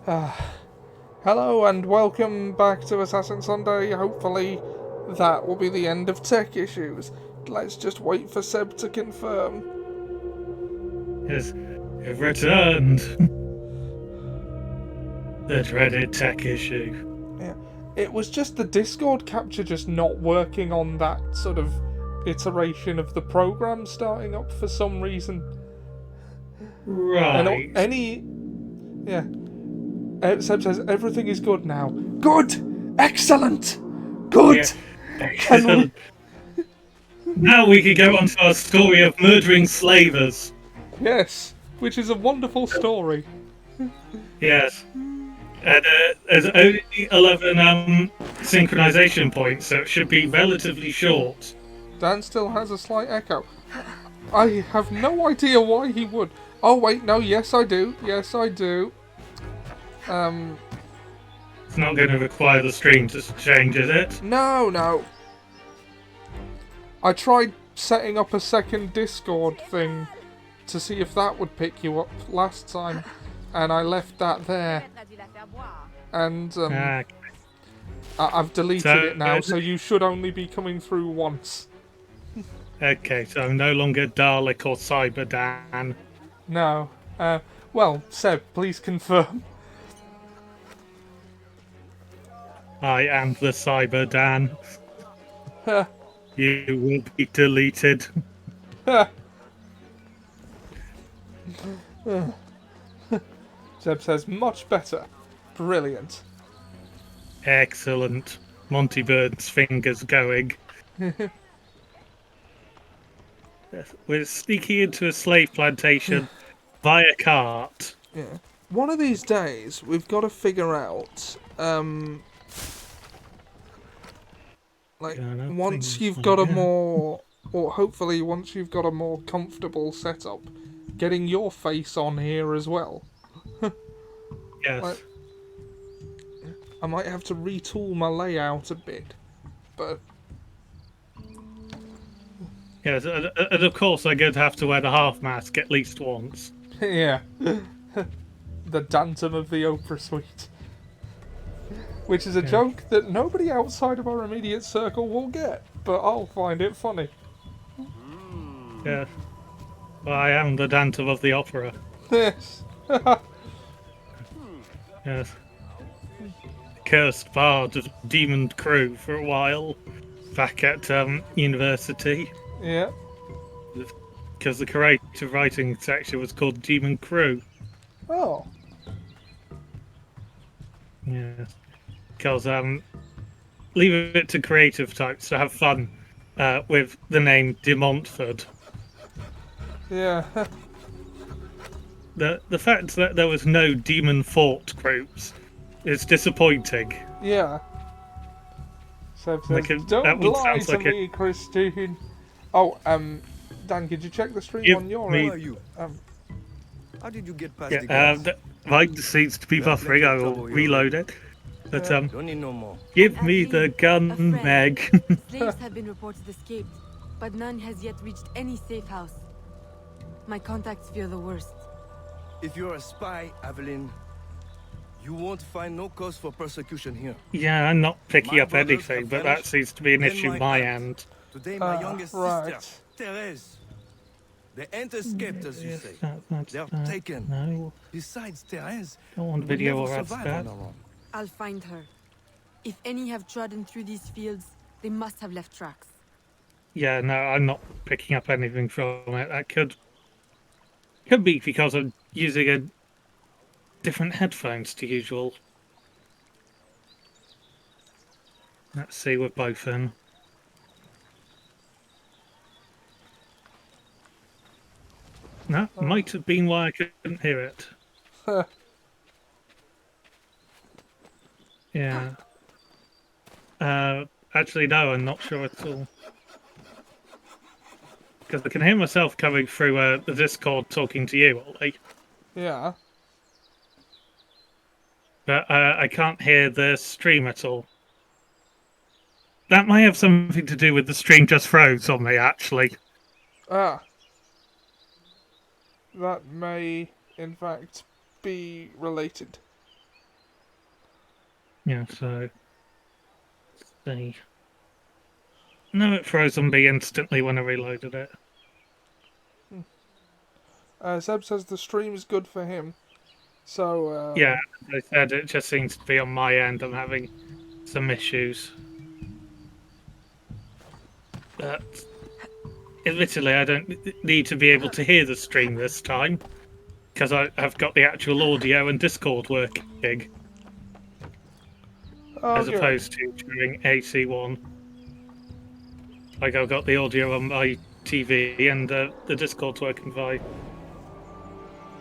Hello and welcome back to Assassin Sunday. Hopefully that will be the end of tech issues. Let's just wait for Seb to confirm. Has returned. The dreaded tech issue. Yeah. It was just the Discord capture just not working on that sort of iteration of the program starting up for some reason. And Right. any... Yeah. Seb says everything is good now. Good! Excellent! Yeah. Good! Can we... Now we can go on to our story of murdering slavers. Yes. Which is a wonderful story. Yes. And there's only 11 synchronization points, so it should be relatively short. Dan still has a slight echo. I have no idea why he would. Oh wait, no, yes I do. Yes I do. It's not going to require the stream to change, is it? No. I tried setting up a second Discord thing to see if that would pick you up last time, and I left that there. And I've deleted it now, so you should only be coming through once. Okay, so I'm no longer Dalek or Cyber Dan. No. Well, Seb, please confirm. I am the Cyber Dan. You will be deleted. Seb says, much better. Brilliant. Excellent. Monty Bird's fingers going. We're sneaking into a slave plantation via cart. Yeah. One of these days, we've got to figure out, once you've got a more, or hopefully once you've got a more comfortable setup, getting your face on here as well. Yes. I might have to retool my layout a bit, but... Yes, and of course I'm going to have to wear the half mask at least once. Yeah. The Dantum of the Oprah Suite. Which is a joke that nobody outside of our immediate circle will get, but I'll find it funny. Yes. Well, I am the Dantum of the opera. Yes. Yes. Cursed bard of Demon Crew for a while back at university. Yeah. Because the creative writing section was called Demon Crew. Oh. Yes. Because leave it to creative types to have fun with the name De Montfort. Yeah. The fact that there was no Demon Fort groups is disappointing. Yeah. Seb says, don't lie to me, Christine. Oh, Dan, could you check the stream on your end? Who are you? How did you get past the guards? Mine seems to be buffering. I will reload it. But Don't need no more. give me the gun, Meg. Slaves have been reported escaped, but none has yet reached any safe house. My contacts fear the worst. If you're a spy, Evelyn, you won't find no cause for persecution here. Yeah, I'm not picking My up brothers anything, have but that vanished, seems to be an then issue my my aunt. end. Today, my youngest right. sister, Therese. They ain't escaped, as you say. That's They're taken. No, Besides, Therese I don't want will video never or ads survive that. on her own. I'll find her. If any have trodden through these fields, they must have left tracks. Yeah, no, I'm not picking up anything from it. That could be because I'm using a different headphones to usual. Let's see, we're both in. That might have been why I couldn't hear it. Yeah. Actually, no, I'm not sure at all. Because I can hear myself coming through the Discord talking to you, Ollie. Yeah. But I can't hear the stream at all. That might have something to do with the stream just froze on me, actually. Ah. That may, in fact, be related. Yeah, so... Let's see. No, it froze zombie instantly when I reloaded it. Seb says the stream is good for him. So, Yeah, as I said, it just seems to be on my end. I'm having some issues. But admittedly, I don't need to be able to hear the stream this time, because I've got the actual audio and Discord working, as opposed to during AC1. Like, I've got the audio on my TV and the Discord's working fine.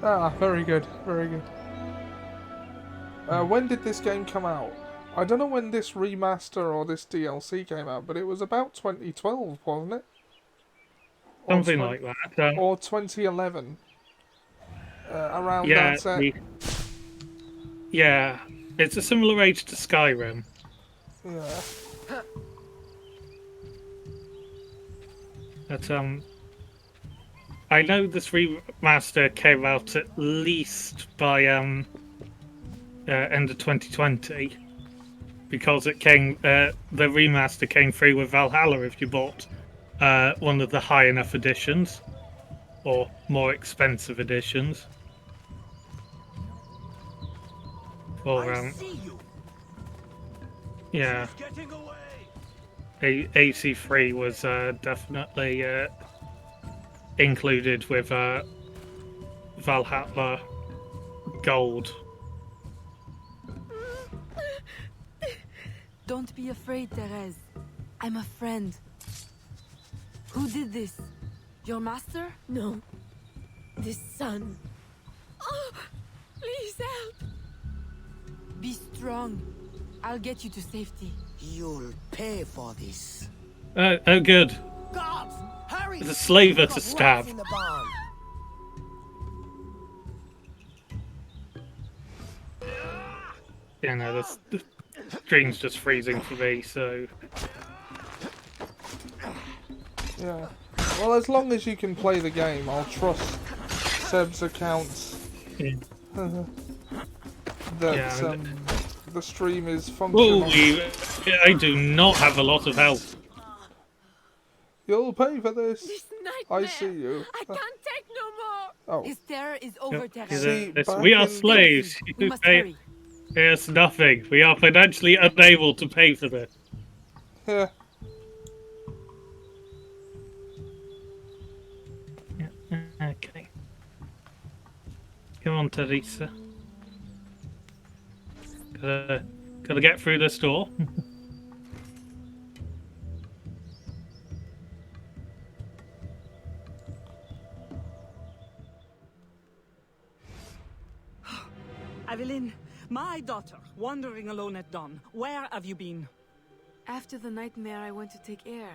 Ah, very good, very good. When did this game come out? I don't know when this remaster or this DLC came out, but it was about 2012, wasn't it? Something like that. Or 2011. Around that set. Yeah, it's a similar age to Skyrim. Yeah. But, I know this remaster came out at least by end of 2020, because it came the remaster came free with Valhalla if you bought one of the high enough editions or more expensive editions. For yeah, AC3 was definitely included with Valhalla Gold. Don't be afraid, Therese. I'm a friend. Who did this? Your master? No. This son. Oh, please help. Be strong. I'll get you to safety. You'll pay for this. Oh, good. Guards, hurry! There's a slaver We've to got stab. rats in the barn. Yeah, no, the screen's just freezing for me, so... Yeah. Well, as long as you can play the game, I'll trust Seb's accounts. Yeah. That the stream is functional. I do not have a lot of health. You'll pay for this. This nightmare. I see you. I can't take no more. Oh. His terror is over, Yep. Therese. See, back We are in- slaves. We You must pay hurry. us nothing. We are financially unable to pay for this. Yeah. Okay. Come on, Teresa. Gotta get through this door. Evelyn, my daughter, wandering alone at dawn. Where have you been? After the nightmare, I went to take air.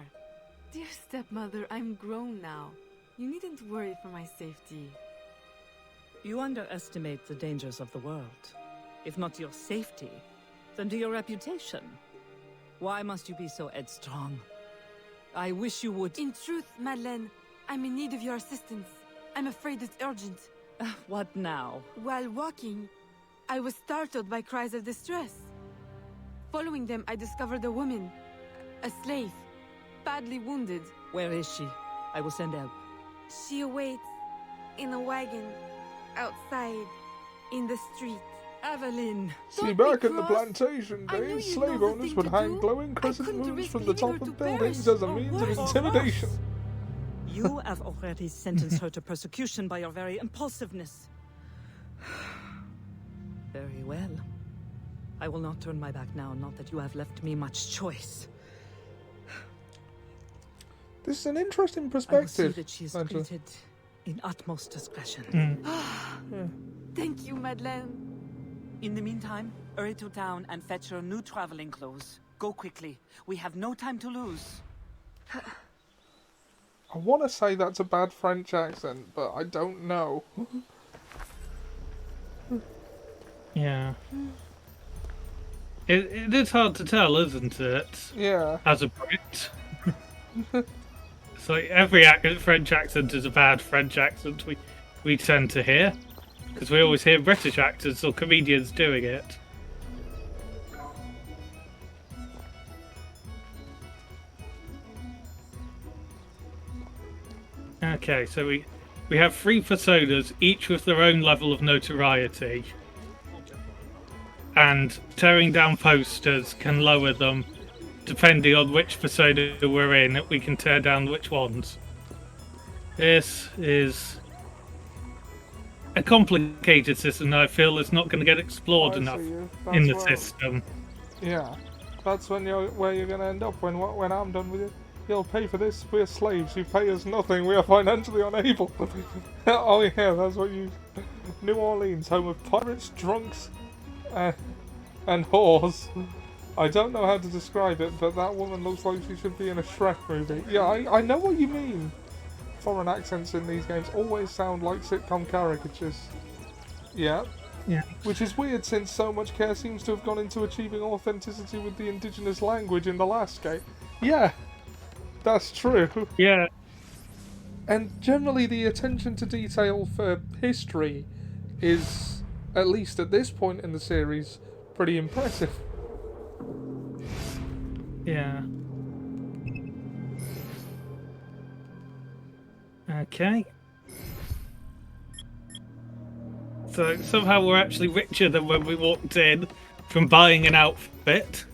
Dear stepmother, I'm grown now. You needn't worry for my safety. You underestimate the dangers of the world. If not your safety, then to your reputation. Why must you be so headstrong? I wish you would... In truth, Madeleine, I'm in need of your assistance. I'm afraid it's urgent. What now? While walking, I was startled by cries of distress. Following them, I discovered a woman, a slave, badly wounded. Where is she? I will send help. She awaits in a wagon, outside, in the street. Evelyn! See, Don't back be at the cross. plantation I knew days, you'd know slave the owners thing would to hang do. glowing I crescent couldn't moons risk from the top leaving her of to buildings perish, as a or means of worse. intimidation. You have already sentenced her to persecution by your very impulsiveness. Very well. I will not turn my back now, not that you have left me much choice. This is an interesting I will see perspective. that she is Angela. treated in utmost discretion. Thank you, Madeleine. In the meantime, hurry to town and fetch her new traveling clothes. Go quickly. We have no time to lose. I want to say that's a bad French accent, but I don't know. Yeah. It is hard to tell, isn't it? Yeah. As a Brit. It's like every French accent is a bad French accent we tend to hear. Because we always hear British actors or comedians doing it. Okay, so we have 3 personas, each with their own level of notoriety. And tearing down posters can lower them. Depending on which persona we're in, we can tear down which ones. This is a complicated system that I feel is not going to get explored I enough see you. in the That's system. Yeah, that's where you're going to end up when I'm done with it. You'll pay for this. We're slaves. You pay us nothing. We are financially unable. Oh yeah, that's what you. New Orleans, home of pirates, drunks, and whores. I don't know how to describe it, but that woman looks like she should be in a Shrek movie. Yeah, I know what you mean. Foreign accents in these games always sound like sitcom caricatures. Yeah. Yeah. Which is weird since so much care seems to have gone into achieving authenticity with the indigenous language in the last game. Yeah, that's true. Yeah. And generally the attention to detail for history is, at least at this point in the series, pretty impressive. Yeah. Okay. So somehow we're actually richer than when we walked in from buying an outfit.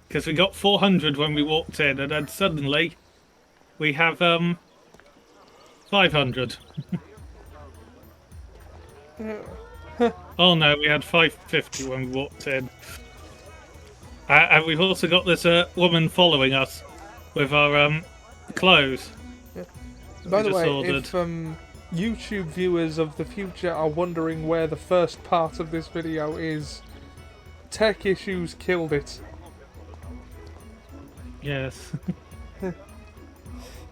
Because we got 400 when we walked in, and then suddenly we have 500. Oh no, we had 550 when we walked in. And we've also got this woman following us with our clothes. By the just way, ordered. if YouTube viewers of the future are wondering where the first part of this video is, tech issues killed it. Yes.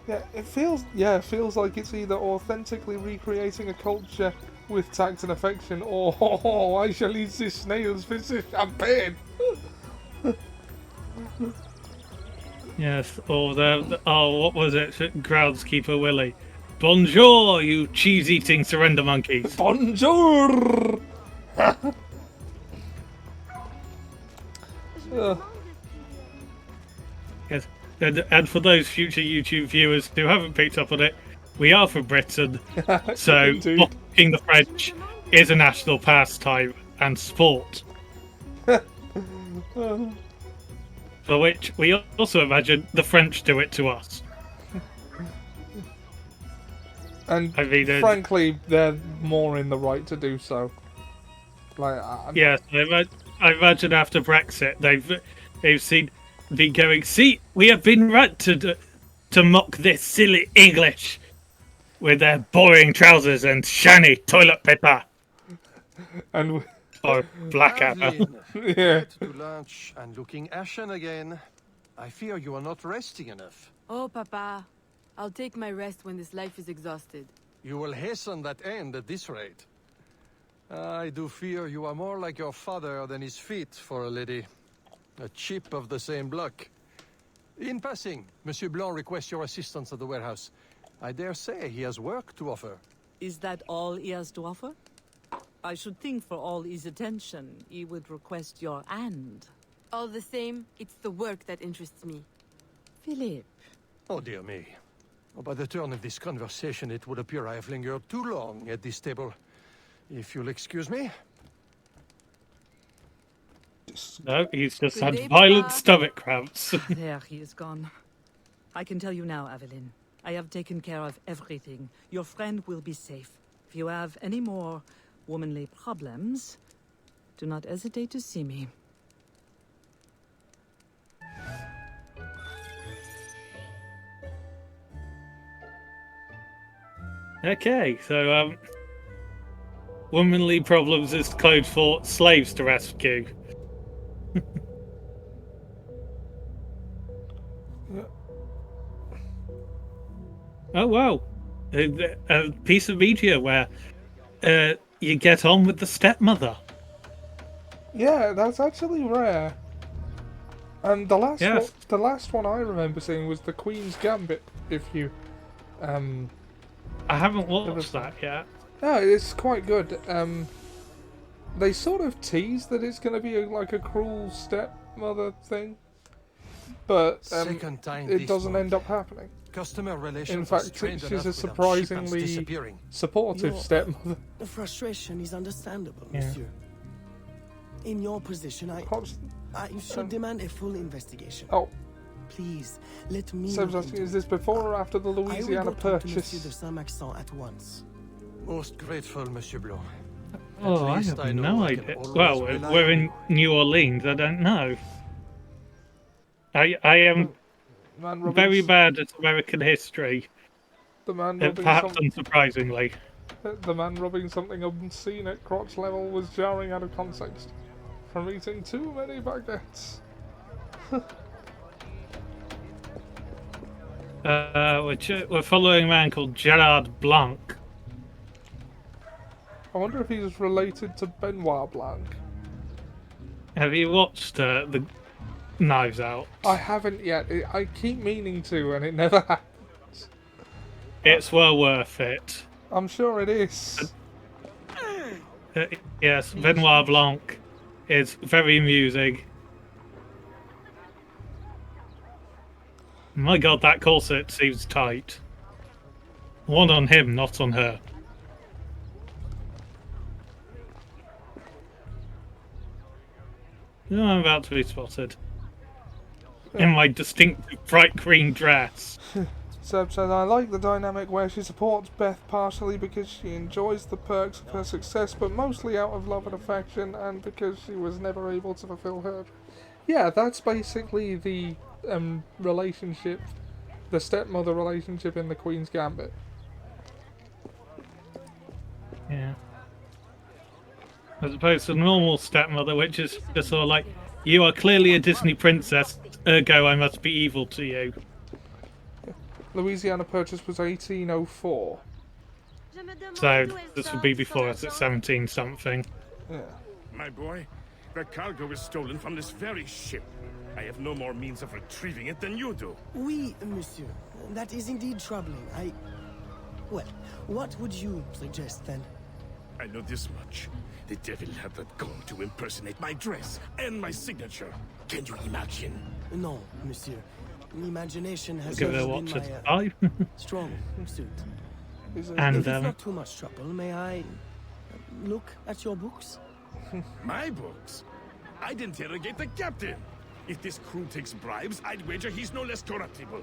Yeah, it feels like it's either authentically recreating a culture with tact and affection, or I shall eat these snails for this champagne. Yes, or what was it? Groundskeeper Willie. Bonjour, you cheese-eating surrender monkeys. Bonjour! Yes, and for those future YouTube viewers who haven't picked up on it, we are from Britain, so Indeed. mocking the French is a national pastime and sport. For which we also imagine the French do it to us. And I mean, frankly, they're more in the right to do so. Like, yes, I imagine after Brexit, they've been going. See, we have been right to mock this silly English with their boring trousers and shiny toilet paper and or Blackadder. Evelyn, yeah. late to lunch and looking ashen again. I fear you are not resting enough. Oh, Papa. I'll take my rest when this life is exhausted. You will hasten that end at this rate. I do fear you are more like your father than his feet for a lady. A chip of the same block. In passing, Monsieur Blanc requests your assistance at the warehouse. I dare say he has work to offer. Is that all he has to offer? I should think for all his attention, he would request your hand. All the same, it's the work that interests me. Philip. Oh, dear me. By the turn of this conversation, it would appear I have lingered too long at this table. If you'll excuse me. No, he's just Good had day, violent Papa. stomach cramps. There, he is gone. I can tell you now, Evelyn. I have taken care of everything. Your friend will be safe. If you have any more womanly problems, do not hesitate to see me. Okay, so womanly problems is code for slaves to rescue. Oh wow, a piece of media where you get on with the stepmother. Yeah, that's actually rare. And the last Yes. the last one I remember seeing was the Queen's Gambit. If you, I haven't watched that yet. no, it's quite good. They sort of tease that it's going to be like a cruel stepmother thing, but Second time it this doesn't month. end up happening. Customer relations In are fact, strained she's enough a without shipments surprisingly disappearing. supportive Your- stepmother. The frustration is understandable, Yeah. monsieur. In your position, I should demand a full investigation. Oh, Please, let me so look into is this it. before or after the I will Louisiana go talk to Monsieur de Purchase? Saint-Maxent at once. Most grateful, Monsieur Blanc. Oh, I least have I know no I can idea. always Well, rely we're on in you. New Orleans. I don't know. I am Man rubbing very s- bad at American history, The man rubbing perhaps some, unsurprisingly. the man rubbing something obscene at crotch level was jarring out of context from eating too many baguettes. We're following a man called Gerard Blanc. I wonder if he's related to Benoit Blanc. Have you watched the Knives Out? I haven't yet. I keep meaning to, and it never happens. It's well worth it. I'm sure it is. Yes, Benoit Blanc is very amusing. My God, that corset seems tight. One on him, not on her. No, I'm about to be spotted. In my distinctive bright green dress. Seb says, I like the dynamic where she supports Beth partially because she enjoys the perks of her success, but mostly out of love and affection, and because she was never able to fulfill her. Yeah, that's basically the relationship, the stepmother relationship in the Queen's Gambit. Yeah. As opposed to the normal stepmother, which is just sort of like, you are clearly a Disney princess, ergo I must be evil to you. Louisiana Purchase was 1804. So this would be before us at 17 something. Yeah. My boy, the cargo is stolen from this very ship. I have no more means of retrieving it than you do. Oui, monsieur. That is indeed troubling. Well, what would you suggest then? I know this much. The devil had the gall to impersonate my dress and my signature. Can you imagine? No, monsieur. Imagination has Give it a always watch been at my 5. strong suit. And If it's not too much trouble, may I look at your books? My books? I'd interrogate the captain. If this crew takes bribes, I'd wager he's no less corruptible.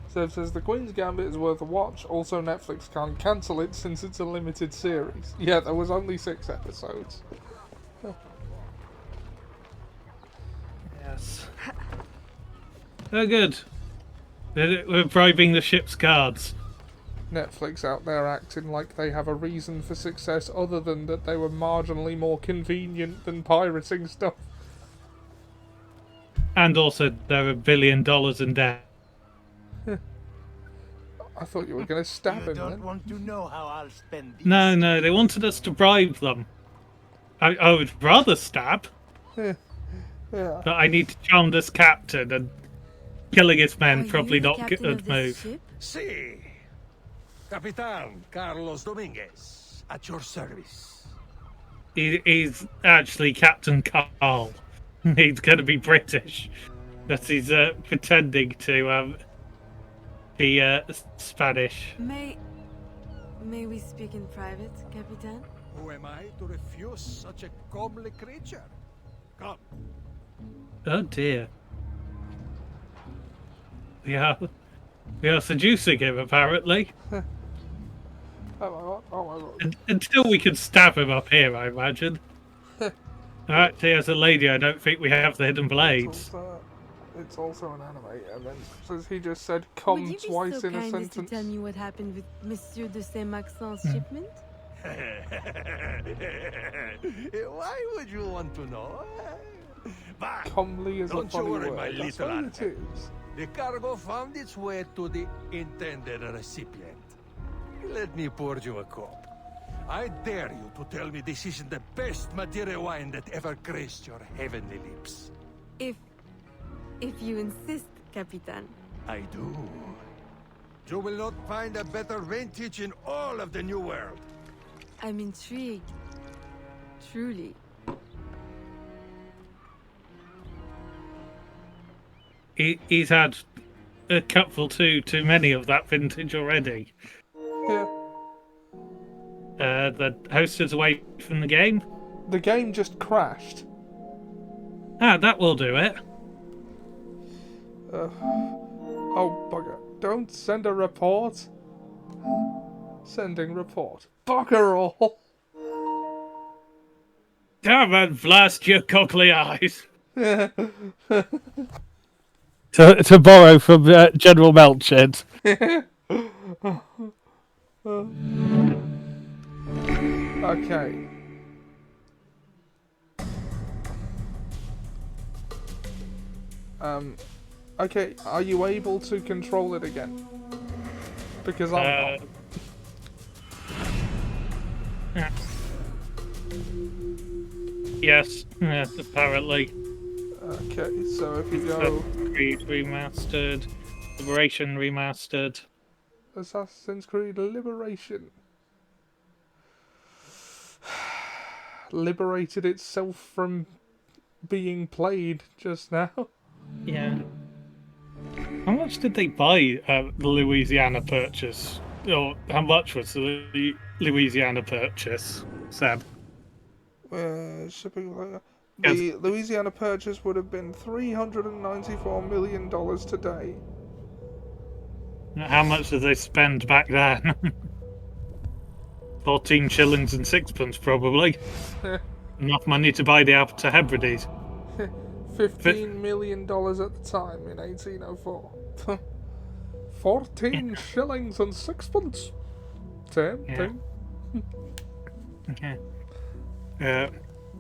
Seb says, the Queen's Gambit is worth a watch, also Netflix can't cancel it since it's a limited series. Yeah, there was only 6 episodes. Yes. Oh, good. We're bribing the ship's guards. Netflix out there acting like they have a reason for success other than that they were marginally more convenient than pirating stuff. And also, they're $1 billion in debt. I thought you were going to stab You him don't then. want to know how I'll spend these. No, they wanted us to bribe them. I would rather stab, Yeah. but I need to charm this captain, and killing his men Are probably you the not captain good of move. this ship? Si. Capitan Carlos Dominguez, at your service. He's actually Captain Carl. He's going to be British, but he's pretending to be Spanish. May we speak in private, Capitan? Who am I to refuse such a comely creature? Come. Oh dear. We are seducing him, apparently. Oh my god. Until we can stab him up here, I imagine. Actually, as a lady, I don't think we have the hidden blades. It's also an anime, and then says he just said Would "come" you be twice so in a kind as to sentence. tell me what happened with Monsieur de Saint-Maxent's shipment? Why would you want to know? But Comely is a don't you funny worry, word. my That's little what it is. the cargo found its way to the intended recipient. Let me pour you a cup. I dare you to tell me this isn't the best Madeira wine that ever graced your heavenly lips. If you insist, Capitan. I do. You will not find a better vintage in all of the New World. I'm intrigued. Truly. he's had a cupful too many of that vintage already. Yeah. The host is away from the game. The game just crashed. Ah, that will do it. Oh, bugger. Don't send a report. Sending report. Bugger all. Come and blast your cockly eyes. To borrow from General Melchett. Okay. Okay, are you able to control it again? Because I'm not. Yeah. Yes, apparently. Okay, so if you go... Creed Remastered, Liberation Remastered. Assassin's Creed Liberation. Liberated itself from being played just now. Yeah. How much did they buy the Louisiana purchase? Or how much was the Louisiana purchase, Seb? Shipping. The Louisiana purchase would have been $394 million today. How much did they spend back then? 14 shillings and sixpence, probably. Enough money to buy the Alpha Hebrides. $15 million at the time in 1804. 14 shillings and sixpence. Same thing. Okay.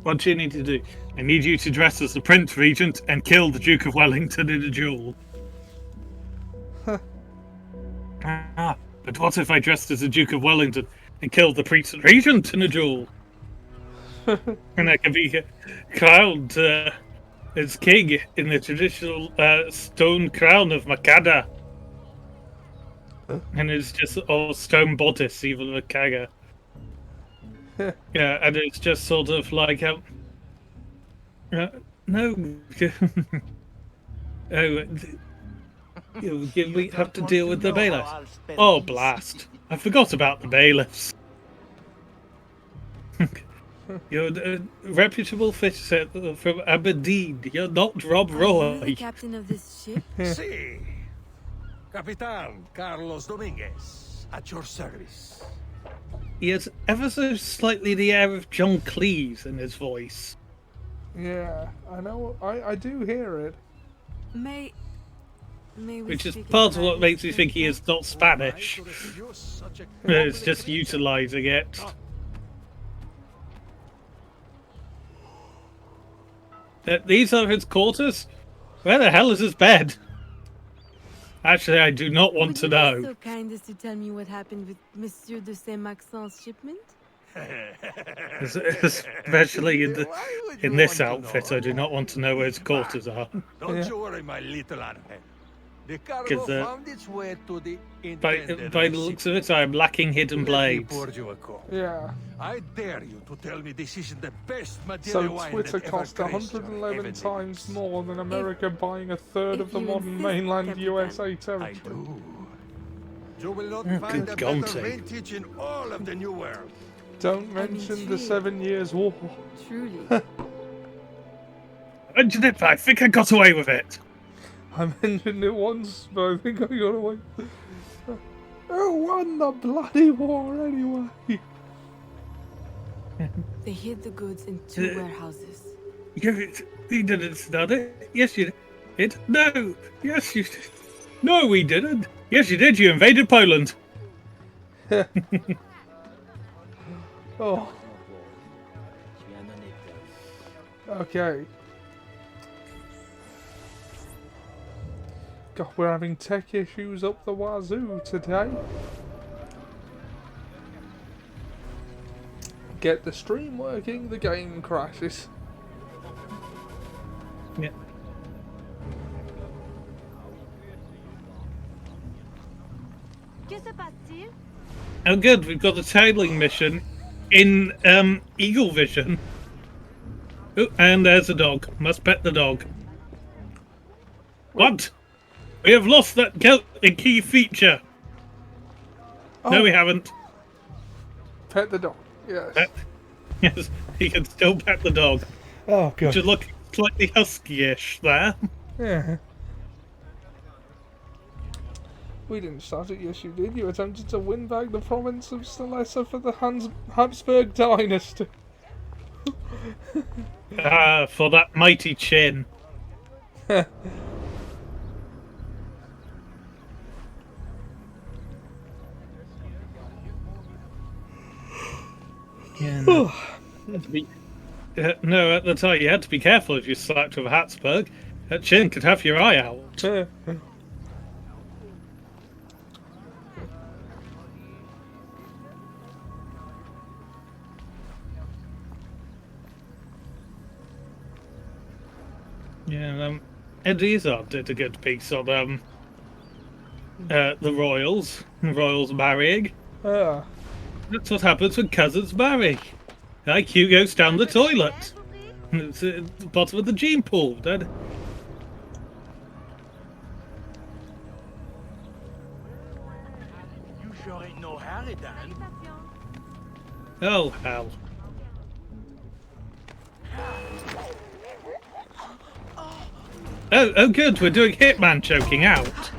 What do you need to do? I need you to dress as the Prince Regent and kill the Duke of Wellington in a duel. But what if I dressed as the Duke of Wellington and killed the Prince Regent in a duel? And I can be crowned as king in the traditional stone crown of Makada. And it's just all stone bodice, even Makaga. Yeah, and it's just sort of like, no. We have to deal with the bailiffs. Oh, blast. I forgot about the bailiffs. You're a reputable fisher from Aberdeen. You're not Rob Are you the Roy. captain of this ship? Si. Capitan Carlos Dominguez, at your service. He has ever so slightly the air of John Cleese in his voice. Yeah, I know. I do hear it. May we Which is speak part of in what makes private, me think he is not Spanish. It's just utilising it. These are his quarters? Where the hell is his bed? Actually, I do not want to Would you be know. so kind as to tell me what happened with Monsieur de Saint-Maxent's shipment? Especially in this outfit, I do not want to know where his quarters are. Don't you worry, my little Arne. The cargo found its way to the By the looks of it, I am lacking hidden blades. Yeah. I dare you to tell me this isn't the best So Madeira wine Twitter that ever cost graced your 111 heavenly times lips. more than America buying a third of the you modern insist, mainland Captain. USA I territory. do. You will not find a good better Gonti. vintage in all of the New World. Don't mention the intrigued. 7 Years' War. Truly. I think I got away with it. I mentioned it once, but I think I got away. Who won the bloody war anyway? They hid the goods in 2 warehouses. You didn't start it. Yes, you did. No. Yes, you did. No, we didn't. Yes, you did. You invaded Poland. Oh. Okay. God, we're having tech issues up the wazoo today. Get the stream working, the game crashes. Yeah. Oh, good. We've got a tailing mission in Eagle Vision. Oh, and there's a dog. Must pet the dog. What? We have lost that key feature. No, Oh. we haven't. Pet the dog. Yes. Yes, he can still pet the dog. Oh god. Just look slightly husky-ish there. Yeah. We didn't start it, yes you did. You attempted to win back the province of Stelessa for the Habsburg dynasty. For that mighty chin. Yeah, no. No, at the time you had to be careful if you slapped with a Habsburg. That chin could have your eye out. Yeah, Ed Izzard did a good piece on the royals marrying. That's what happens when cousins marry. Like Hugh goes down the toilet. It's at the bottom of the gene pool, Dad. You sure ain't no Harry, Dan. Oh, hell. Oh, good, we're doing Hitman choking out.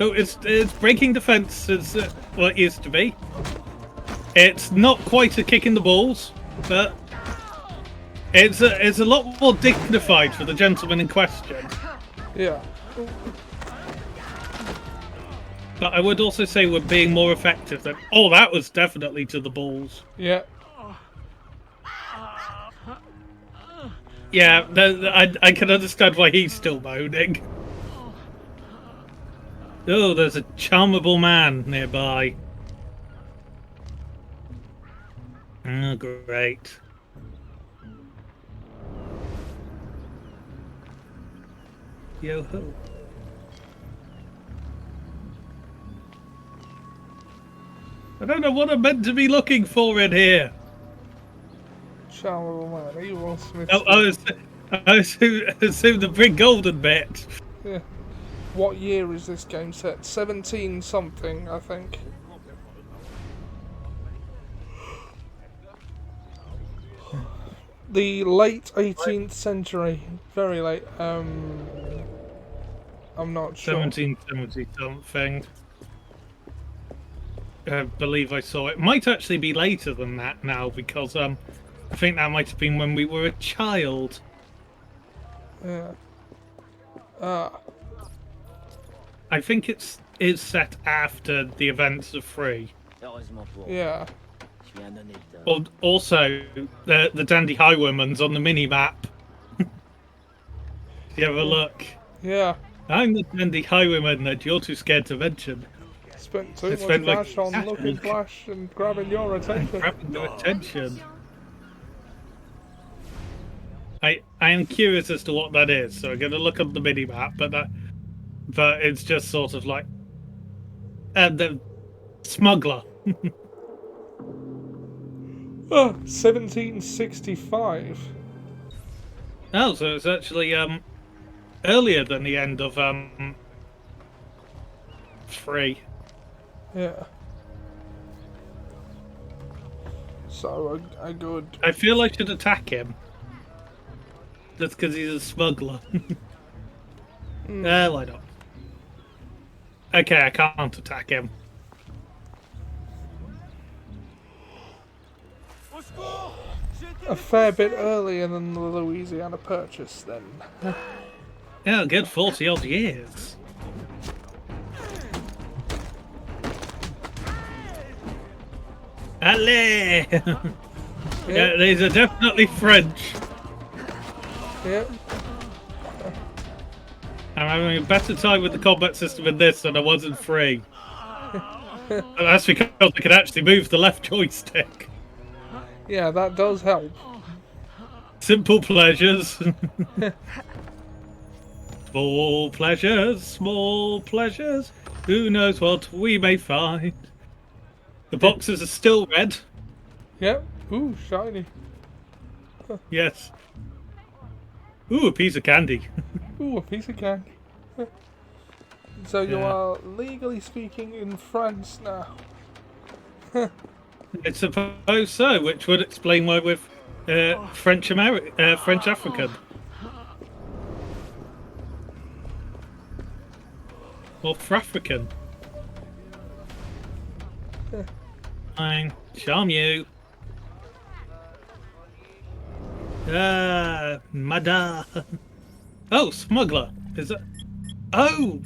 Oh, it's breaking defense as well, it used to be. It's not quite a kick in the balls, but it's a lot more dignified for the gentleman in question. Yeah. But I would also say we're being more effective than... Oh, that was definitely to the balls. Yeah. Yeah, I can understand why he's still moaning. Oh, there's a charmable man nearby. Oh, great. Yo-ho. I don't know what I'm meant to be looking for in here. Charmable man, evil Smith. Oh, I assume the big golden bit. Yeah. What year is this game set? 17 something, I think. The late 18th century. Very late. I'm not sure. 1770 something. I believe I saw it. Might actually be later than that now because I think that might have been when we were a child. Yeah. I think it's set after the events of 3. Yeah. Also, the Dandy Highwayman's on the mini map. You have a look. Yeah. I'm the Dandy Highwayman that you're too scared to mention. Spent too much cash on looking flash and grabbing your attention. Grabbing your attention. I am curious as to what that is, so I'm going to look up the mini map, but it's just sort of like the smuggler. 1765. Oh, so it's actually earlier than the end of 3. Yeah. So a good. I feel I should attack him. That's because he's a smuggler. Why not? Okay, I can't attack him. A fair bit earlier than the Louisiana Purchase, then. Yeah, a good 40 odd years. Allez! Yeah, these are definitely French. Yep. I'm having a better time with the combat system in this than I was in 3. And that's because I can actually move the left joystick. Yeah, that does help. Simple pleasures. Small pleasures, small pleasures. Who knows what we may find. The boxes are still red. Yep. Ooh, shiny. Yes. Ooh, a piece of candy. Ooh, a piece of candy. So you Yeah. are legally speaking in France now. I suppose so, which would explain why we're French African. Or Frafrican. Fine. Charm you. Madame. Oh, smuggler. Is that? Oh,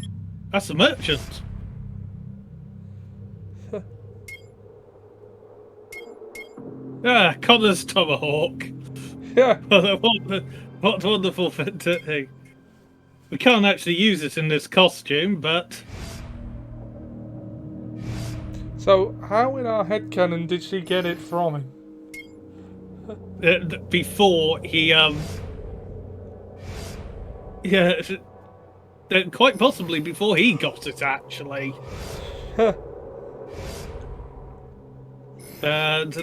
that's a merchant. Connor's tomahawk. Yeah. What wonderful thing. We can't actually use it in this costume, but So how in our headcanon did she get it from him? before he yeah, quite possibly before he got it actually. And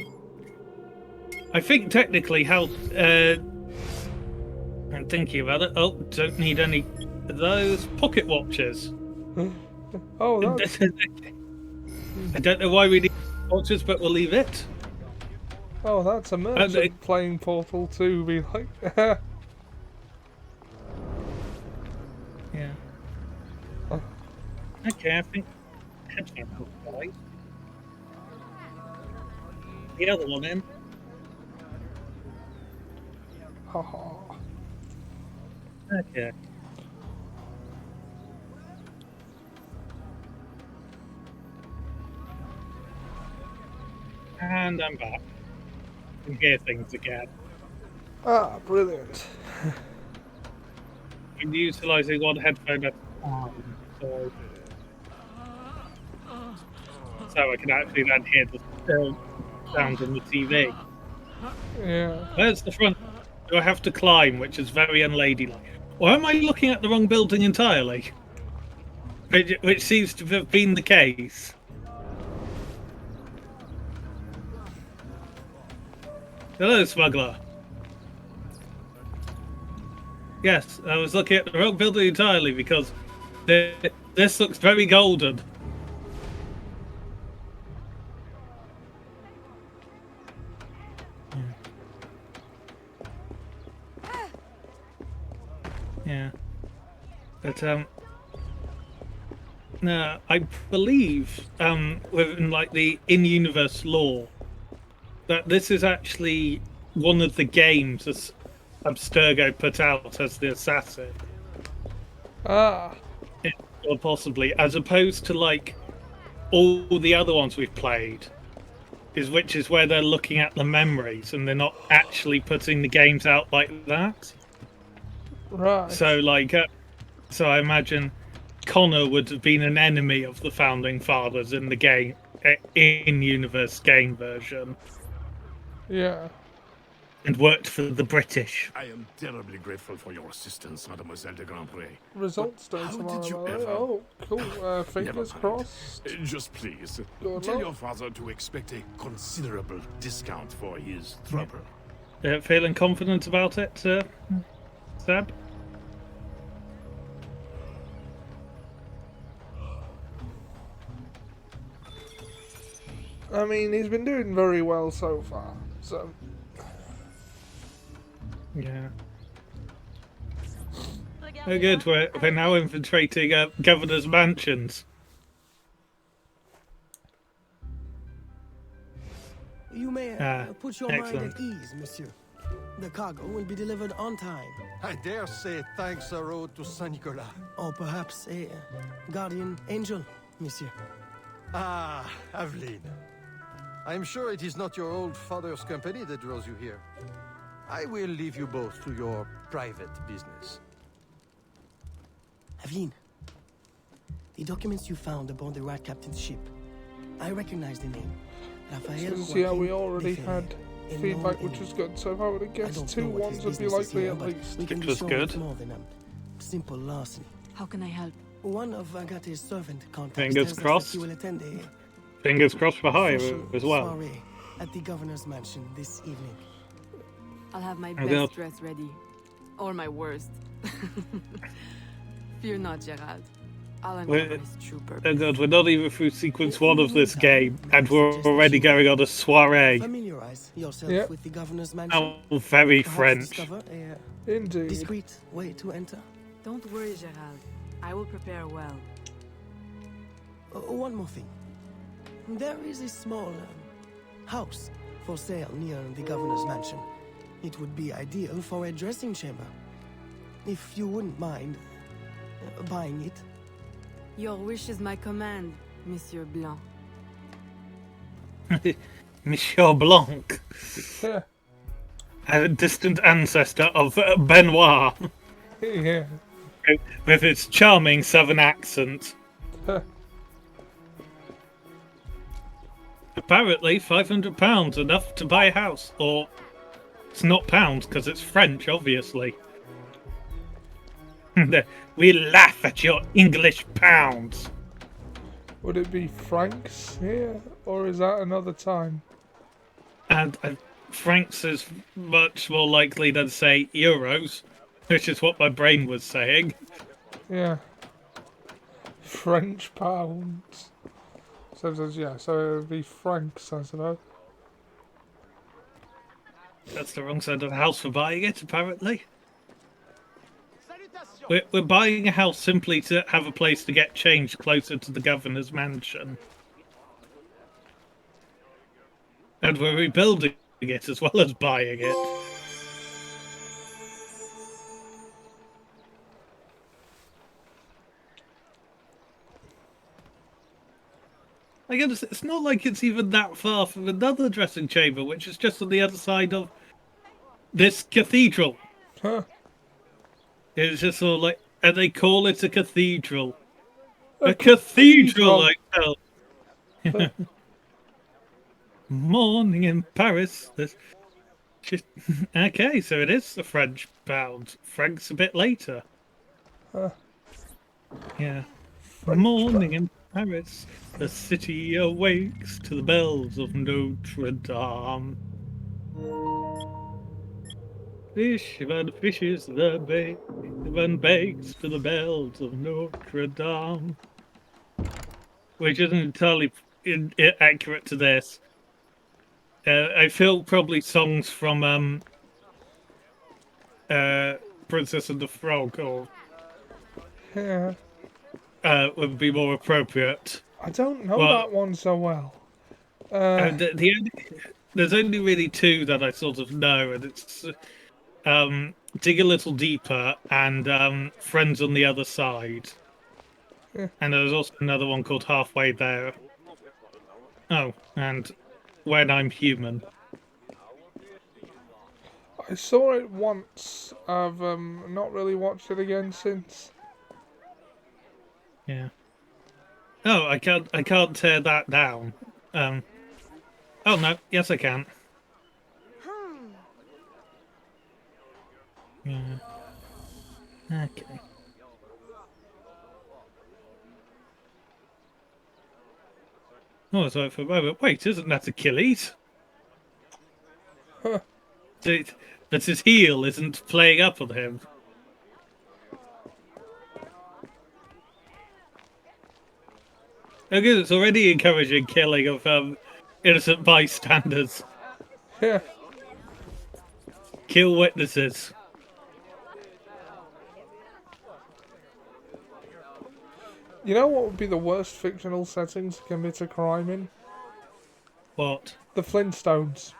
I think technically how I'm thinking about it. Oh, don't need any of those pocket watches. Oh, that's... I don't know why we need watches, but we'll leave it. Oh, that's a merchant playing Portal 2. Be like, yeah. Okay, I think Hitman will play. The other one in. haha. Okay. And I'm back. I can hear things again. Ah, brilliant. I'm utilising one headphone at a time, so I can actually then hear the sound on the TV. Yeah. Where's the front? Do I have to climb, which is very unladylike? Or am I looking at the wrong building entirely? Which seems to have been the case. Hello, smuggler. Yes, I was looking at the wrong building entirely because this looks very golden. Yeah. But no, I believe within like the in-universe lore that this is actually one of the games as Abstergo put out as the assassin. Ah. Or possibly, as opposed to like all the other ones we've played, which is where they're looking at the memories and they're not actually putting the games out like that. Right. So like, so I imagine Connor would have been an enemy of the Founding Fathers in the game, in-universe game version. Yeah. And worked for the British. I am terribly grateful for your assistance, Mademoiselle de Grandpré. Results don't How tomorrow. did you though. ever? Oh, cool. Never Fingers mind. crossed. Just please, Good tell luck. your father to expect a considerable discount for his trouble. Feeling confident about it, Seb? I mean, he's been doing very well so far, so... Yeah. Oh good, we're now infiltrating governor's mansions. You may put your excellent. mind at ease, monsieur. The cargo will be delivered on time. I dare say thanks are owed to Saint Nicolas. Or perhaps a guardian angel, monsieur. Ah, Aveline. I'm sure it is not your old father's company that draws you here. I will leave you both to your private business. Aveline, the documents you found aboard the Rat Captain's ship. I recognize the name. Raphael. So, yeah, we Joaquin already de had Ferrer, feedback, known which in- was good. So if I would have I guessed don't two know what his ones would be business is likely here, at but least. we can It be was sure good. it's more than a simple larceny. How can I help? One of Agate's servant contacts Fingers tells us that crossed. you will attend a Fingers crossed for hire social as well. soiree at the governor's mansion this evening. I'll have my Oh, best God. dress ready. Or my worst. Fear not, Gerald. I'll uncover his true purpose. Oh god, we're not even through sequence 1 of this game, and we're already going on a soiree. Familiarize yourself with the governor's mansion. Oh, very Perhaps French. discover a Indeed. discreet way to enter. Don't worry, Gerald. I will prepare well. One more thing. There is a small house for sale near the governor's mansion. It would be ideal for a dressing chamber. If you wouldn't mind buying it. Your wish is my command, Monsieur Blanc. Monsieur Blanc, Yeah. a distant ancestor of Benoit, Yeah. with its charming southern accent. Apparently, £500 enough to buy a house, or it's not pounds because it's French, obviously. We laugh at your English pounds. Would it be francs here, or is that another time? And francs is much more likely than, say, euros, which is what my brain was saying. Yeah. French pounds. So yeah, so it would be francs, I suppose. That's the wrong side of the house for buying it, apparently. We're buying a house simply to have a place to get changed closer to the governor's mansion. And we're rebuilding it as well as buying it. I guess it's not like it's even that far from another dressing chamber, which is just on the other side of this cathedral. Huh. It's just sort of like, and they call it a cathedral. A cathedral, like hell. Morning in Paris. Okay, so it is the French pound. Frank's a bit later. Yeah. Morning in Paris. The city awakes to the bells of Notre Dame. Fish and fishes the bay, and bakes to the bells of Notre Dame. Which isn't entirely accurate to this. I feel probably songs from Princess and the Frog or Yeah. would be more appropriate. I don't know that one so well. There's only really two that I sort of know, and it's Dig a Little Deeper and Friends on the Other Side. Yeah. And there's also another one called Halfway There. Oh, and When I'm Human. I saw it once. I've not really watched it again since. Yeah. Oh, I can't tear that down. Oh no, yes I can. Yeah. Okay. Oh, I thought for a moment. Wait, isn't that Achilles? Huh. That his heel isn't playing up on him. I guess it's already encouraging killing of innocent bystanders. Yeah. Kill witnesses. You know what would be the worst fictional settings to commit a crime in? What? The Flintstones.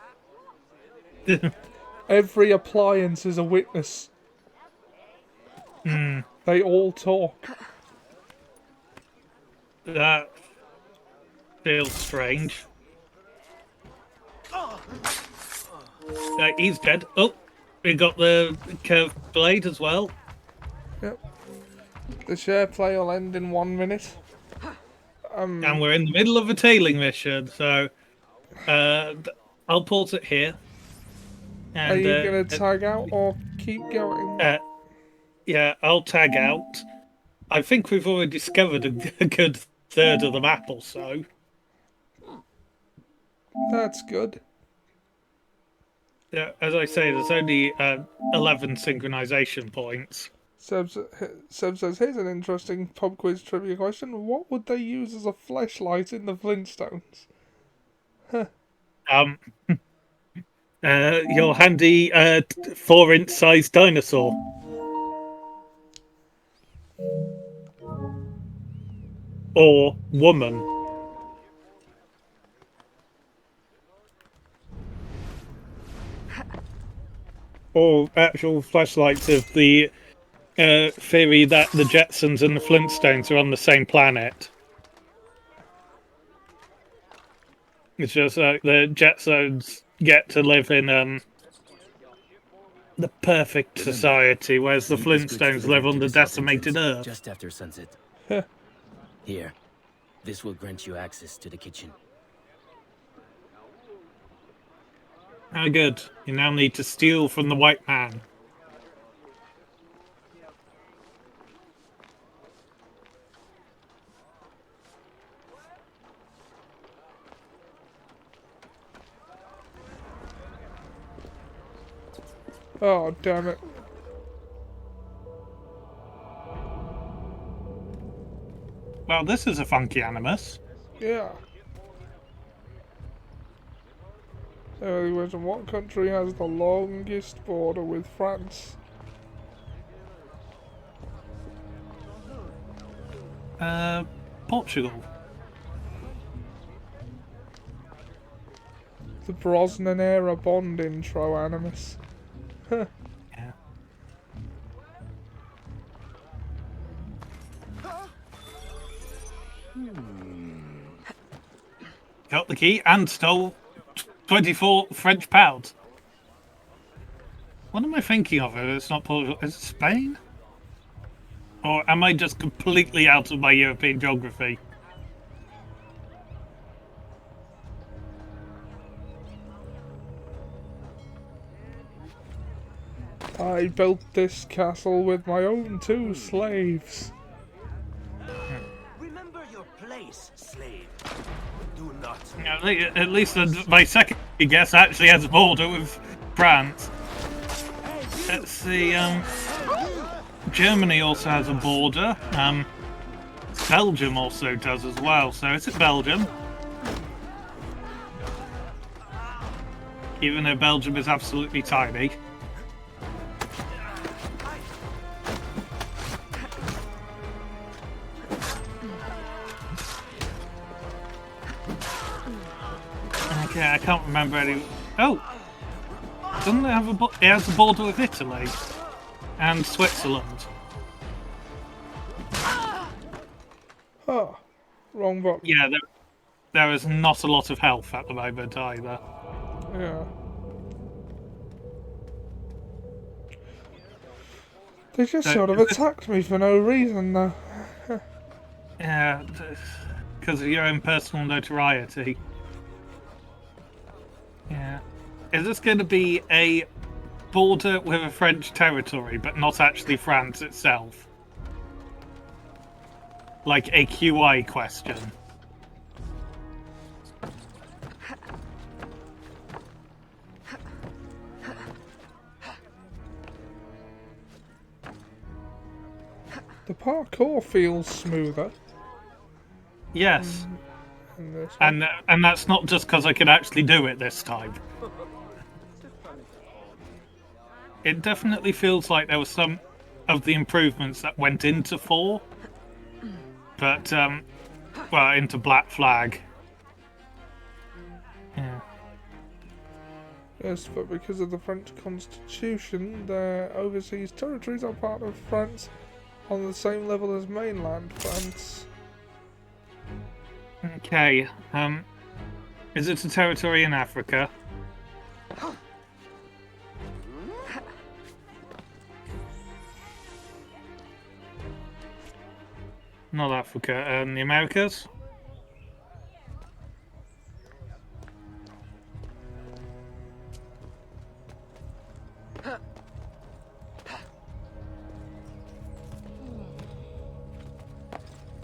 Every appliance is a witness. They all talk. That feels strange. He's dead. Oh, we got the curved blade as well. Yep. The share play will end in 1 minute. And we're in the middle of a tailing mission, so I'll pause it here. And, are you going to tag out or keep going? Yeah, I'll tag out. I think we've already discovered a good third of the map or so. That's good. Yeah, as I say, there's only 11 synchronization points. Seb says, here's an interesting pub quiz trivia question. What would they use as a fleshlight in the Flintstones? Your handy 4-inch sized dinosaur. Or woman. Or actual flashlights of the theory that the Jetsons and the Flintstones are on the same planet. It's just like the Jetsons get to live in the perfect society, whereas the Flintstones live on the decimated Earth. Just after sunset. Here, this will grant you access to the kitchen. Ah, good. You now need to steal from the white man. Oh, damn it. Well, this is a funky animus. Yeah. Anyways, and what country has the longest border with France? Portugal. The Brosnan era Bond intro, Animus. Yeah. Got the key and stole 24 French pounds. What am I thinking of? It's not Portugal. Is it Spain? Or am I just completely out of my European geography? I built this castle with my own 2 slaves. Remember your place, slave. Do not. At least my second guess actually has a border with France. Let's see. Germany also has a border. Belgium also does as well. So is it Belgium? Even though Belgium is absolutely tiny. Okay, I can't remember any. Oh, doesn't it have a? It has a border with Italy and Switzerland. Oh, wrong button. Yeah, there is not a lot of health at the moment either. Yeah. They just sort of attacked me for no reason, though. Yeah, because of your own personal notoriety. Yeah. Is this going to be a border with a French territory, but not actually France itself? Like a QI question. The parkour feels smoother. Yes. In this one. And that's not just because I could actually do it this time. It definitely feels like there was some of the improvements that went into 4, but well, into Black Flag. Yeah. Yes, but because of the French Constitution, their overseas territories are part of France on the same level as mainland France. Okay. Is it a territory in Africa? Not Africa. The Americas?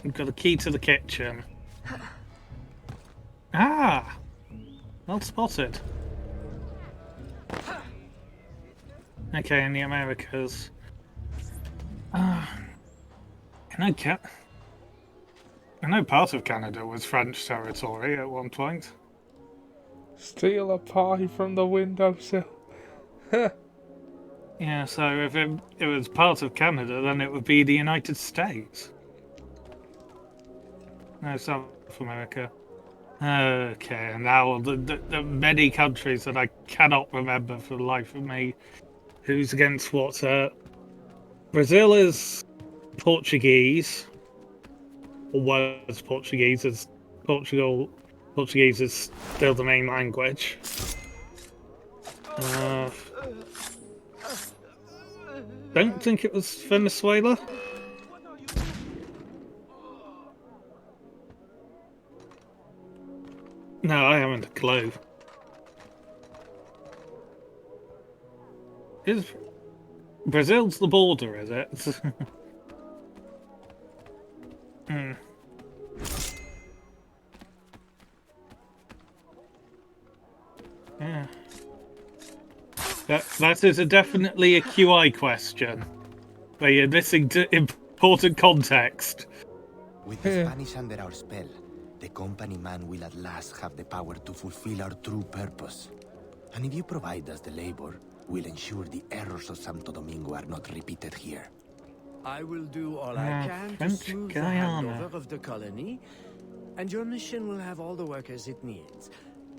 We've got a key to the kitchen. Ah! Well spotted. Okay, in the Americas. I know part of Canada was French territory at one point. Steal a pie from the windowsill. Yeah, so if it was part of Canada, then it would be the United States. No, South America. Okay, now the many countries that I cannot remember for the life of me. Who's against what? Brazil is Portuguese. Or was Portuguese, as Portuguese is still the main language. Don't think it was Venezuela. No, I haven't a clue. Is Brazil's the border, is it? Hmm. Yeah. That is definitely a QI question. Where you're missing important context. With the Spanish under our spell, the company man will at last have the power to fulfill our true purpose. And if you provide us the labor, we'll ensure the errors of Santo Domingo are not repeated here. I will do all I can to French smooth the Guyana. handover of the colony, and your mission will have all the workers it needs,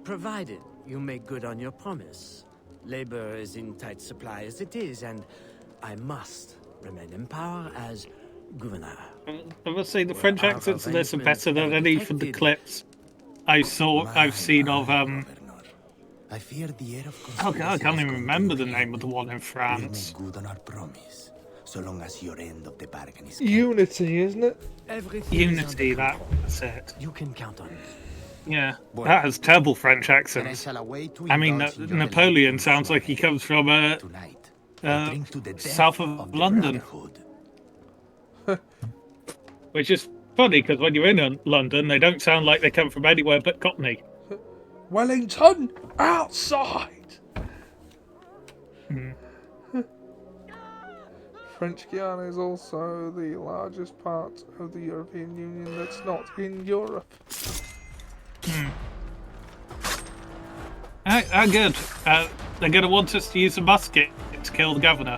provided you make good on your promise. Labor is in tight supply as it is, and I must remain in power as governor. I must say the French accents in this are better than any from the clips I've seen of I fear the air of oh God, I can't even remember the name of the one in France. good on our promise, so long as your end of the bargain is Unity, isn't it? Unity, that's it. You can count on me. Yeah, that has terrible French accents. I mean, Napoleon sounds like he comes from south of London. Which is funny, because when you're in London, they don't sound like they come from anywhere but Cockney. Wellington, outside! French Guiana is also the largest part of the European Union that's not in Europe. How good. They're going to want us to use a musket to kill the governor.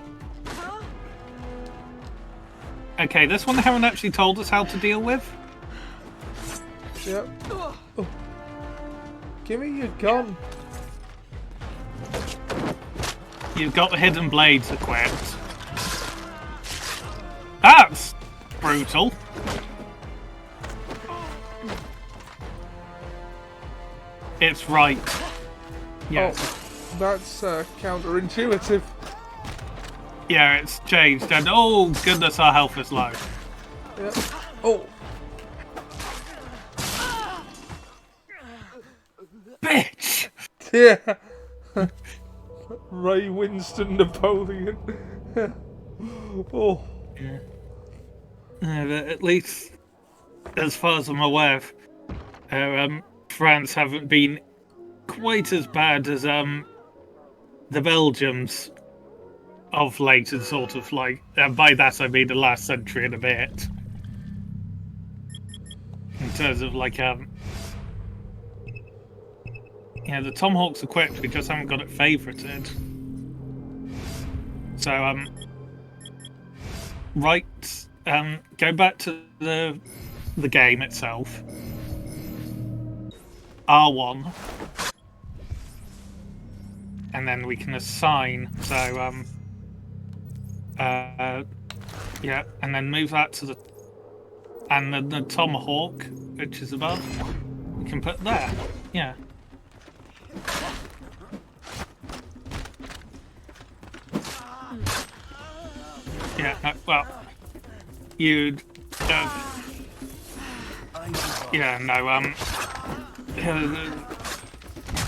Okay, this one they haven't actually told us how to deal with. Yep. Oh. Give me your gun. You've got the hidden blades equipped. That's brutal. It's right. Yes. Oh, that's counterintuitive. Yeah, it's changed, and oh goodness, our health is low. Yep. Oh. Bitch! Yeah. Ray Winston Napoleon. Oh. Yeah. But at least, as far as I'm aware, France haven't been quite as bad as the Belgians of late, and sort of like, by that I mean the last century and a bit. In terms of like, yeah, the Tomahawk's equipped, we just haven't got it favorited. So, right, go back to the game itself. R1. And then we can assign, so, yeah, and then move that to and then the Tomahawk, which is above, we can put there, yeah. Yeah, well, you'd, yeah, no,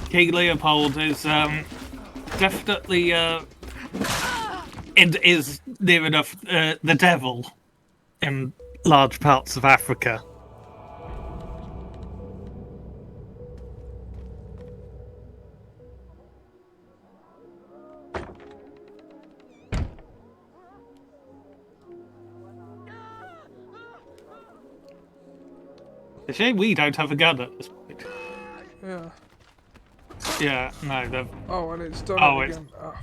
King Leopold is, definitely, it is near enough the devil in large parts of Africa. A shame we don't have a gun at this point. Yeah. Yeah, no, they've... Oh, and it's done Oh, it it's... again. Oh.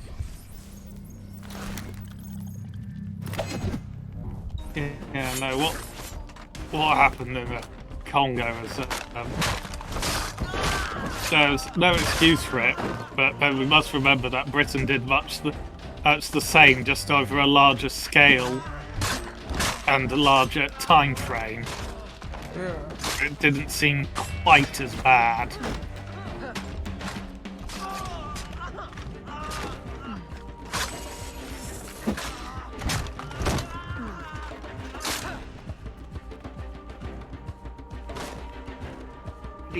Yeah, no, what happened in the Congo is that there's no excuse for it, but we must remember that Britain did much the same, just over a larger scale and a larger time frame. Yeah. It didn't seem quite as bad.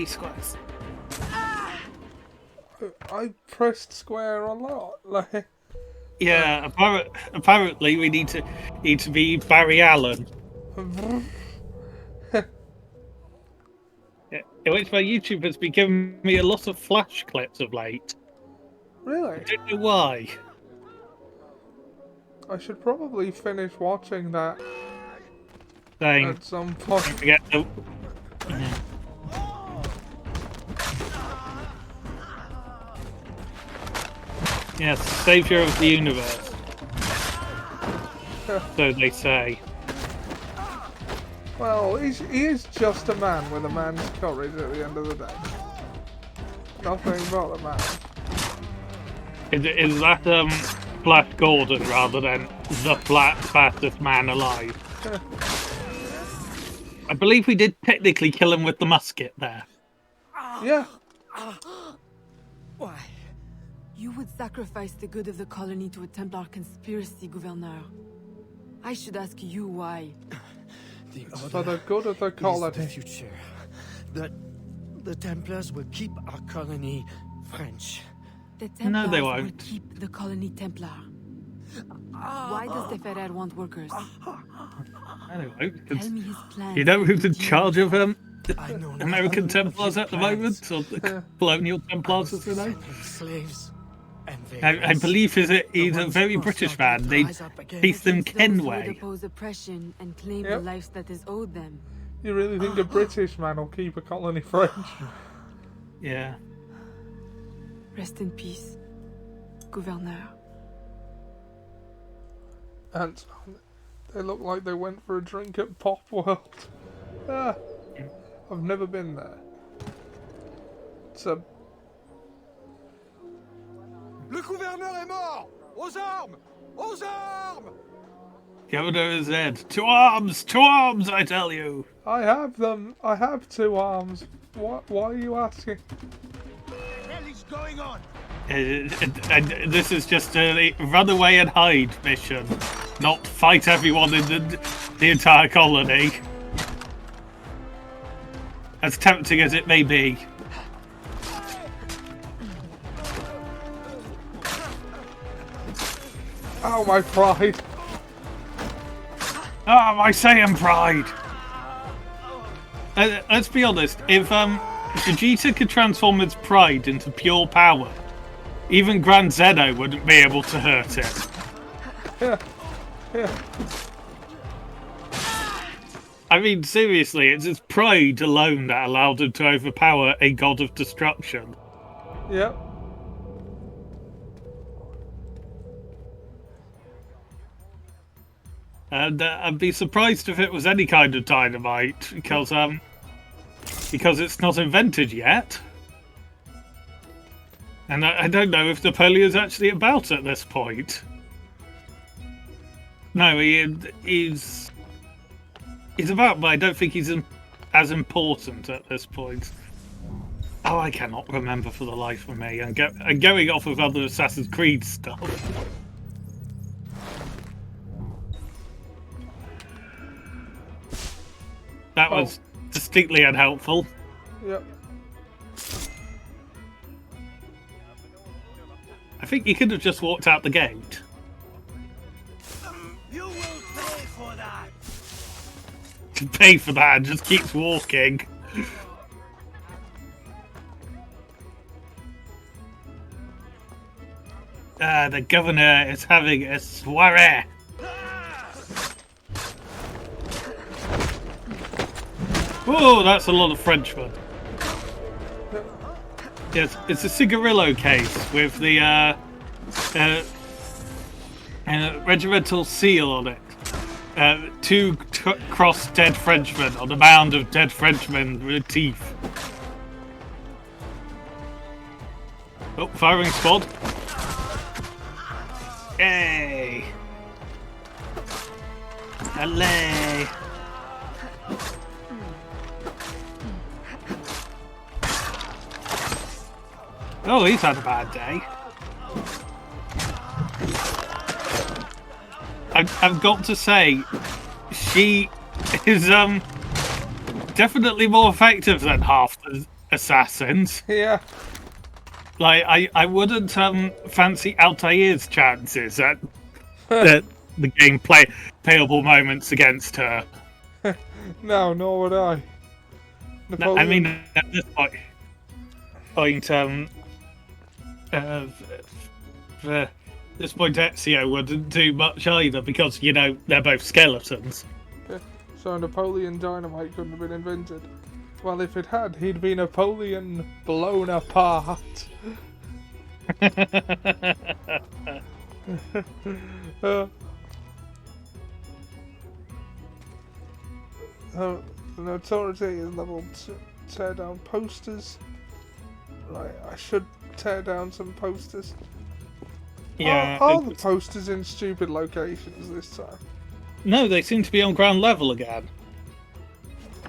Squares. I pressed square a lot. Like. Yeah, apparently we need to be Barry Allen. Yeah, in which my YouTube has been giving me a lot of flash clips of late. Really? I don't know why. I should probably finish watching that Same. at some point. Forget the... Yes, savior of the universe. So they say. Well, he is just a man with a man's courage at the end of the day. Nothing but a man. Is that Flash Gordon rather than the fastest man alive? I believe we did technically kill him with the musket there. Yeah. Why? You would sacrifice the good of the colony to a Templar conspiracy, Gouverneur. I should ask you why. For the good of the colony. The future. The Templars will keep our colony French. The Templars No, they will won't. keep the colony Templar. Why does the Ferrer want workers? I don't know. Tell me his plan. You know who's in charge of American Templars at the moment? Or the Colonial Templars, as we know? Slaves. I believe he's a very British man. They peace them Kenway. Those oppose oppression and claim the lives that is owed them. You really think a British man will keep a colony French? Yeah. Rest in peace, Gouverneur. And they look like they went for a drink at Pop World. Ah, I've never been there. It's a... Le gouverneur est mort! Aux armes! Aux armes! Governor is dead. To arms! To arms, I tell you! I have them. I have 2 arms. Why are you asking? What the hell is going on? This is just a run away and hide mission, not fight everyone in the entire colony. As tempting as it may be. Oh, my pride. Ah, my Saiyan pride! Let's be honest, if Vegeta could transform its pride into pure power, even Grand Zeno wouldn't be able to hurt it. Yeah. I mean, seriously, it's its pride alone that allowed him to overpower a god of destruction. Yep. And I'd be surprised if it was any kind of dynamite, because it's not invented yet. And I don't know if Napoleon's actually about at this point. No, he's about, but I don't think he's as important at this point. Oh, I cannot remember for the life of me. I'm going off of other Assassin's Creed stuff. That was distinctly unhelpful. Yep. I think you could have just walked out the gate. You will pay for that. To pay for that and just keeps walking. The governor is having a soiree. Whoa! Oh, that's a lot of Frenchmen. Yes, it's a cigarillo case with the regimental seal on it. Two crossed dead Frenchmen on a mound of dead Frenchmen with teeth. Oh, firing squad. Yay! Alley! Oh, he's had a bad day. I've got to say, she is definitely more effective than half the assassins. Yeah. Like I wouldn't fancy Altair's chances at the game playable moments against her. No, nor would I. No, I mean, at this point this point, Ezio wouldn't do much either because, you know, they're both skeletons. Yeah. So Napoleon Dynamite couldn't have been invented. Well, if it had, he'd be Napoleon blown apart. The notoriety is level to tear down posters. Right, I should tear down some posters. Yeah. Are the posters in stupid locations this time? No, they seem to be on ground level again.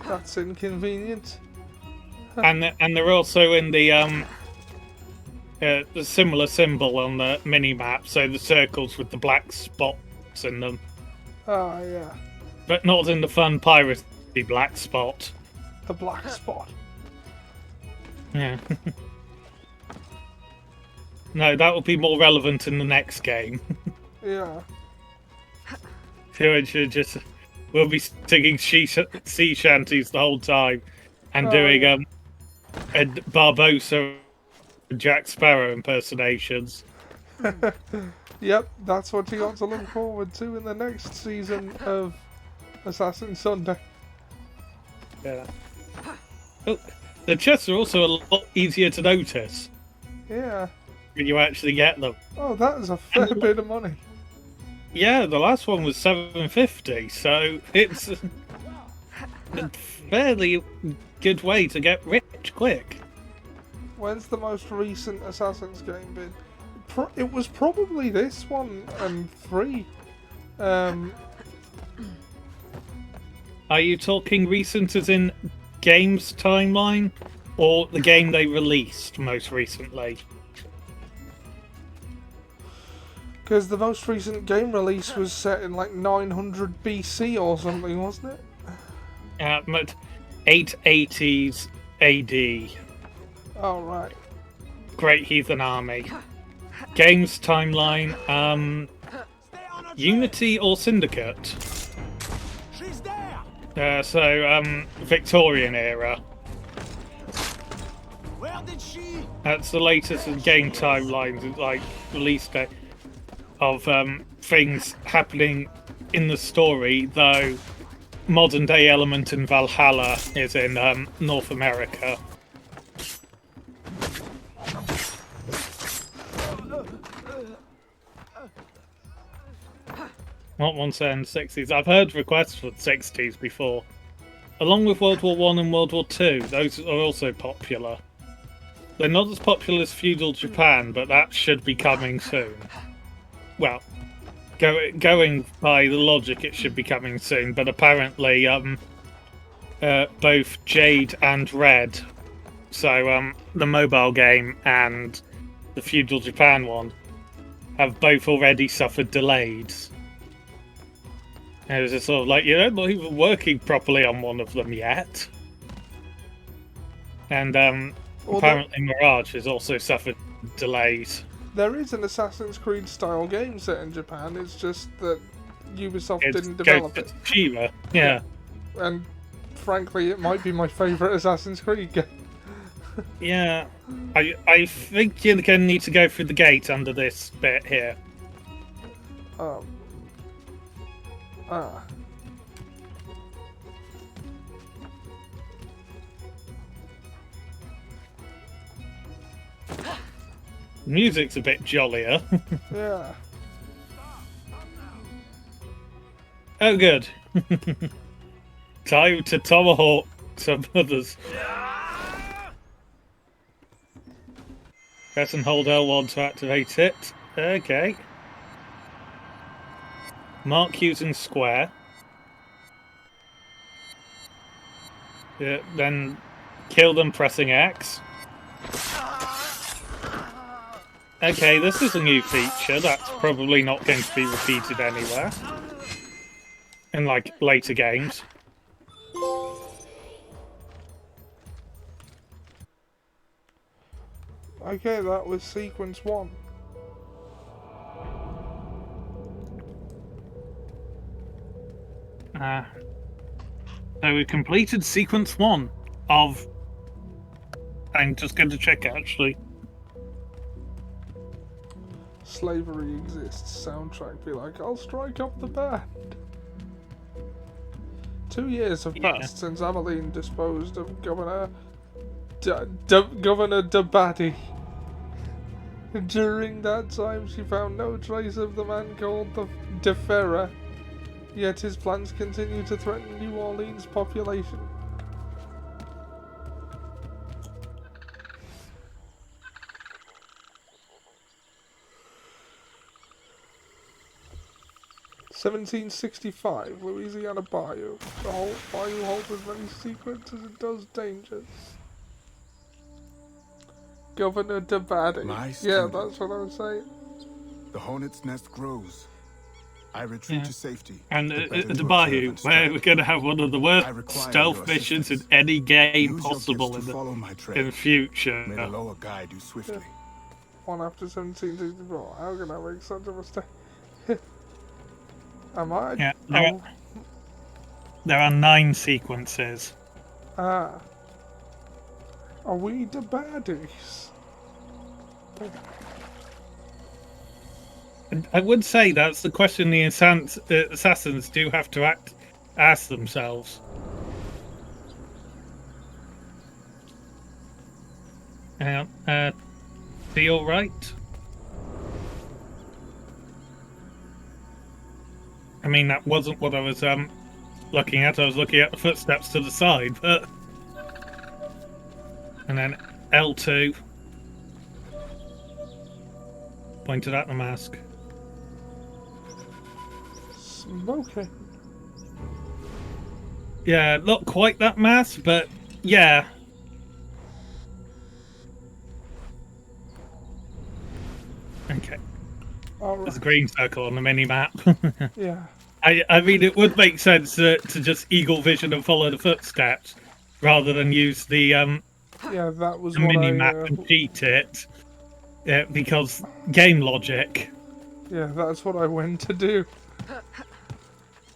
That's inconvenient. And they're also in the similar symbol on the mini map, so the circles with the black spots in them. Ah, yeah. But not in the fun piracy black spot. The black spot. Yeah. No, that will be more relevant in the next game. Yeah. We'll be singing sea shanties the whole time and doing Barbossa and Jack Sparrow impersonations. Yep, that's what you got to look forward to in the next season of Assassin Sunday. Yeah. Oh, the chests are also a lot easier to notice. Yeah. When you actually get them. Oh, that is a fair bit of money. Yeah, the last one was $750, so it's a fairly good way to get rich quick. When's the most recent Assassin's game been? It was probably this one and 3. Are you talking recent as in game's timeline, or the game they released most recently? Because the most recent game release was set in like 900 BC or something, wasn't it? But 880s AD. Oh, right. Great Heathen Army. Game's timeline, Unity or Syndicate? Victorian era. That's the latest in game timelines, like release date of things happening in the story, though modern day element in Valhalla is in North America. Not once in the 60s. I've heard requests for the 60s before. Along with World War I and World War II, those are also popular. They're not as popular as feudal Japan, but that should be coming soon. Well, going by the logic, it should be coming soon, but apparently both Jade and Red, so the mobile game and the feudal Japan one, have both already suffered delays. It was just sort of like, you're not even working properly on one of them yet. And apparently Mirage has also suffered delays. There is an Assassin's Creed style game set in Japan, it's just that Ubisoft didn't develop it. Tsushima, yeah. And frankly, it might be my favourite Assassin's Creed game. Yeah. I think you're going to need to go through the gate under this bit here. Music's a bit jollier. Yeah. Oh, good. Time to tomahawk some others. Press and hold L1 to activate it. Okay. Mark using square. Yeah, then kill them pressing X. Okay, this is a new feature. That's probably not going to be repeated anywhere. In, like, later games. Okay, that was sequence 1. So we completed sequence 1 of... I'm just going to check it, actually. Slavery exists. Soundtrack be like, I'll strike up the band. 2 years have passed since Ameline disposed of Governor Dabaddy. During that time, she found no trace of the man called the Deferra. Yet his plans continue to threaten New Orleans' population. (1765) Louisiana Bayou. The whole bayou holds as many secrets as it does dangers. Governor Dabaddy. Yeah, that's what I was saying. The hornet's nest grows. I retreat to safety. And the Bayou, where we're going to have one of the worst stealth missions in any game possible in the future. May the lower guide you swiftly. One after 1764. How can I make such a mistake? Am I? Yeah, there are 9 sequences. Ah. Are we the baddies? I would say that's the question the assassins do have to ask themselves. Be all right? I mean, that wasn't what I was looking at. I was looking at the footsteps to the side, but... And then L2. Pointed at the mask. Smoking. Yeah, not quite that mask, but yeah. Okay. All right. There's a green circle on the mini-map. Yeah. I mean, it would make sense to just eagle vision and follow the footsteps, rather than use the yeah, that was what mini-map and cheat it. Because game logic. Yeah, that's what I went to do.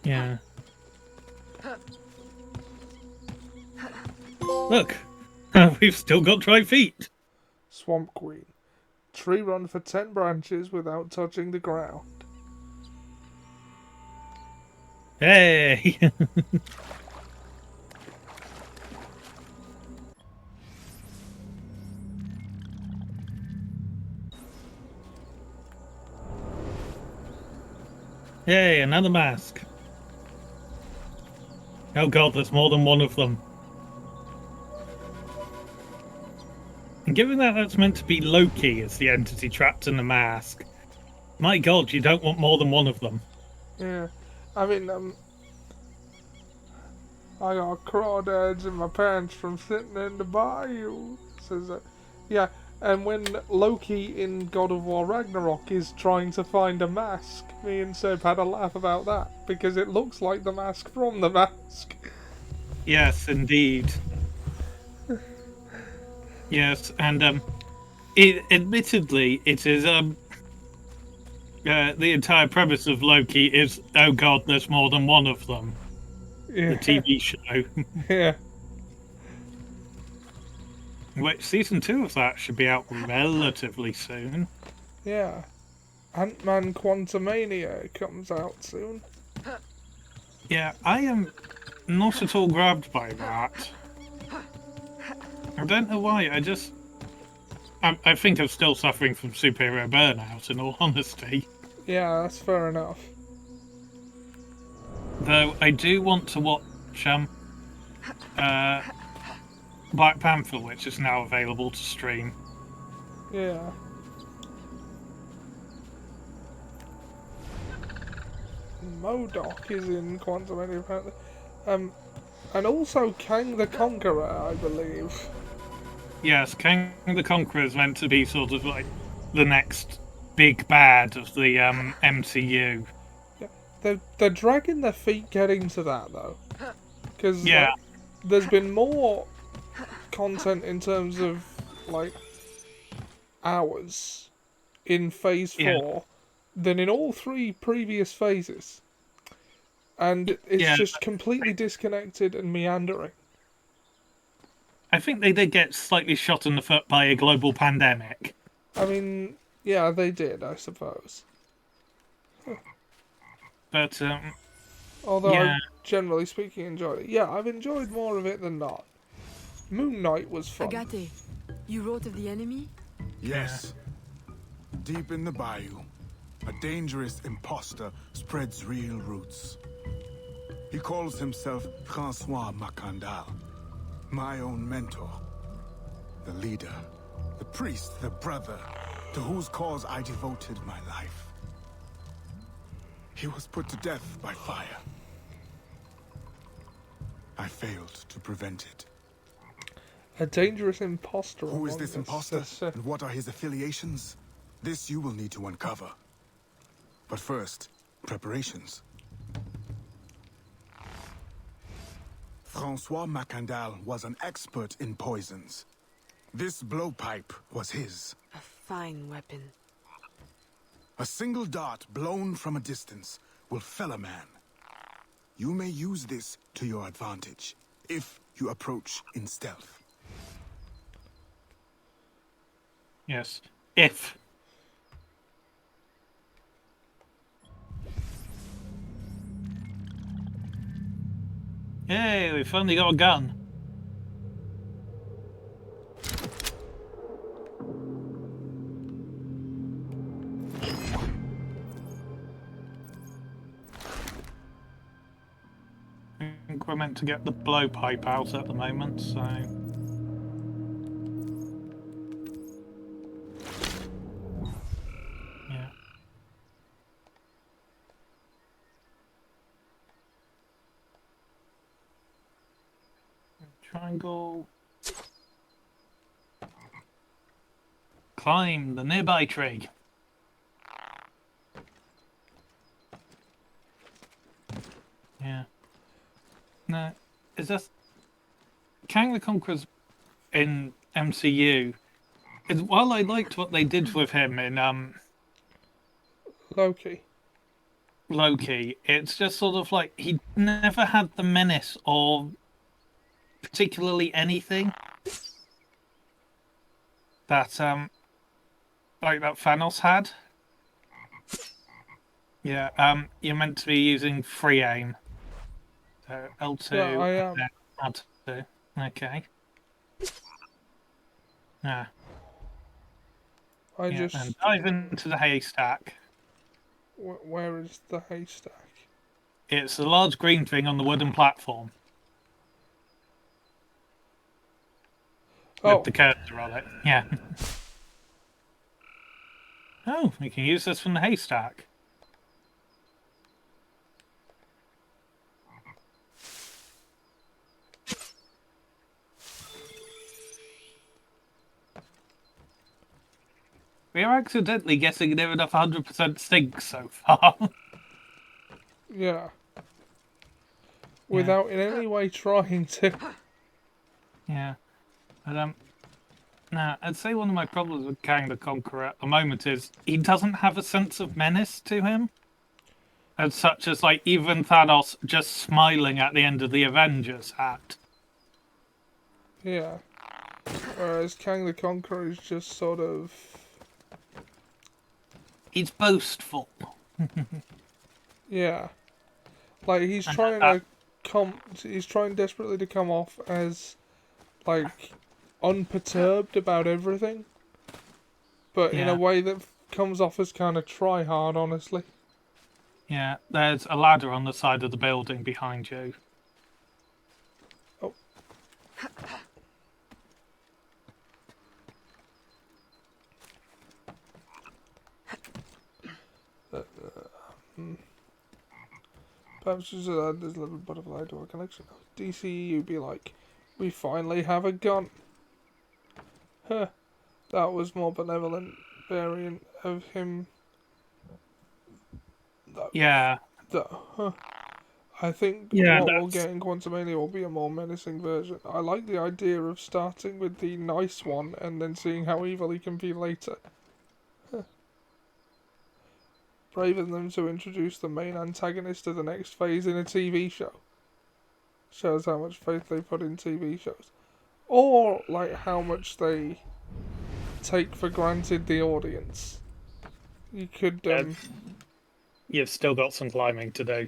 Yeah. Look, we've still got dry feet. Swamp Queen. Tree run for 10 branches without touching the ground. Hey! Yay, another mask. Oh god, there's more than one of them. And given that that's meant to be Loki as the entity trapped in the mask, my god, you don't want more than one of them. Yeah, I mean, I got crawdads in my pants from sitting in the bayou. Says that. Yeah, and when Loki in God of War Ragnarok is trying to find a mask, me and Seb had a laugh about that, because it looks like the mask from the mask. Yes, indeed. Yes, and admittedly, it is the entire premise of Loki is, oh god, there's more than one of them. Yeah. The TV show. Yeah. Which season 2 of that should be out relatively soon. Yeah. Ant-Man Quantumania comes out soon. Yeah, I am not at all grabbed by that. I don't know why, I think I'm still suffering from superior burnout, in all honesty. Yeah, that's fair enough. Though I do want to watch Black Panther, which is now available to stream. Yeah. MODOK is in Quantumania apparently. And also Kang the Conqueror, I believe. Yes, Kang the Conqueror is meant to be sort of like the next big bad of the MCU. Yeah. They're dragging their feet getting to that though. Because yeah. There's been more content in terms of like hours in phase 4 than in all 3 previous phases. And it's just completely disconnected and meandering. I think they did get slightly shot in the foot by a global pandemic. I mean, yeah, they did, I suppose. But, although I, generally speaking, enjoyed it. Yeah, I've enjoyed more of it than not. Moon Knight was fun. Agate, you wrote of the enemy? Yes. Deep in the bayou, a dangerous imposter spreads real roots. He calls himself Francois Macandal, my own mentor. The leader, the priest, the brother, to whose cause I devoted my life. He was put to death by fire. I failed to prevent it. A dangerous imposter. Who is this imposter, and what are his affiliations? This you will need to uncover. But first, preparations. Francois Macandal was an expert in poisons. This blowpipe was his. A fine weapon. A single dart blown from a distance will fell a man. You may use this to your advantage, if you approach in stealth. Yes, if. Yay, we finally got a gun. I think we're meant to get the blowpipe out at the moment, so... yeah. Triangle. Climb the nearby tree. Yeah. No, is this Kang the Conqueror's in MCU? While I liked what they did with him in Loki, it's just sort of like he never had the menace or particularly anything that like that Thanos had. Yeah, you're meant to be using free aim. So L2. Yeah, I am. R2. Okay. Yeah. And dive into the haystack. Where is the haystack? It's a large green thing on the wooden platform. With the cursor on it. Yeah. Oh, we can use this from the haystack. We are accidentally guessing near enough 100% stink so far. Yeah. Without in any way trying to. Yeah. But, now, I'd say one of my problems with Kang the Conqueror at the moment is he doesn't have a sense of menace to him. As such as, like, even Thanos just smiling at the end of the Avengers hat. Yeah. Whereas Kang the Conqueror is just sort of... He's boastful. Yeah. Like, he's trying to he's trying desperately to come off as, like, unperturbed about everything. but in a way that comes off as kind of try hard, honestly. Yeah, there's a ladder on the side of the building behind you. Oh. Perhaps just add this little butterfly to our collection. DCU be like, we finally have a gun. Huh. That was more benevolent variant of him. Yeah. I think what we'll get in Quantumania will be a more menacing version. I like the idea of starting with the nice one and then seeing how evil he can be later. Brave of them to introduce the main antagonist of the next phase in a TV show. Shows how much faith they put in TV shows. Or, like, how much they take for granted the audience. You could, You've still got some climbing to do.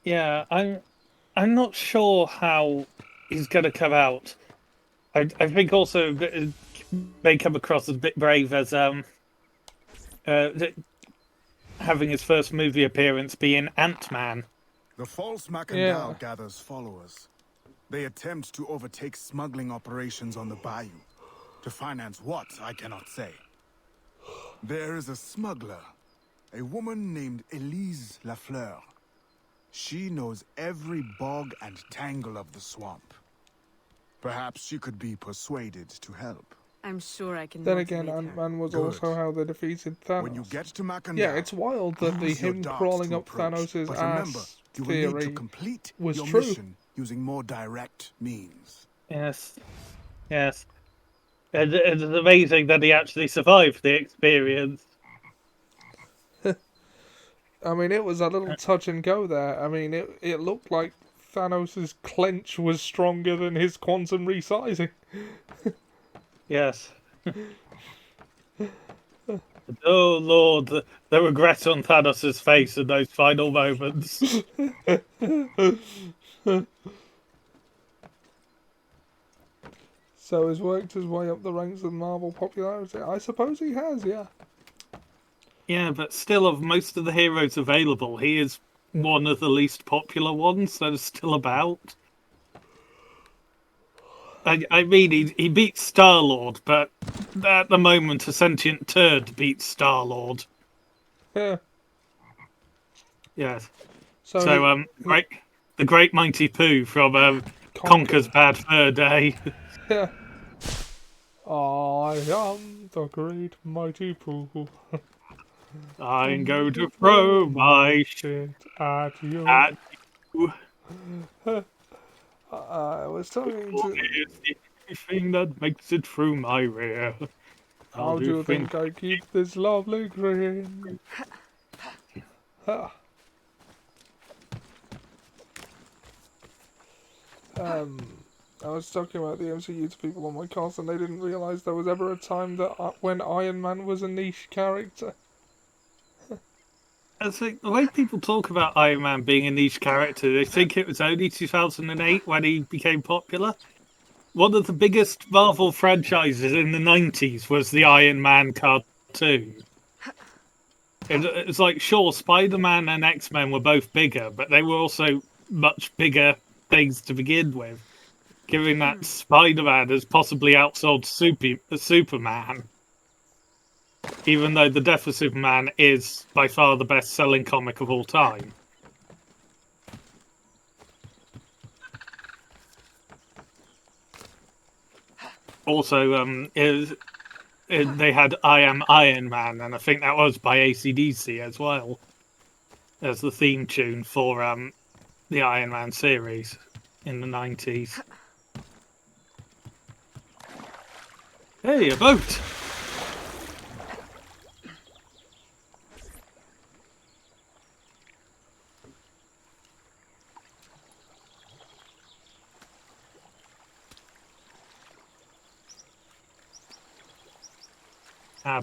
Yeah, I'm not sure how he's going to come out. I think also it may come across as a bit brave as having his first movie appearance be in Ant-Man. The false Macandal gathers followers. They attempt to overtake smuggling operations on the bayou. To finance what, I cannot say. There is a smuggler, a woman named Elise Lafleur. She knows every bog and tangle of the swamp. Perhaps she could be persuaded to help. I'm sure I can. Then again, Ant-Man was also how they defeated Thanos. When you get to Macandal, yeah, it's wild that him crawling up Thanos' ass theory was true. Mission using more direct means. Yes. Yes. And it's amazing that he actually survived the experience. I mean, it was a little touch and go there. I mean, it looked like Thanos' clench was stronger than his quantum resizing. Yes. Oh Lord, the regret on Thanos' face in those final moments. So he's worked his way up the ranks of Marvel popularity. I suppose he has, yeah. Yeah, but still, of most of the heroes available, he is one of the least popular ones that is still about. I mean, he beats Star-Lord, but at the moment, a sentient turd beats Star-Lord. Yeah. Yes. So the Great Mighty Pooh from Conker's Bad Fur Day. Yeah. I am the Great Mighty Pooh. I'm going to throw my shit at you. I was talking to... the thing that makes it through my rear. How do you think I keep this lovely grin? I was talking about the MCU to people on my cast, and they didn't realise there was ever a time that when Iron Man was a niche character. I think the way people talk about Iron Man being a niche character, they think it was only 2008 when he became popular. One of the biggest Marvel franchises in the 90s was the Iron Man cartoon. It's like, sure, Spider-Man and X-Men were both bigger, but they were also much bigger things to begin with. Given that Spider-Man has possibly outsold Superman. Even though The Death of Superman is by far the best-selling comic of all time. Also, they had I Am Iron Man, and I think that was by AC/DC as well, as the theme tune for the Iron Man series in the 90s. Hey, a boat!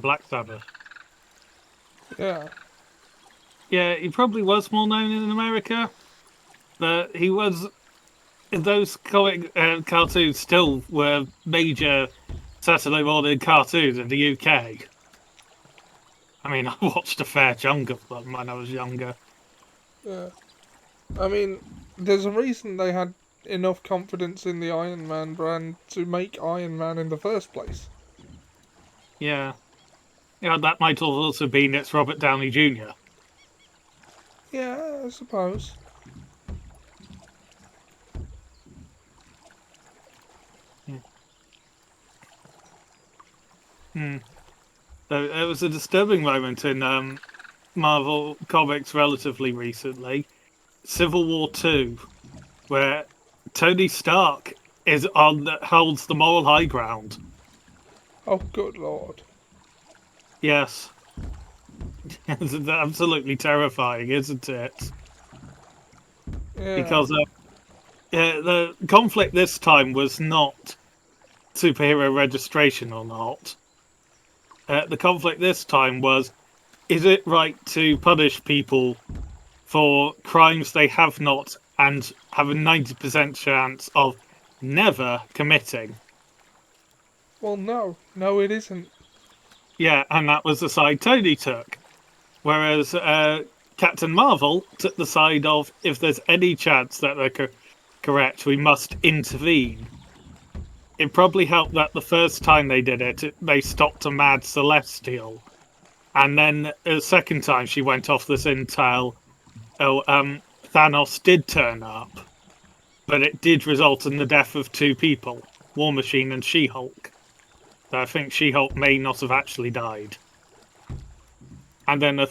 Black Sabbath. Yeah. Yeah, he probably was more known in America, but he was. Those comic cartoons still were major Saturday morning cartoons in the UK. I mean, I watched a fair chunk of them when I was younger. Yeah. I mean, there's a reason they had enough confidence in the Iron Man brand to make Iron Man in the first place. Yeah. Yeah, that might have also been it's Robert Downey Jr. Yeah, I suppose. So it was a disturbing moment in Marvel Comics relatively recently. Civil War 2, where Tony Stark holds the moral high ground. Oh, good lord. Yes. It's absolutely terrifying, isn't it? Yeah. Because the conflict this time was not superhero registration or not. The conflict this time was, is it right to punish people for crimes they have not and have a 90% chance of never committing? Well, no. No, it isn't. Yeah, and that was the side Tony took. Whereas Captain Marvel took the side of, if there's any chance that they're correct, we must intervene. It probably helped that the first time they did it, they stopped a mad Celestial. And then the second time she went off this intel, Thanos did turn up. But it did result in the death of two people, War Machine and She-Hulk. So I think She-Hulk may not have actually died. And then the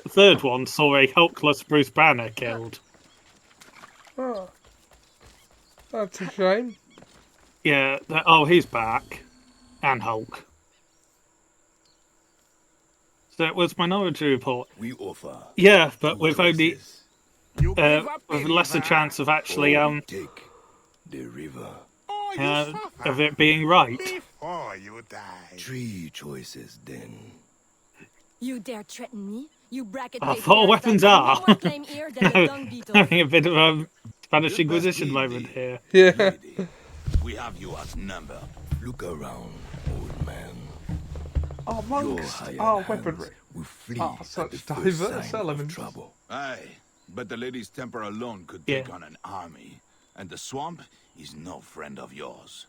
third one saw a Hulkless Bruce Banner killed. Oh. That's a shame. Yeah, he's back. And Hulk. So it was Minority Report. We offer. Yeah, but with only with lesser chance of actually take the river. of it being right. Before you die. 3 choices then. You dare threaten me? You bracket All weapons are. More claim here than the dung beetle. Having a bit of a Spanish Inquisition moment here. Yeah. Lady, we have you outnumbered. Look around, old man. Amongst our weaponry are such diverse elements. Aye, but the lady's temper alone could take on an army. And the swamp is no friend of yours.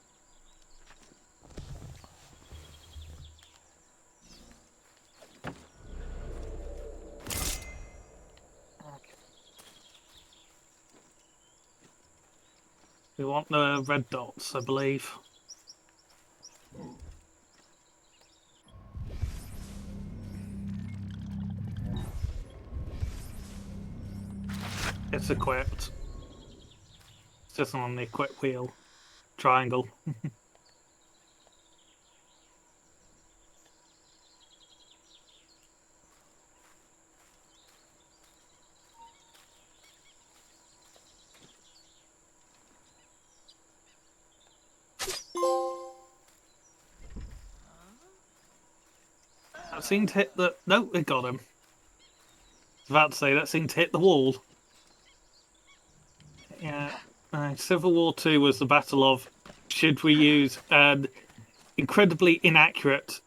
We want the red dots, I believe. It's equipped. It's just on the equip wheel. Triangle. That seemed to hit the... No, it got him. I was about to say, that seemed to hit the wall. Yeah. Civil War 2 was the battle of, should we use an incredibly inaccurate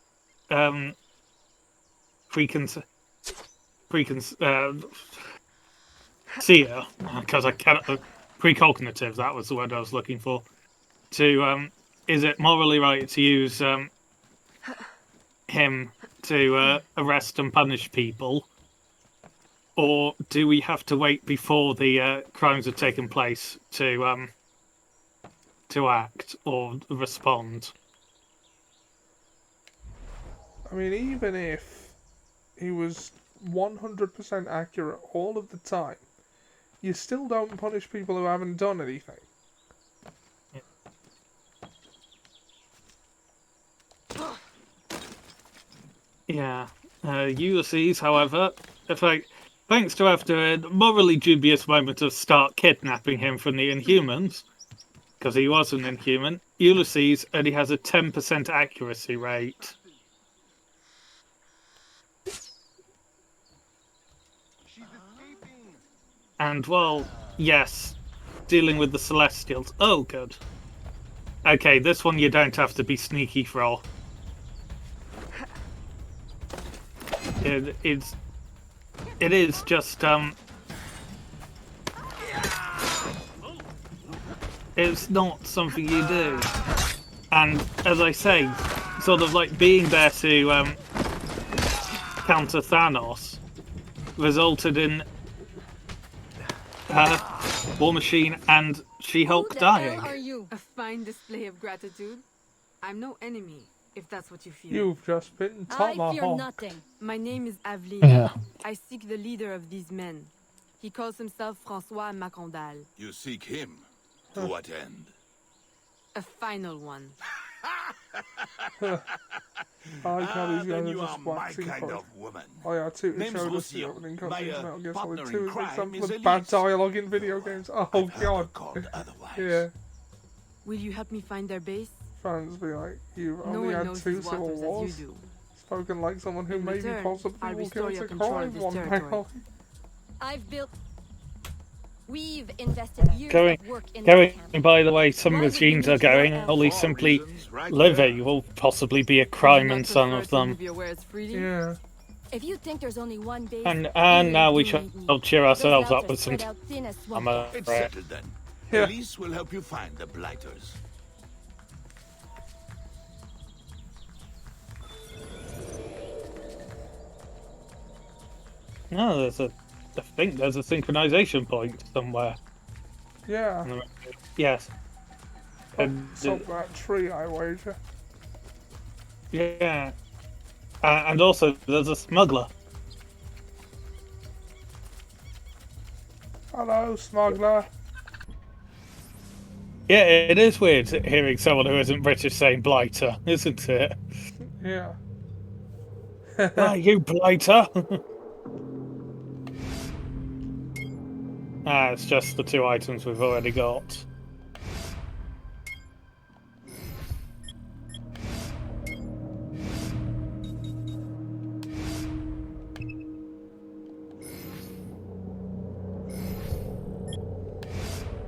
seer, because I cannot... Precognitive, that was the word I was looking for. To, is it morally right to use him to arrest and punish people? Or do we have to wait before the crimes have taken place to act or respond? I mean, even if he was 100% accurate all of the time, you still don't punish people who haven't done anything. Yeah. Ulysses, however, thanks to after a morally dubious moment of Stark kidnapping him from the Inhumans, because he was an Inhuman, Ulysses only has a 10% accuracy rate. And, well, yes, dealing with the Celestials. Oh, good. Okay, this one you don't have to be sneaky for. It is just, it's not something you do. And, as I say, sort of like being there to, counter Thanos resulted in War Machine and She-Hulk dying. Are you? A fine display of gratitude. I'm no enemy, if that's what you feel. You've just been I fear tomahawked. nothing. My name is Aveline. Yeah. I seek the leader of these men. He calls himself François Macandal. You seek him? To what end? A final one. I like how he's then going to you are just my waxing kind points. of woman. Oh yeah, too. It Name's showed us the Lucio. opening My, cutscenes. Metal Gear Solid partner 2 in is an crime example is of bad Elise. dialogue in video games. Oh god. Called otherwise. Yeah. Will you help me find their base? Fans be like, you've No only one had knows 2 these civil waters as wars. you do. Spoken like someone who In maybe return, possibly I'll will restore commit your a control of crime this one day. territory. I've built. We've invested years Going, of work in going. this camp. By the way, some Why would we machines need are going. your help? Only For simply reasons, right living will possibly be a Would you crime not in some prefer of to them. move your wares freely? Yeah. If you think there's only one base, And you now we do shall need me. cheer Those ourselves routes up are with some. spread out thin as swamp I'm It's afraid. settled then. Yeah. Elise will help you find the blighters. No, I think there's a synchronization point somewhere. Yeah. Yes. And, Up that tree, I wager. yeah. And also, there's a smuggler. Hello, smuggler. Yeah, it is weird hearing someone who isn't British saying blighter, isn't it? Yeah. Ah, you blighter! It's just the 2 items we've already got.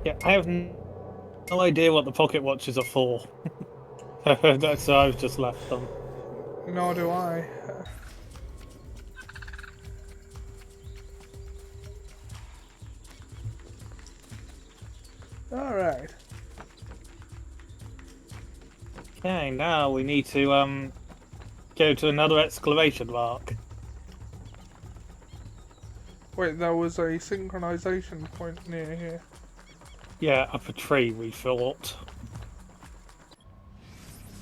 Yeah, I have no idea what the pocket watches are for. That's why I've just left them. Nor do I. Alright. Okay, now we need to go to another exclamation mark. Wait, there was a synchronization point near here. Yeah, up a tree, we thought.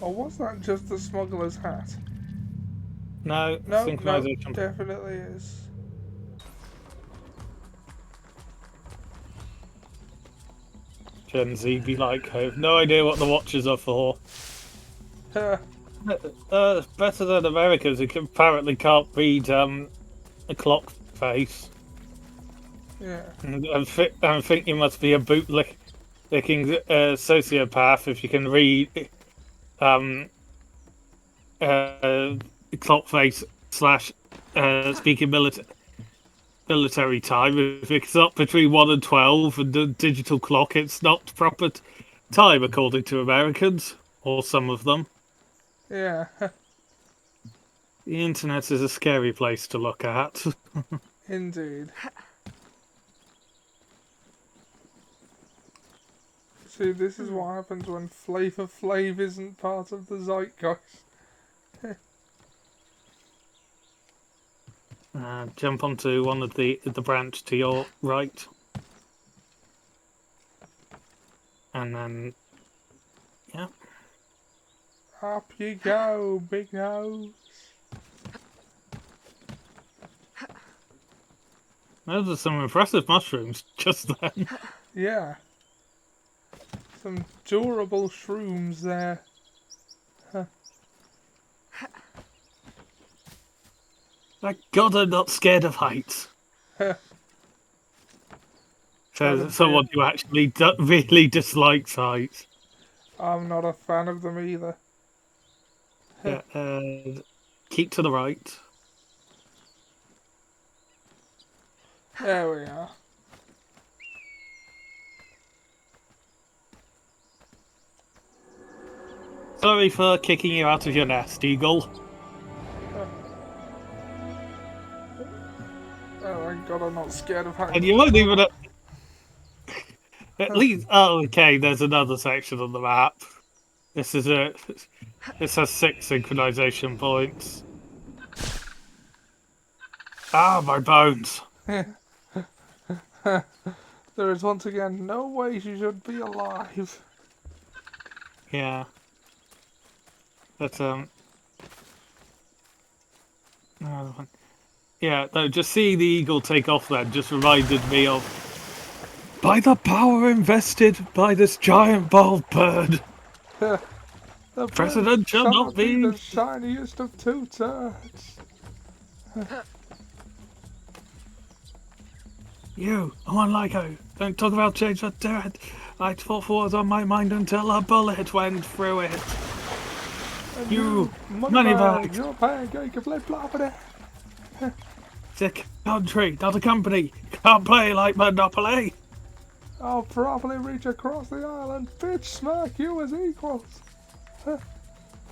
Or was that just the smuggler's hat? No, No, synchronization. definitely is. Gen Z be like, I have no idea what the watches are for. Better than Americans who apparently can't read a clock face. Yeah. I think you must be a bootlicking sociopath if you can read clock face / speaking military time. If it's up between 1 and 12 and the digital clock, it's not proper time according to Americans, or some of them. Yeah. The internet is a scary place to look at. Indeed. See, this is what happens when Flavor Flav isn't part of the zeitgeist. Jump onto one of the branch to your right. And then, yeah. Up you go, big nose. Those are some impressive mushrooms just then. Yeah. Some durable shrooms there. Huh. Thank God I'm not scared of heights. So someone who actually really dislikes heights. I'm not a fan of them either. Yeah, keep to the right. There we are. Sorry for kicking you out of your nest, Eagle. Oh my god, I'm not scared of heights. And you won't even... At least... Oh, okay, there's another section on the map. This is it. This has 6 synchronization points. Ah, my bones. There is once again no way she should be alive. Yeah. But, yeah, no, just seeing the eagle take off then just reminded me of... By the power invested by this giant bald bird, The President shall not be... the shiniest of two turds. You, I'm on Lyco. Don't talk about change that dead. I thought what was on my mind until a bullet went through it. And You, money bag. Your pancake of lead property. It's a country, not a company. Can't play like Monopoly. I'll probably reach across the island, bitch smack you as equals.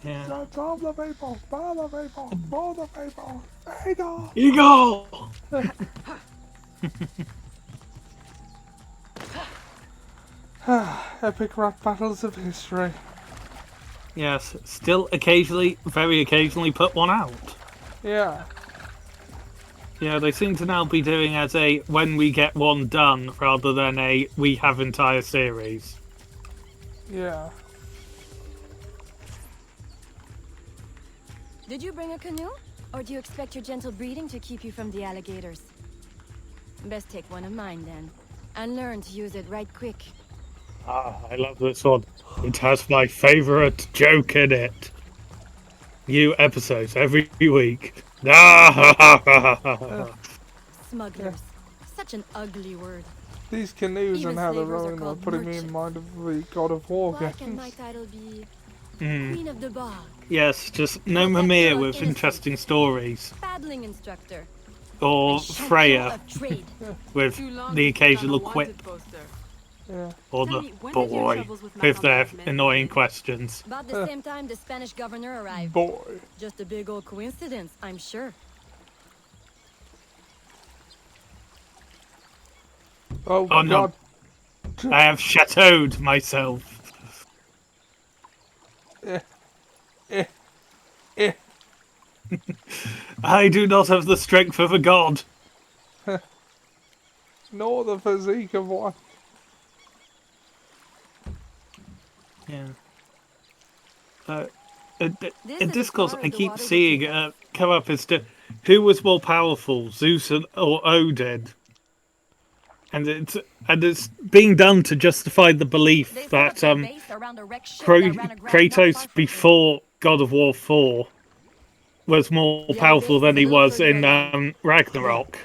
Yeah. That's all the people, by the people, for the people. Eagle! Eagle! Epic rap battles of history. Yes, still occasionally, very occasionally put one out. Yeah. Yeah, they seem to now be doing as a when we get one done rather than a we have entire series. Yeah. Did you bring a canoe? Or do you expect your gentle breeding to keep you from the alligators? Best take one of mine then. And learn to use it right quick. Ah, I love this one. It has my favourite joke in it. New episodes every week. Smugglers. Such an ugly word. These canoes Even and how they're slavers are rowing are called putting me in mind of the God of War Why games. can my title be Queen of the Bog? Yes, just no Mimir with interesting stories. Paddling instructor. Or Freya of trade. with the occasional quip. Yeah. Or the boy with their annoying questions. About the same time the Spanish governor arrived. Boy. Just a big old coincidence, I'm sure. Oh, Oh no. God. I have chateaued myself. I do not have the strength of a god. Nor the physique of one. Yeah. In Discord, I keep seeing come up as to who was more powerful, Zeus or Odin, and it's being done to justify the belief that Kratos before God of War 4 was more powerful than he was in Ragnarok.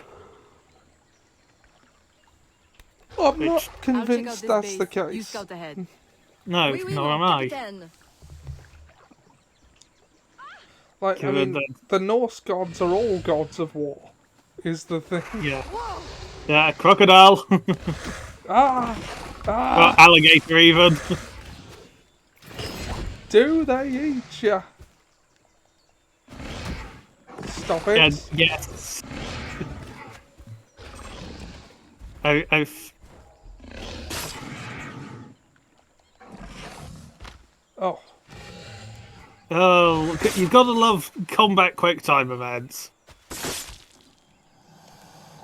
I'm not convinced that's the case. You scout ahead. No, nor am I. Like, I mean, the Norse gods are all gods of war, is the thing. Yeah. Yeah, crocodile. Or alligator even. Do they eat ya? Stop it. Yes. Oh. Oh, you've got to love combat quick time events.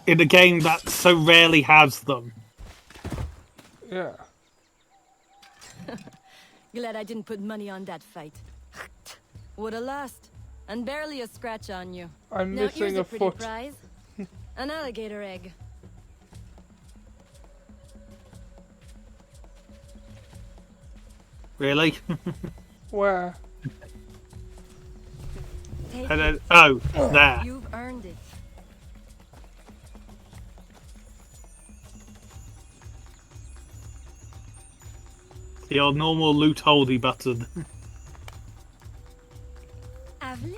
In a game that so rarely has them. Yeah. Glad I didn't put money on that fight. Would have lost. And barely a scratch on you. I'm now missing here's a pretty foot. prize. An alligator egg. Really? Where? Take And then, it. oh, there. You've earned it. The old normal loot holdy button.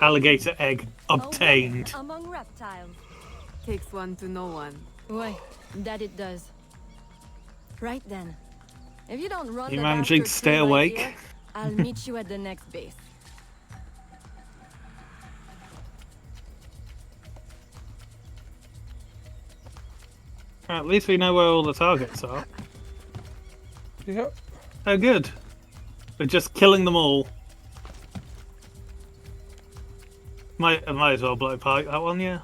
Alligator egg obtained. Among reptiles. Takes one to know one. Why, that it does. Right then. If you don't run You the managing to bastard stay through my awake? ear, I'll meet you at the next base. At least we know where all the targets are. Yep. Oh, good. We're just killing them all. Might as well blow pike that one, yeah.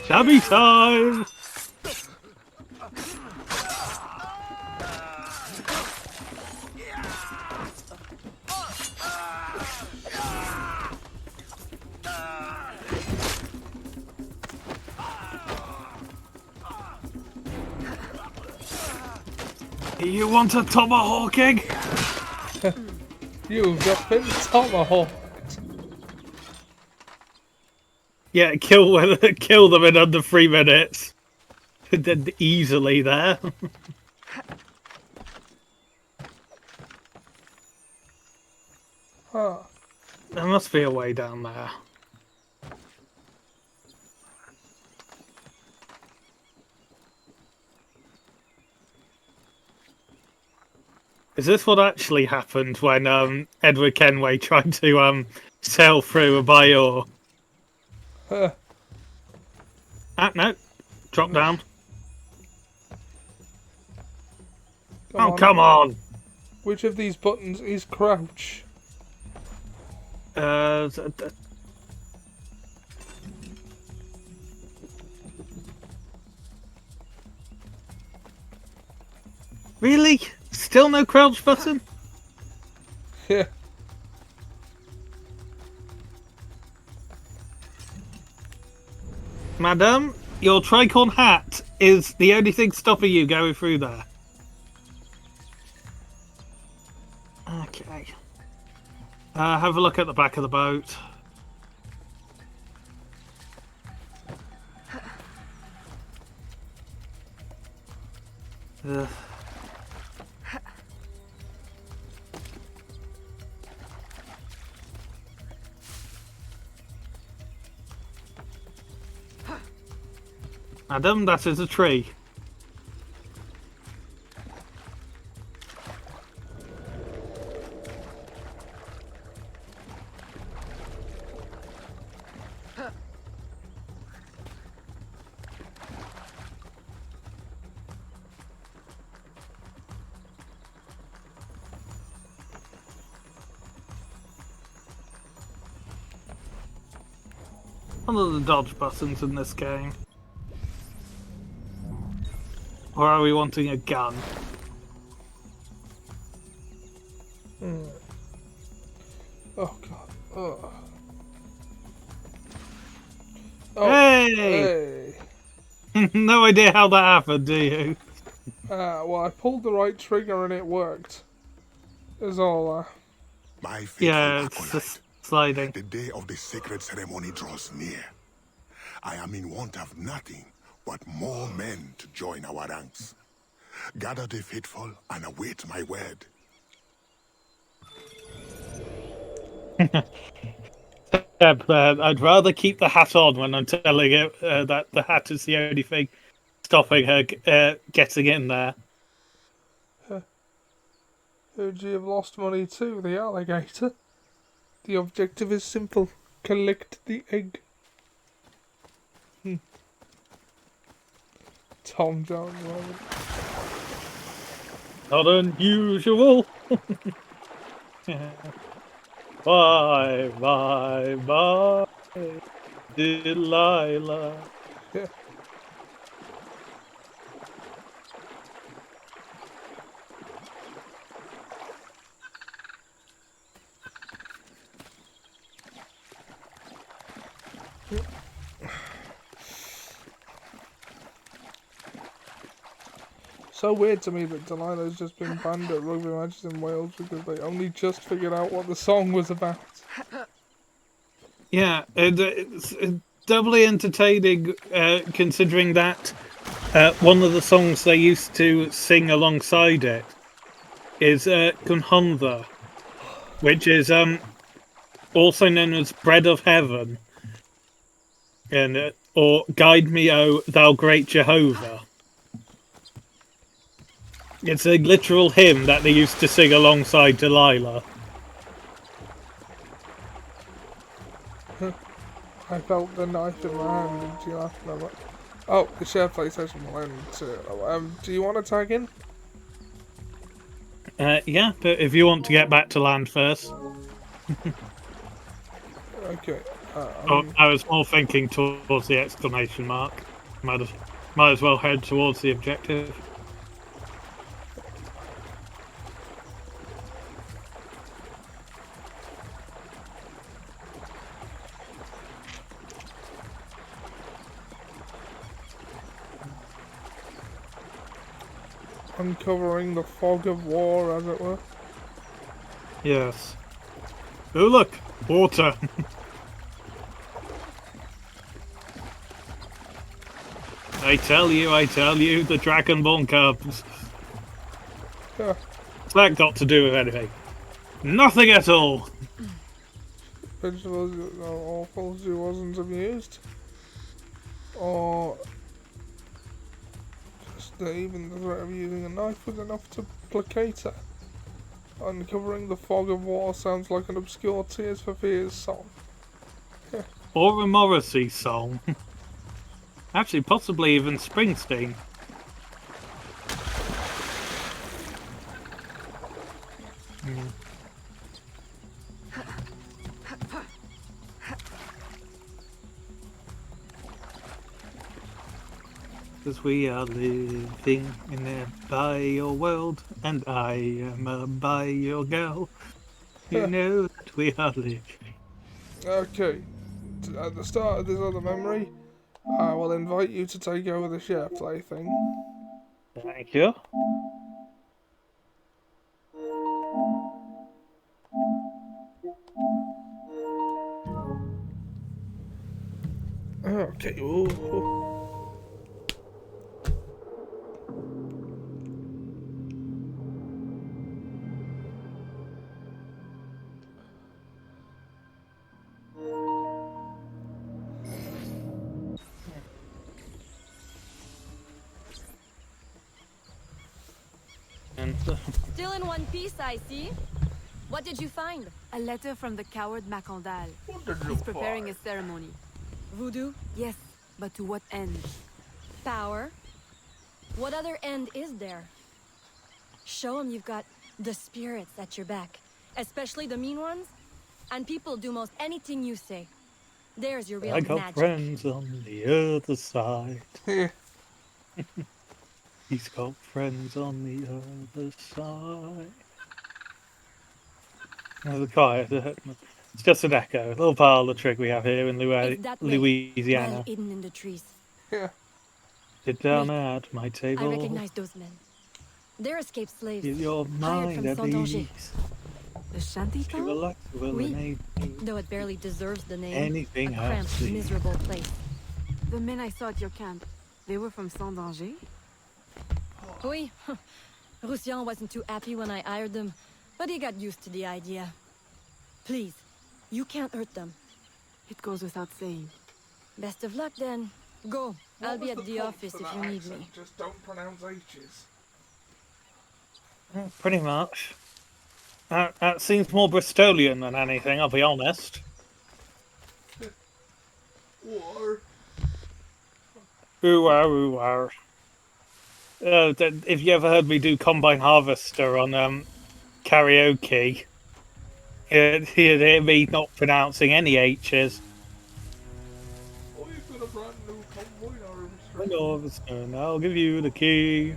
Shabby time! You want a tomahawk egg? You've just been tomahawked. Yeah, kill them in under 3 minutes. Dead easily there. Huh. There must be a way down there. Is this what actually happened when Edward Kenway tried to sail through a bayou? Huh. No. Drop down. Come on. On! Which of these buttons is crouch? Really? Still no crouch button? Yeah. Madam, your tricorn hat is the only thing stopping you going through there. Okay. Have a look at the back of the boat. Madam, that is a tree. What are the dodge buttons in this game? Or are we wanting a gun? Oh god. Oh. Hey! No idea how that happened, do you? Well, I pulled the right trigger and it worked. Is all. My faithful It's just sliding. the day of the sacred ceremony draws near. I am in want of nothing but more men to join our ranks. Gather the faithful and await my word. I'd rather keep the hat on when I'm telling it that the hat is the only thing stopping her getting in there. Heard you have lost money too, the alligator. The objective is simple. Collect the egg. Tom Jones moment. Not unusual. Bye, bye, bye, Delilah. Yeah. So weird to me that Delilah's just been banned at rugby matches in Wales because they only just figured out what the song was about. Yeah, it's doubly entertaining considering that one of the songs they used to sing alongside it is Kunhonda, which is also known as Bread of Heaven, and or Guide Me, O Thou Great Jehovah. It's a literal hymn that they used to sing alongside Delilah. I felt the knife in my hand and you laughed and I'm like, oh, the share PlayStation 1 too. Do you want to tag in? Yeah, but if you want to get back to land first. Okay. I was more thinking towards the exclamation mark. Might as well head towards the objective. Uncovering the fog of war, as it were. Yes. Oh look! Water! I tell you, the Dragonborn cubs. Yeah. What's that got to do with anything? Nothing at all! Vegetables are awful, she wasn't amused. Or just even the threat of using a knife was enough to placate her. Uncovering the fog of war sounds like an obscure Tears for Fears song. Or a Morrissey song. Actually, possibly even Springsteen. Because we are living in a bio world, and I am a bio girl. You know that we are living. Okay, at the start of this other memory, I will invite you to take over the share play thing. Thank you. Okay, ooh. Still in one piece, I see. What did you find? A letter from the coward Macandal. He's preparing a ceremony. Voodoo? Yes, but to what end? Power? What other end is there? Show him you've got the spirits at your back. Especially the mean ones. And people do most anything you say. There's your real I got magic. friends on the other side. He's got friends on the other side. There's a quiet. It's just an echo. A little part of the trick we have here in Louisiana. Well hidden in the trees. Yeah. Sit down at my table. I recognize those men. They're escaped slaves. Keep your hired mind from at Saint-Danger. ease. The shanty If you would town? like to eliminate me, Though it barely deserves the name. anything A I've cramped, seen. miserable place. The men I saw at your camp, they were from Saint-Danger? Oui. Roussillon wasn't too happy when I hired them, but he got used to the idea. Please, you can't hurt them. It goes without saying. Best of luck then. Go. I'll be at the office if you need me. Just don't pronounce H's. Pretty much. That seems more Bristolian than anything, I'll be honest. War. Ooh-ah. If you ever heard me do Combine Harvester on karaoke, you'd hear me not pronouncing any H's. Oh, you've got a brand new Combine Harvester. And I'll give you the key.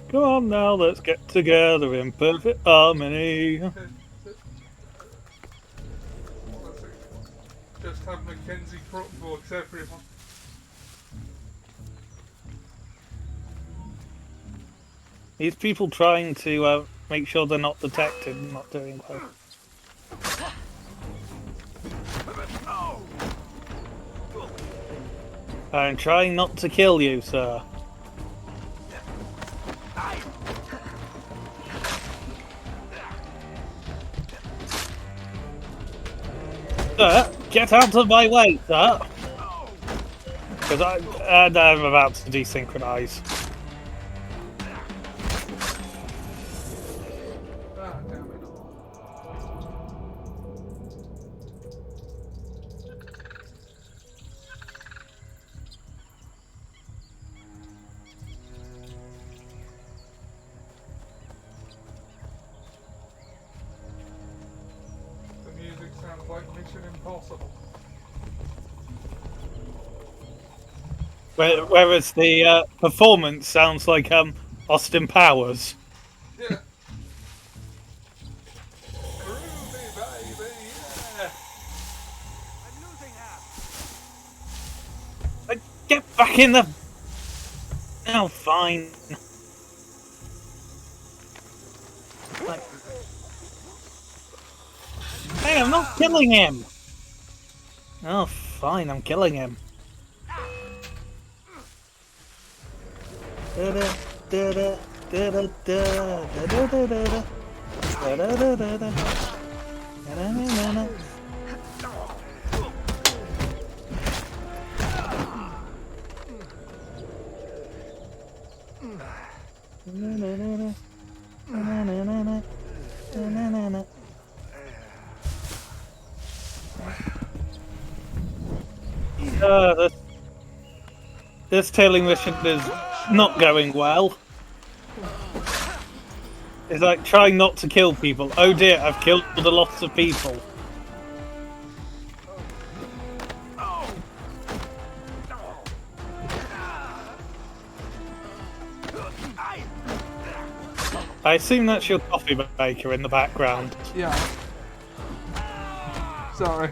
Come on now, let's get together in perfect harmony. Just have Mackenzie Crookbooks, everyone. These people trying to make sure they're not detected and not doing well. I'm trying not to kill you, sir. Sir, get out of my way, sir! Because I'm about to desynchronize. The music sounds like Mission Impossible. Whereas the performance sounds like Austin Powers. Yeah. Groovy, baby, yeah. I'm losing her. Get back in the... Oh, fine. Hey, I'm not killing him! Oh, fine, I'm killing him. This tailing mission is not going well. It's like trying not to kill people. Oh dear, I've killed a lot of people. I assume that's your coffee maker in the background. Yeah. Sorry.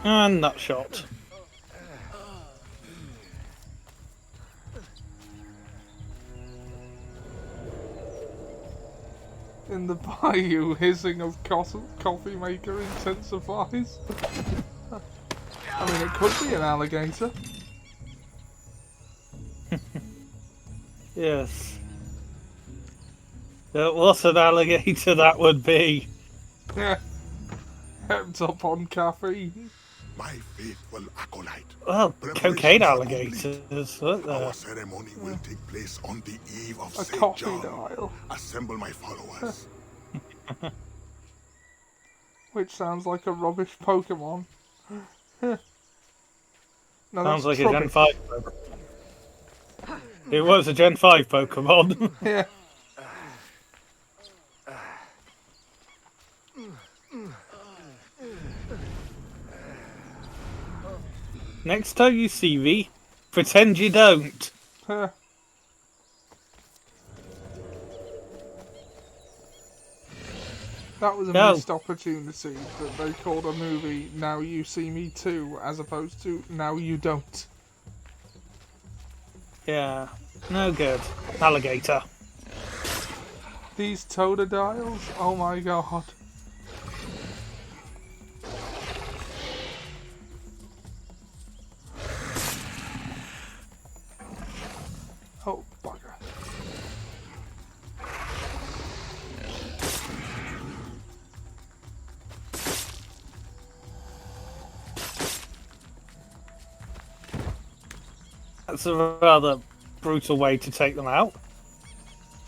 And nut shot. In the bayou, hissing of coffee maker intensifies. I mean, it could be an alligator. Yes. What an alligator that would be. Yeah. Heads up on caffeine. My faithful acolyte. Well, cocaine alligators. Our ceremony will take place on the eve of A St. coffee John. dial. Assemble my followers. Which sounds like a rubbish Pokemon. No, Sounds like that's a Gen 5 Pokemon. It was a Gen 5 Pokemon. Yeah. Next time you see me, pretend you don't. That was a No. missed opportunity that they called a movie Now You See Me Too as opposed to Now You Don't. Yeah, no good. Alligator. These totodiles? Oh my god. Oh, bugger. That's a rather brutal way to take them out.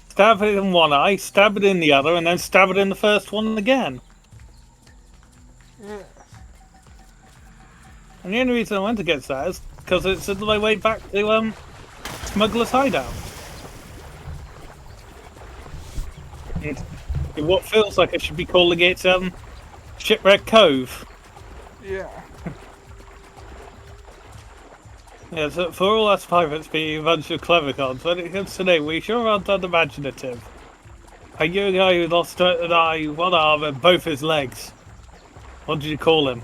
Stab it in one eye, stab it in the other, and then stab it in the first one again. Yeah. And the only reason I went against that is because it's my way back to Smuggler's Hideout. In what feels like I should be calling it Shipwreck Cove. Yeah. Yeah, so for all us pirates being a bunch of clever cons, when it comes to name, we sure aren't unimaginative. I knew a guy who lost an eye, one arm, and both his legs. What did you call him?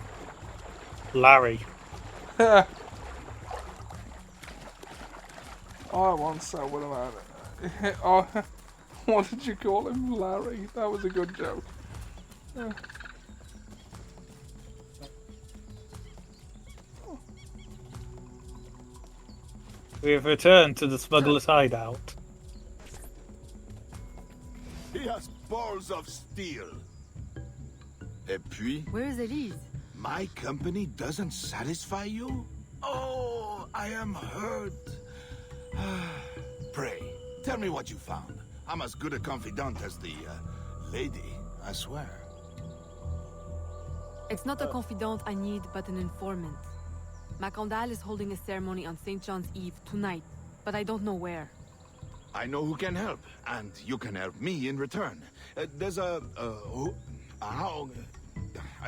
Larry. I once said what about it? What did you call him? Larry. That was a good joke. Yeah. We have returned to the smuggler's hideout. He has balls of steel. Et puis, Where is Elise? my company doesn't satisfy you? Oh, I am hurt. Pray, tell me what you found. I'm as good a confidant as the lady, I swear. It's not a confidant I need, but an informant. Macandal is holding a ceremony on St. John's Eve tonight, but I don't know where. I know who can help, and you can help me in return. There's a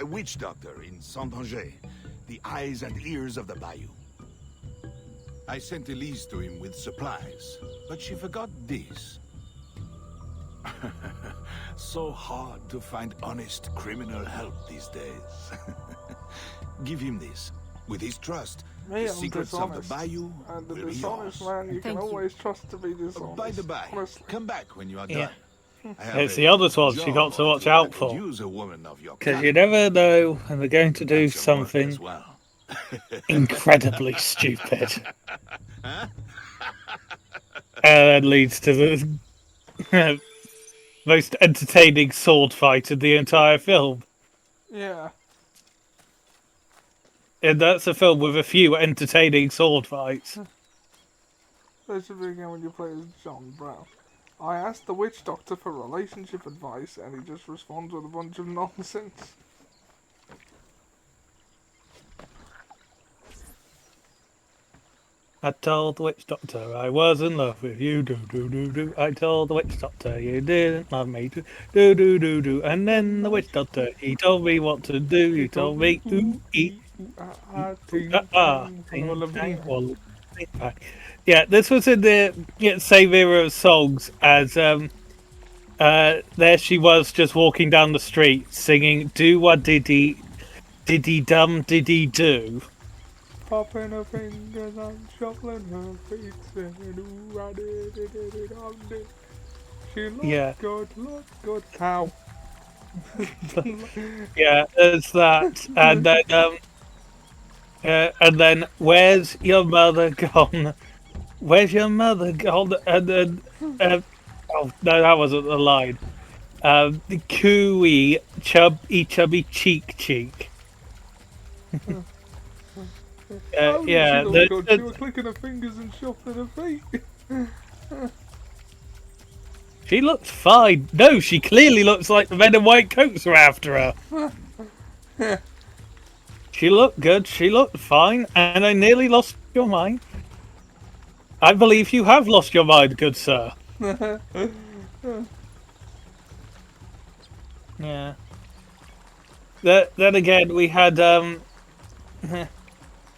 witch doctor in Saint-Anger, the eyes and ears of the bayou. I sent Elise to him with supplies, but she forgot this. So hard to find honest criminal help these days. Give him this. With his trust, Me, the I'm secrets of the dishonest. bayou And the will be dishonest yours. man you can Thank you. always trust to be dishonest. By the by, Honestly. come back when you are Yeah. done. I have It's a the others ones you got to job watch that out could for. use a woman of your Because you caliber. never know when they're going to do And some work something as well. incredibly stupid. And leads to the most entertaining sword fight in the entire film. Yeah. And that's a film with a few entertaining sword fights. That should begin when you play as John Brown. I asked the witch doctor for relationship advice, and he just responds with a bunch of nonsense. I told the witch doctor I was in love with you, do do do do. I told the witch doctor you didn't love me, do do do do do. And then the witch doctor, he told me what to do. He told me ooh eat. Yeah, this was in the same era of songs as there she was just walking down the street singing do what diddy dum diddy do. Popping her fingers and shuffling her feet, saying, ooh, I did it, I did. She looked good. How? Yeah, there's that. And then where's your mother gone? Where's your mother gone? And then oh no, that wasn't the line. The cooey chubby cheek. How did Yeah, she look good? She was clicking her fingers and shuffling her feet. She looked fine. No, she clearly looks like the men in white coats were after her. She looked good. She looked fine, and I nearly lost your mind. I believe you have lost your mind, good sir. Yeah. Then again, we had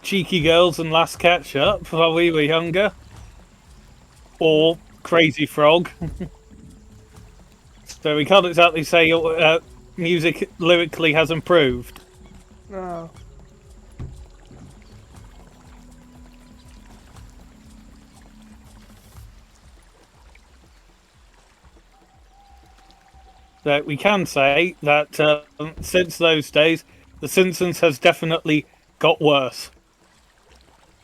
Cheeky Girls and Last Catch Up while we were younger. Or Crazy Frog. So we can't exactly say music lyrically has improved. No. That we can say that since those days, The Simpsons has definitely got worse.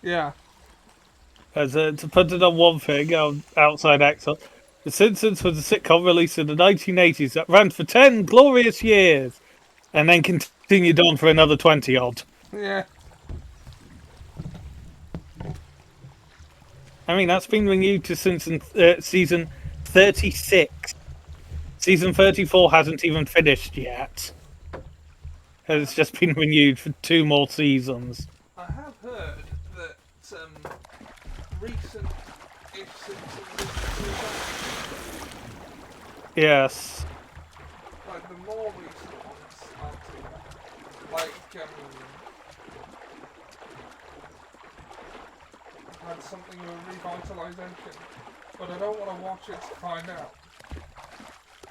Yeah. As to put it on one thing, outside Axel, The Simpsons was a sitcom released in the 1980s that ran for 10 glorious years, and then continued on for another 20 odd. Yeah. I mean, that's been renewed to Simpsons season 36. Season 34 hasn't even finished yet. It's just been renewed for 2 more seasons. I have heard that recent-ish Simpsons Yes. like the more recent ones aren't too bad. Like had something of a revitalization, but I don't want to watch it to find out.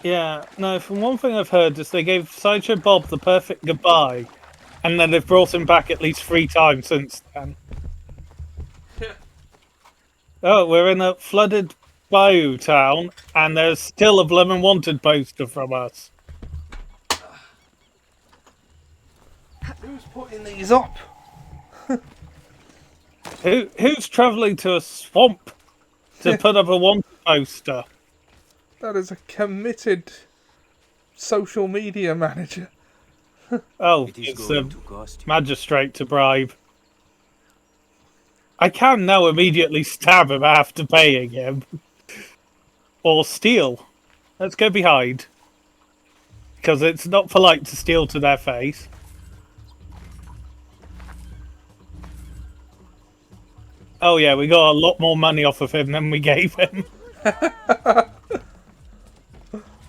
Yeah, no, from one thing I've heard is they gave Sideshow Bob the perfect goodbye, and then they've brought him back at least 3 times since then. Oh, we're in a flooded Bayou Town, and there's still a blooming wanted poster from us. Who's putting these up? Who's travelling to a swamp to put up a wanted poster? That is a committed social media manager. Oh, it's the magistrate to bribe. I can now immediately stab him after paying him. Or steal. Let's go behind. Because it's not polite to steal to their face. Oh yeah, we got a lot more money off of him than we gave him.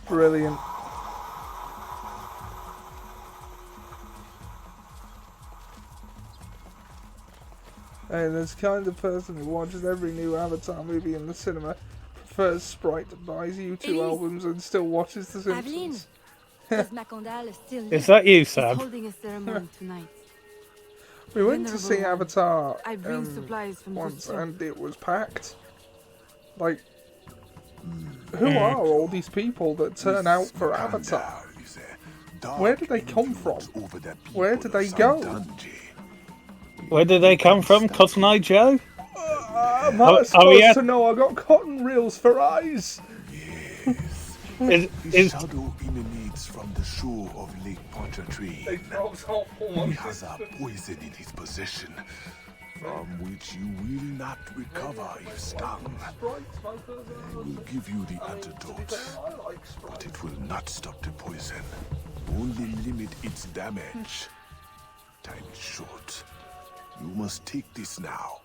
Brilliant. Hey, there's kind of person who watches every new Avatar movie in the cinema, prefers Sprite, buys U2 albums, and still watches The Simpsons. Is that you, Sam? Holding a ceremony tonight. We went to see Avatar I bring supplies from once, Gusto. and it was packed. Like, who are all these people that turn out for Avatar? Where did they come from? Where did they go? Where did they come from, Cotton Eye Joe? Am I supposed to know I got cotton reels for eyes? His shadow emanates from the shore of Lake Pontchartrain. He has a poison in his possession, from which you will not recover if stung. I will give you the antidote, but it will not stop the poison. Only limit its damage. Time is short. You must take this now.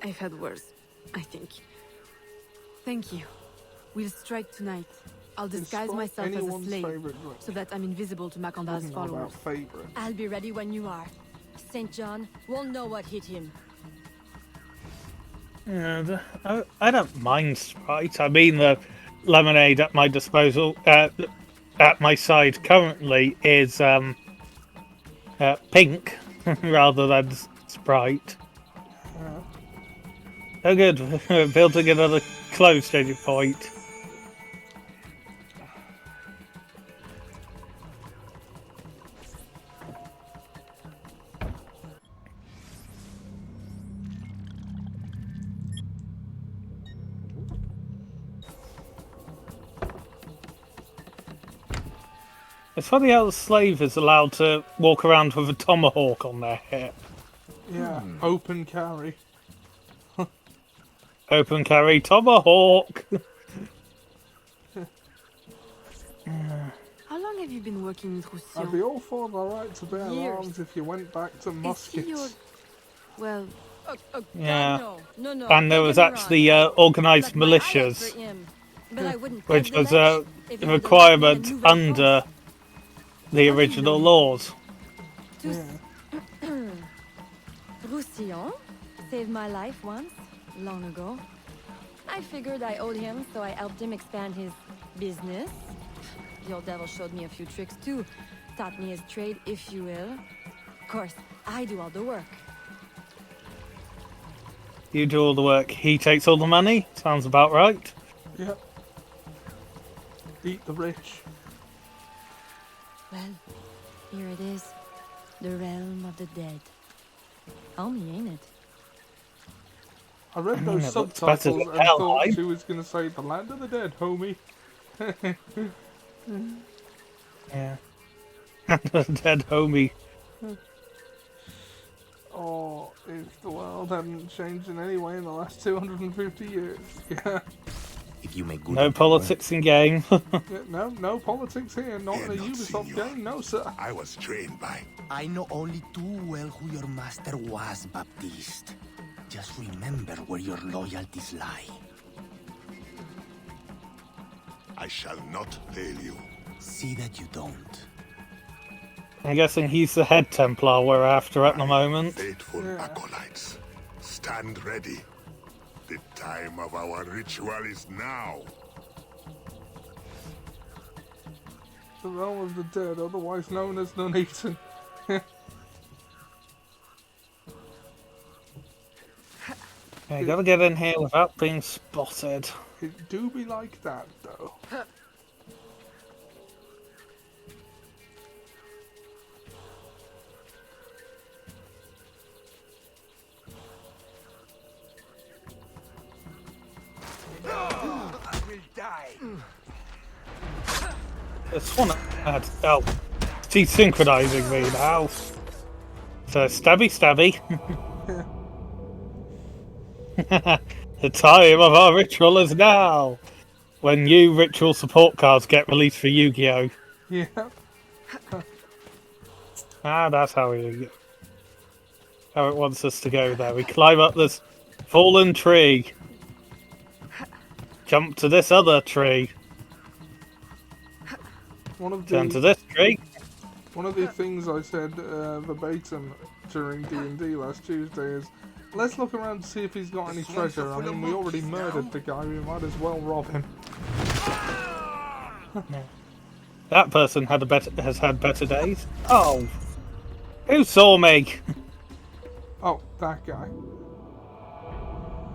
I've had worse, I think. Thank you. We'll strike tonight. I'll disguise myself as a slave, so that I'm invisible to Macandal's followers. I'll be ready when you are. St. John will know what hit him. Yeah, I don't mind Sprite. I mean, the lemonade at my disposal, at my side currently, is pink rather than Sprite. Oh good, we're building another close to point. It's funny how the slave is allowed to walk around with a tomahawk on their hip. Yeah, open carry. Open carry tomahawk. How long have you been working with Roussillon? I'd be all for the right to bear Years. arms if you went back to muskets. Is he your... Well... Yeah. No, And there was actually organised militias, which was a requirement under the original laws. Roussillon saved my life once, long ago. I figured I owed him, so I helped him expand his business. The old devil showed me a few tricks too. Taught me his trade, if you will. Of course, I do all the work. You do all the work, he takes all the money? Sounds about right. Yep. Eat the rich. Well, here it is. The realm of the dead. Homie, ain't it? I read those it looks subtitles better and than hell, thought eh? she was going to say the land of the dead, homie. Yeah. Dead homie. Or if the world hadn't changed in any way in the last 250 years. Yeah. If you make good No politics in game. Yeah, no politics here. Not in a Ubisoft game, no sir. I was trained by... I know only too well who your master was, Baptiste. Just remember where your loyalties lie. I shall not fail you. See that you don't. I'm guessing he's the head Templar we're after at the moment. Faithful acolytes, stand ready. The time of our ritual is now. The realm of the dead, otherwise known as Nuneaton. I gotta get in here without being spotted. It do be like that, though. This one had... Oh. She's synchronizing me now. So, stabby. The time of our ritual is now! When new ritual support cards get released for Yu-Gi-Oh! Yeah. That's how it wants us to go there. We climb up this fallen tree. Jump to this other tree. Turn to this tree. One of the things I said verbatim during D&D last Tuesday is, let's look around to see if he's got any treasure. I mean, we already murdered the guy, we might as well rob him. That person has had better days. Oh! Who saw me? Oh, that guy.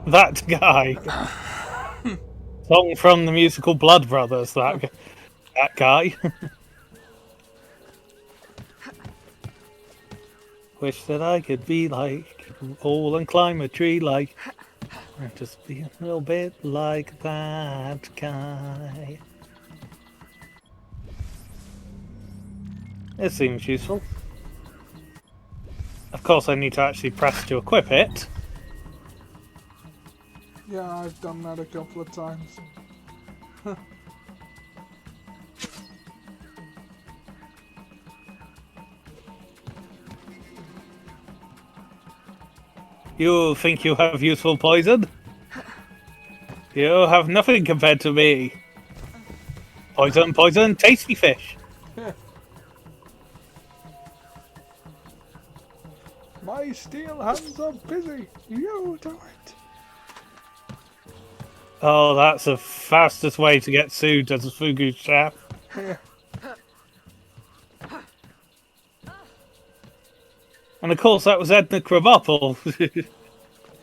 That guy. Song from the musical Blood Brothers, that guy. Wish that I could be like, all and climb a tree like, just be a little bit like that guy. It seems useful. Of course I need to actually press to equip it. Yeah, I've done that a couple of times. You think you have useful poison? You have nothing compared to me. Poison, tasty fish. My steel hands are busy. You do it. Oh, that's the fastest way to get sued as a Fugu chef. Yeah. And of course that was Edna Krabappel.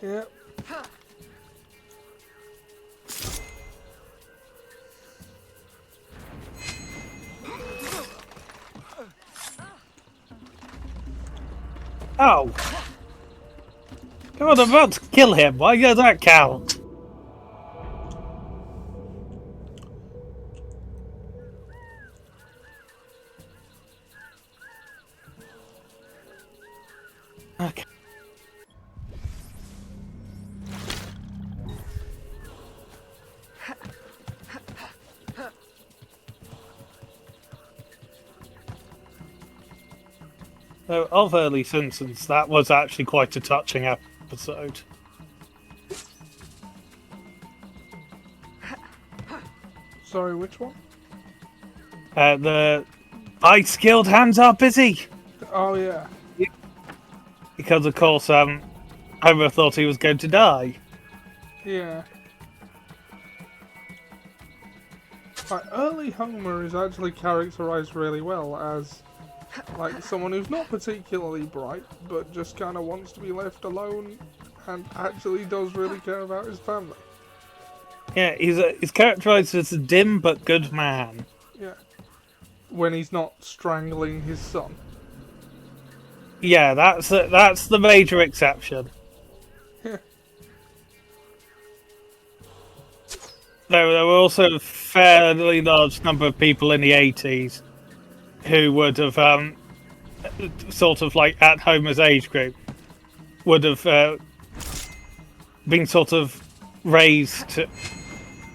Yeah. Oh! God, I'm about to kill him. Why does that count? Okay. So, of early Simpsons, that was actually quite a touching episode. Sorry, which one? The my skilled hands are busy. Oh yeah. Because of course, Homer thought he was going to die. Yeah. Like, early Homer is actually characterized really well as like someone who's not particularly bright, but just kind of wants to be left alone, and actually does really care about his family. Yeah, he's characterized as a dim but good man. Yeah. When he's not strangling his son. Yeah, that's the major exception. Yeah. There were also a fairly large number of people in the 80s who would have, sort of like at Homer's age group, would have been sort of raised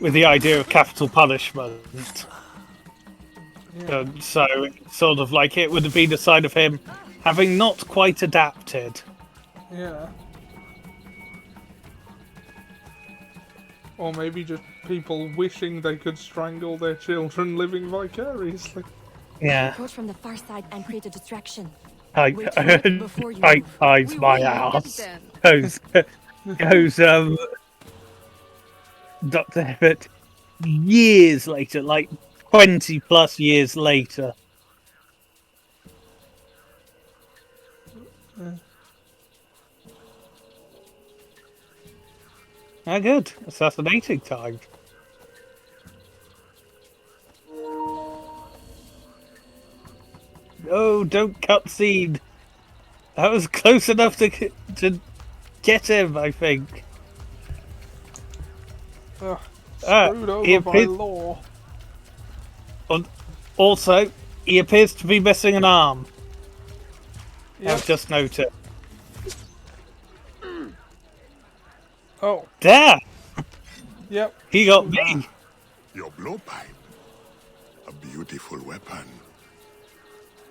with the idea of capital punishment. Yeah. So, sort of like it would have been a sign of him having not quite adapted. Yeah. Or maybe just people wishing they could strangle their children living vicariously. Yeah. Approach from the far side and create a distraction. I hides my ass. Goes Dr. Hibbert years later, like 20 plus years later. Ah, good. Assassinating time. No, don't cutscene. That was close enough to get him, I think. Screwed over by law. And also, he appears to be missing an arm. Yep. I've just noted. Oh. Damn! Yep. He got me. Your blowpipe. A beautiful weapon.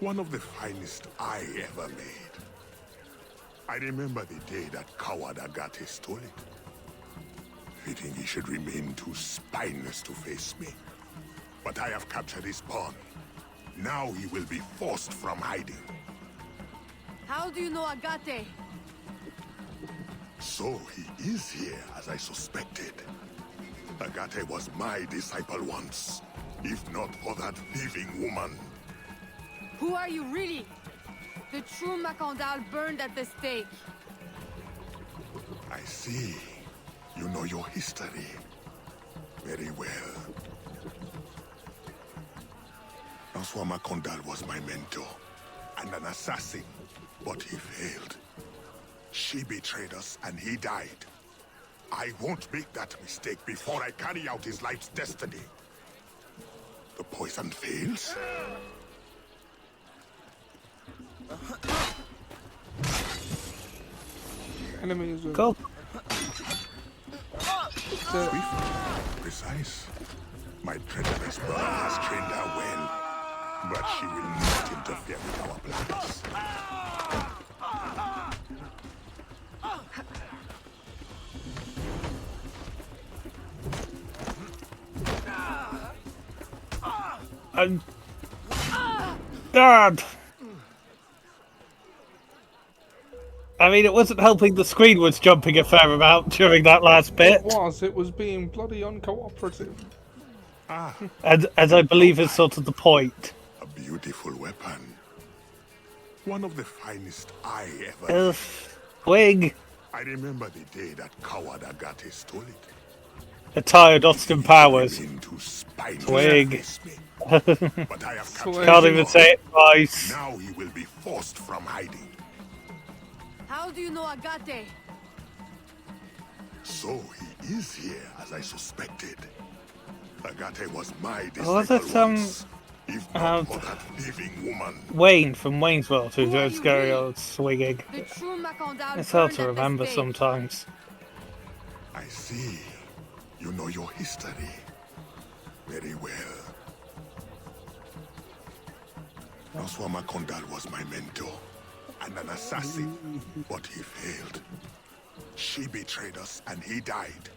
One of the finest I ever made. I remember the day that coward Agate stole it. Fitting he should remain too spineless to face me. But I have captured his pawn. Now he will be forced from hiding. How do you know Agate? So he is here, as I suspected. Agate was my disciple once, if not for that thieving woman. Who are you really? The true Macandal burned at the stake. I see. You know your history. Very well. Francois Macandal was my mentor, and an assassin, but he failed. She betrayed us, and he died. I won't make that mistake before I carry out his life's destiny. The poison fails? Enemies are... Go. Precise. My treacherous brother has trained her well, but she will not interfere with our plans. I'm... Dad! I mean, it wasn't helping the screen was jumping a fair amount during that last bit. It was being bloody uncooperative. As I believe is sort of the point. A beautiful weapon. One of the finest I ever made. Wig. I remember the day that coward Agate stole it. A tired Austin Powers. Wig. But I have Can't even say it twice. Now he will be forced from hiding. How do you know Agate? So he is here, as I suspected. Agate was my disciple Was it once, if not for that thieving woman. Wayne from Wayne's World who goes going on swinging? The true Macandal It's hard burned to at the remember stake. sometimes. I see. You know your history. Very well. Francois Macandal was my mentor, and an assassin, but he failed. She betrayed us, and he died.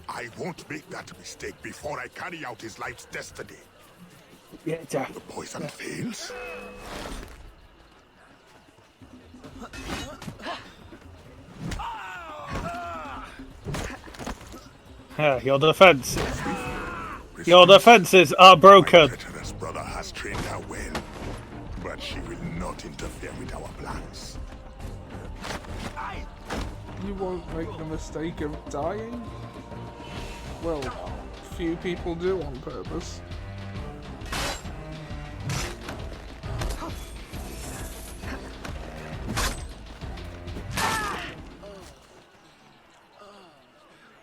I won't make that mistake before I carry out his life's destiny. Yeah, the poison fails? Your defenses are broken. My treacherous brother has trained her well, but she will not interfere with our plans. You won't make the mistake of dying? Well, few people do on purpose.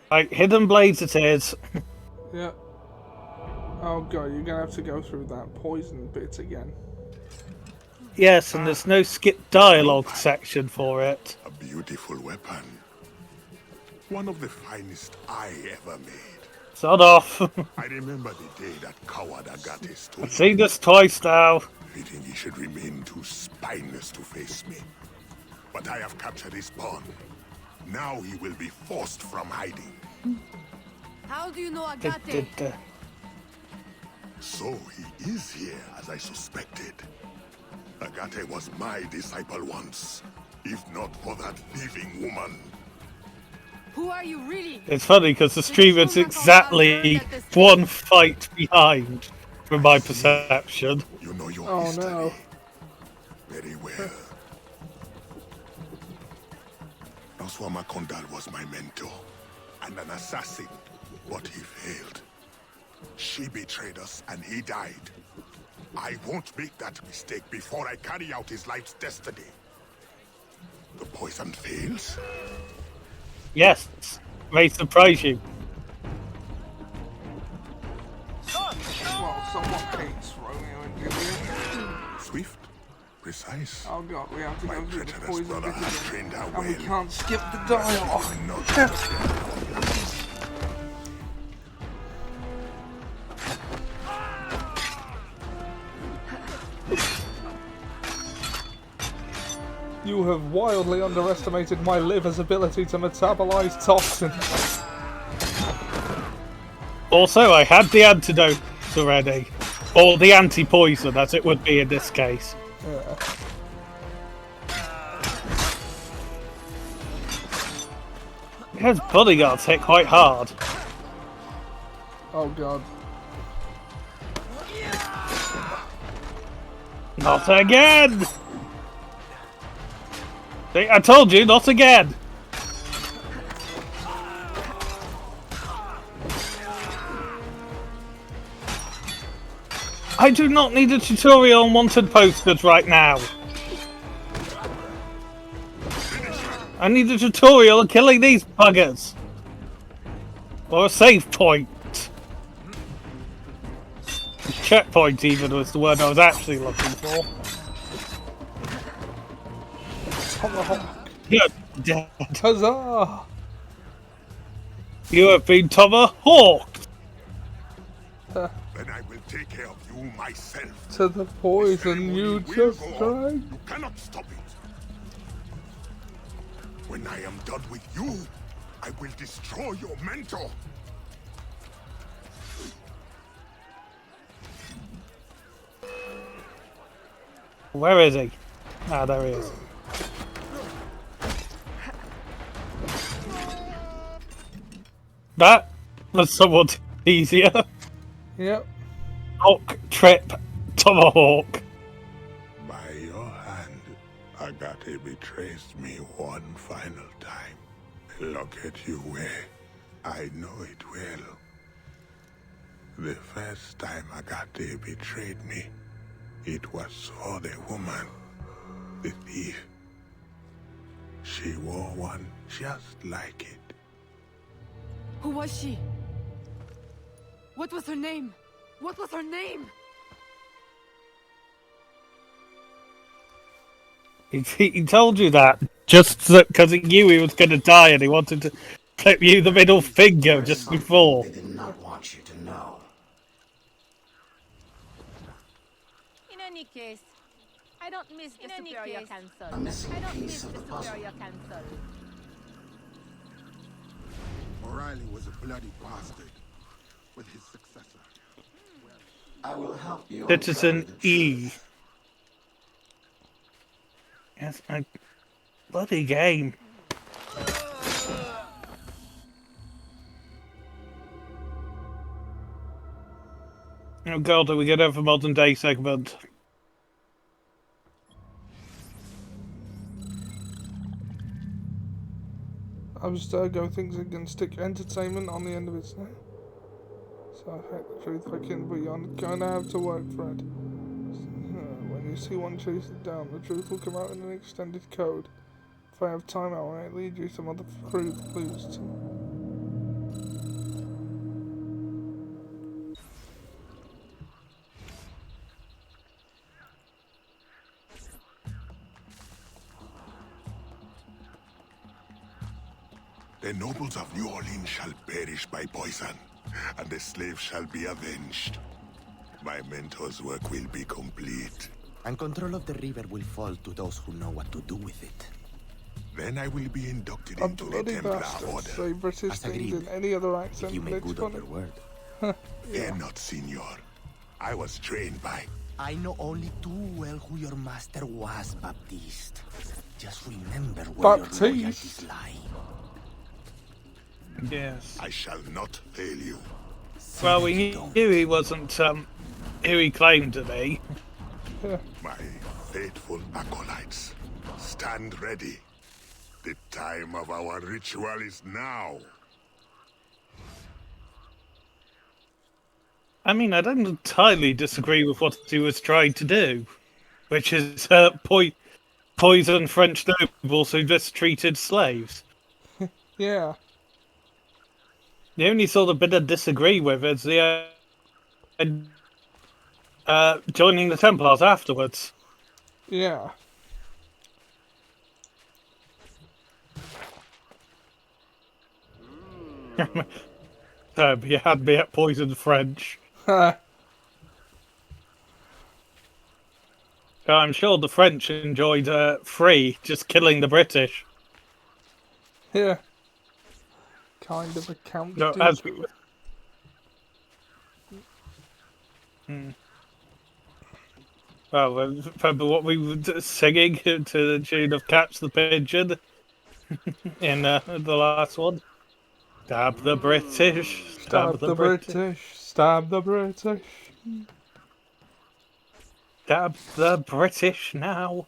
Like, hidden blades it is. Yeah. Oh god, you're gonna have to go through that poison bit again. Yes, and there's no skip dialogue section for it. A beautiful weapon. One of the finest I ever made. Sod off. I remember the day that coward Agate stole I've seen this twice now. Fitting he should remain too spineless to face me. But I have captured his pawn. Now he will be forced from hiding. How do you know Agate? So he is here, as I suspected. Agate was my disciple once, if not for that thieving woman. Who are you really? It's funny because the streamer's exactly one fight behind. from my perception. You know your Oh history no. very well. Francois Macondal was my mentor and an assassin, but he failed. She betrayed us and he died. I won't make that mistake before I carry out his life's destiny. The poison fails? Yes, may surprise you. Well, someone hates Romeo and Juliet. Swift, precise. Oh god, we have to go through the treacherous poison brother bit has again. trained her And we well. can't skip the dialogue. You have wildly underestimated my liver's ability to metabolize toxins. Also, I had the antidote already. Or the anti-poison, as it would be in this case. Yeah. His bodyguards hit quite hard. Oh god. Not again! See, I told you, not again! I do not need a tutorial on wanted posters right now. I need a tutorial on killing these buggers. Or a save point. Checkpoint even was the word I was actually looking for. Tomahawk. You're dead. Huzzah! You have been tomahawked. Then I will take care of you myself. To the poison you just drank. You cannot stop it. When I am done with you, I will destroy your mentor. Where is he? Ah, there he is. That was somewhat easier. Yep. Hawk, trip, tomahawk. By your hand, Agate betrays me one final time. Look at you where I know it well. The first time Agate betrayed me, it was for the woman, the thief. She wore one just like it. Who was she? What was her name? What was her name? He told you that just because he knew he was going to die and he wanted to flip you the middle finger just before. They did not want you to know. In any case, I don't miss the Superior Council. A missing I don't piece miss of the the puzzle. Superior Council. O'Reilly was a bloody bastard with his successor. I will help you. Citizen uncover the E. truth. Yes, a bloody game. Oh god, are we going to have a modern day segment? Abstergo thinks it can stick entertainment on the end of its name. So I hate the truth I can, but you're gonna have to work, Fred. When you see one chase it down, the truth will come out in an extended code. If I have time, I might lead you some other clues too. The nobles of New Orleans shall perish by poison, and the slaves shall be avenged. My mentor's work will be complete. And control of the river will fall to those who know what to do with it. Then I will be inducted A into the bloody Templar bastard. Order. Say British As things agreed. in any other accent. If you make good on your word. Fear not, senor. I was trained by... I know only too well who your master was, Baptiste. Just remember where your loyalties lie. Yes. I shall not fail you. Well, we knew he wasn't who he claimed to be. My faithful acolytes, stand ready. The time of our ritual is now. I mean, I don't entirely disagree with what he was trying to do, which is poison French nobles who mistreated slaves. Yeah. The only sort of bit I disagree with is the joining the Templars afterwards. Yeah. You had me at poison French. I'm sure the French enjoyed free just killing the British. Yeah. Kind of a Count No, Dooku. Well, remember what we were singing to the tune of Catch the Pigeon in the last one? Stab the British, Stab the British. Stab the British. Stab the British now.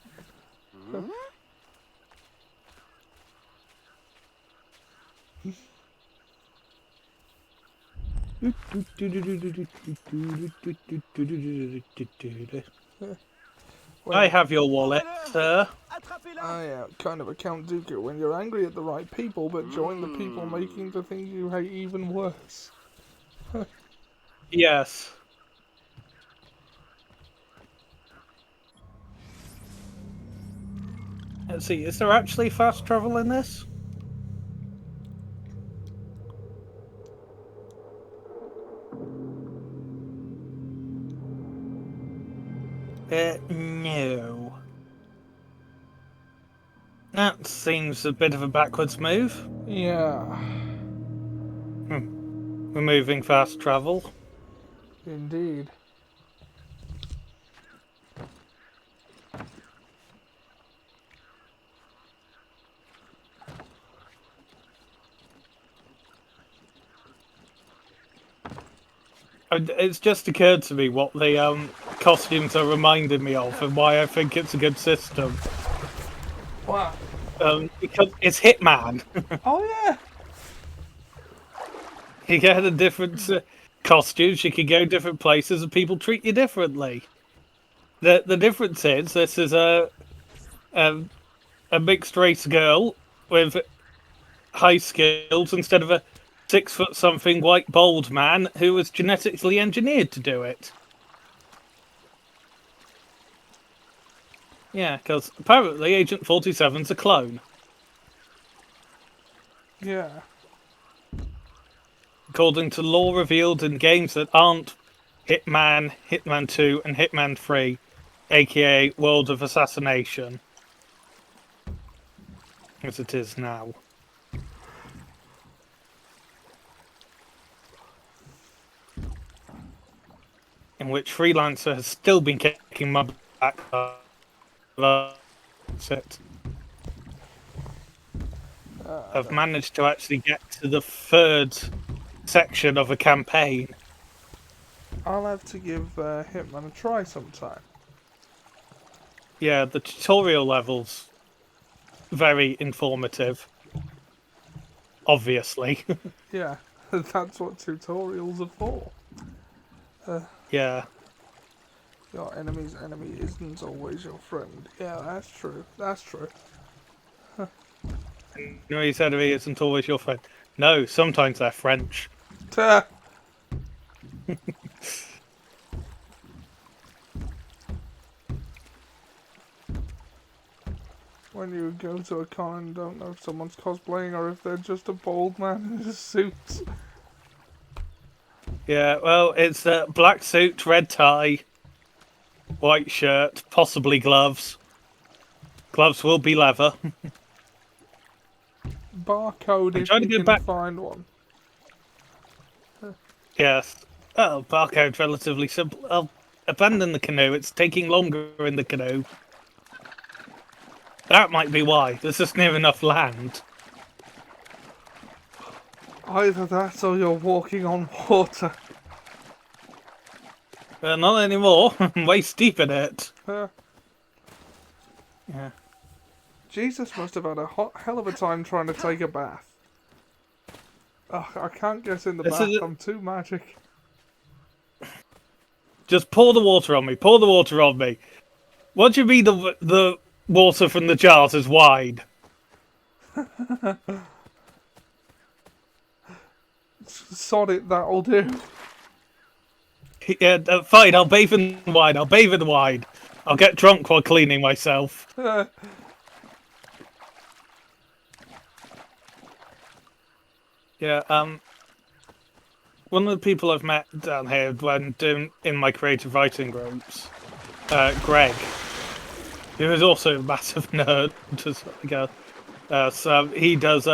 I have your wallet, sir. Oh yeah, kind of a Count Dooku when you're angry at the right people, but join the people making the things you hate even worse. Yes. Let's see, is there actually fast travel in this? No. That seems a bit of a backwards move. Yeah. Removing fast travel. Indeed. It's just occurred to me what the costumes are reminding me of and why I think it's a good system. Wow. Because it's Hitman. Oh yeah. You get a different costumes, you can go different places, and people treat you differently. The difference is this is a mixed race girl with high skills instead of a 6 foot something white bald man who was genetically engineered to do it. Yeah, because apparently Agent 47's a clone. Yeah. According to lore revealed in games that aren't Hitman, Hitman 2, and Hitman 3, aka World of Assassination. As it is now. In which Freelancer has still been kicking my back. It. I've managed to actually get to the third section of a campaign. I'll have to give Hitman a try sometime. Yeah, the tutorial level's very informative. Obviously. Yeah, that's what tutorials are for. Yeah. Your enemy's enemy isn't always your friend. Yeah, that's true. That's true. No, his enemy isn't always your friend. No, sometimes they're French. When you go to a con and don't know if someone's cosplaying or if they're just a bald man in a suit. Yeah, well, it's a black suit, red tie, white shirt, possibly gloves. Gloves will be leather. Barcode if you can find one. Yes. Oh, barcode's relatively simple. I'll abandon the canoe. It's taking longer in the canoe. That might be why. There's just near enough land. Either that or you're walking on water. Not anymore. I'm waist deep in it. Yeah. Jesus must have had a hell of a time trying to take a bath. Ugh, I can't get in the bath. I'm too magic. Just pour the water on me. Pour the water on me. What do you mean the water from the jars is wide? Sod it, that'll do. Yeah, fine. I'll bathe in the wine. I'll bathe in the wine. I'll get drunk while cleaning myself. Yeah. One of the people I've met down here when doing in my creative writing groups, Greg, who is also a massive nerd. So he does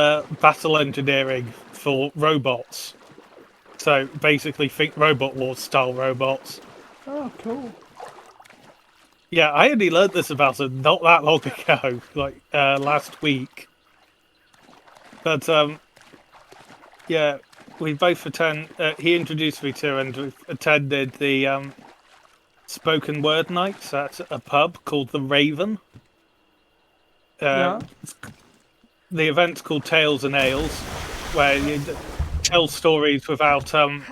battle engineering for robots. So basically, think Robot Wars style robots. Oh, cool. Yeah, I only learned this about him not that long ago, like last week. But yeah, we both he introduced me to and we attended the spoken word nights at a pub called the Raven. Yeah. The event's called Tales and Ales, where you tell stories without sort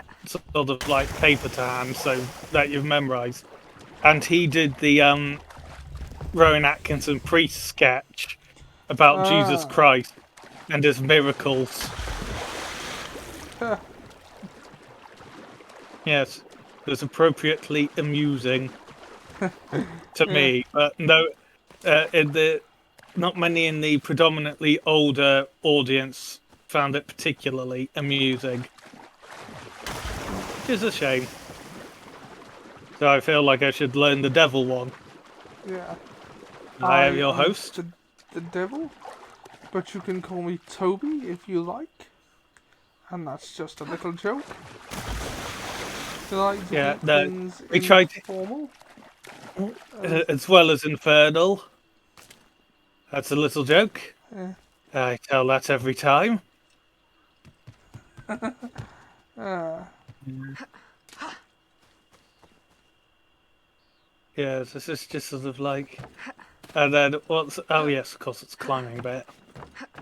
of like paper to hand, so that you've memorised. And he did the Rowan Atkinson priest sketch about Jesus Christ and his miracles. Yes, it was appropriately amusing to me, but no, not many in the predominantly older audience found it particularly amusing, which is a shame. So I feel like I should learn the devil one. Yeah. I am your host. The devil, but you can call me Toby if you like. And that's just a little joke. Like to keep things we tried informal. As well as infernal. That's a little joke. Yeah. I tell that every time. Yeah, this is just sort of like, and then what's? Oh yes, of course it's climbing bit.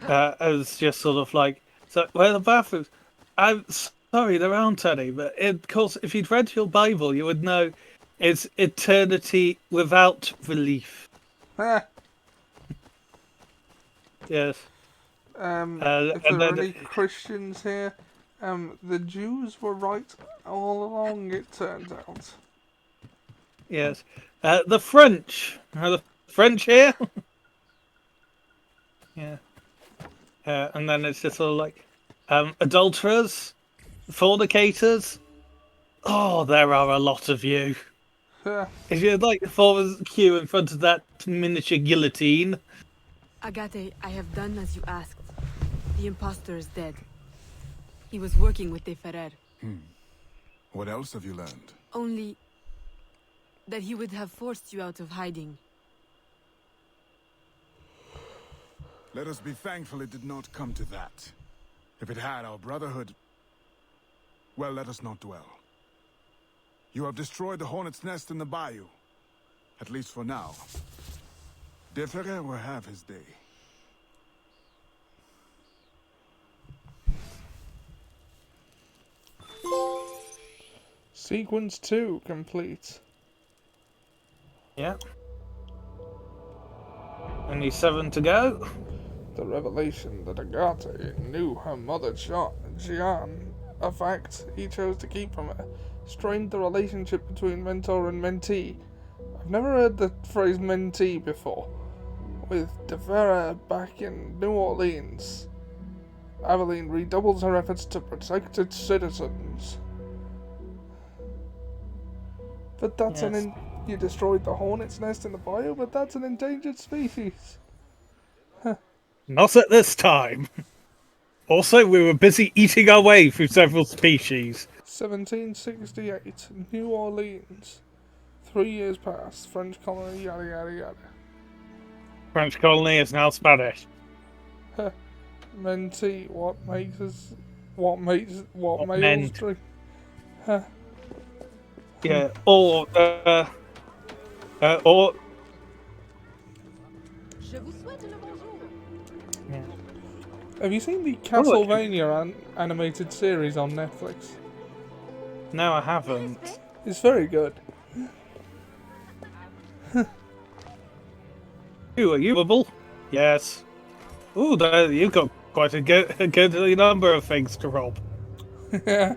It's just sort of like, so where are the bathrooms? I'm sorry, there aren't any. But of course, if you'd read your Bible, you would know it's eternity without relief. Yes. If there are any Christians here, the Jews were right all along, it turns out. Yes. The French. Are the French here? Yeah. And then it's just sort of like, adulterers, fornicators. Oh, there are a lot of you. If you'd like to form a queue in front of that miniature guillotine. Agate, I have done as you asked. The imposter is dead. He was working with De Ferrer. What else have you learned? Only that he would have forced you out of hiding. Let us be thankful it did not come to that. If it had, our brotherhood... Well, let us not dwell. You have destroyed the hornet's nest in the bayou. At least for now. De Ferrer will have his day. Sequence 2 complete. Yeah. Only 7 to go. The revelation that Agate knew her mother Jeanne, a fact he chose to keep from her, strained the relationship between mentor and mentee. I've never heard the phrase mentee before. With De Ferrer back in New Orleans, Aveline redoubles her efforts to protect its citizens. But that's you destroyed the hornet's nest in the bayou, but that's an endangered species. Not at this time. Also, we were busy eating our way through several species. 1768, New Orleans. 3 years past, French colony, yada yada yada. French colony is now Spanish. Mentee, what makes us drink? Yeah, or yeah. Have you seen the Castlevania animated series on Netflix? No, I haven't. It's very good. Ooh, are you able? Yes. Ooh, you've got quite a good number of things to rob. Yeah.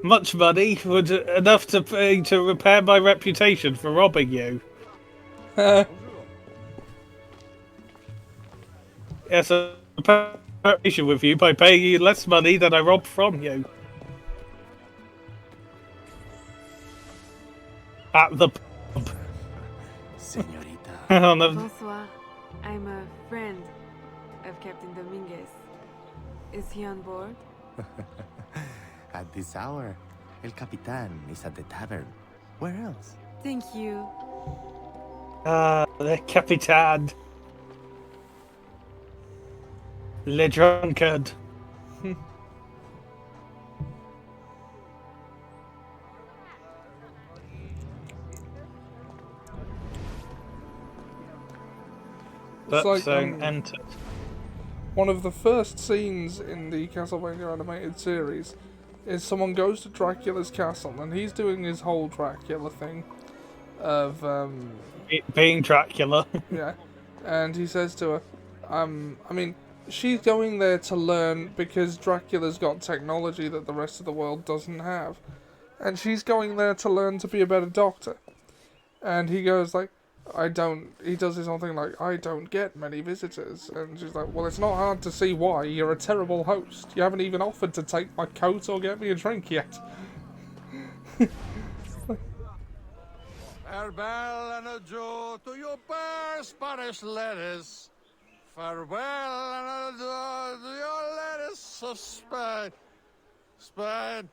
Much money would enough to pay to repair my reputation for robbing you. Yes, a reputation with you by paying you less money than I robbed from you. At the pub. Señorita. Bonsoir. I'm a friend of Captain Dominguez. Is he on board? At this hour, El Capitan is at the tavern. Where else? Thank you. The Capitan. Le Drunkard. It's like entered. One of the first scenes in the Castlevania animated series is someone goes to Dracula's castle and he's doing his whole Dracula thing of being Dracula. Yeah, and he says to her, I mean, she's going there to learn because Dracula's got technology that the rest of the world doesn't have, and she's going there to learn to be a better doctor. And he goes like, he does his own thing like, I don't get many visitors. And she's like, well, it's not hard to see why. You're a terrible host. You haven't even offered to take my coat or get me a drink yet. Farewell and adieu to your bare Spanish lettuce. Farewell and adieu to your lettuce of Spain. Spain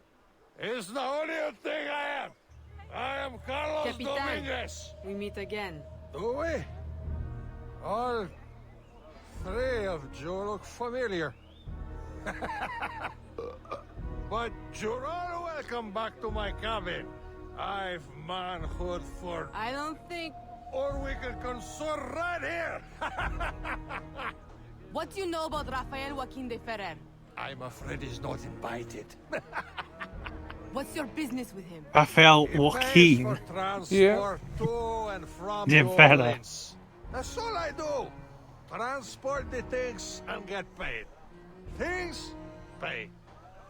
is the only thing I am. I am Carlos Capitan, Dominguez. we meet again. Do we? All three of you look familiar. But you're all welcome back to my cabin. I've manhood for... I don't think... Or we can consort right here. What do you know about Rafael Joaquin de Ferrer? I'm afraid he's not invited. What's your business with him? Rafael He pays Joaquin. for transport to and from De New Ferrer. Orleans. That's all I do. Transport the things and get paid. Things, paid.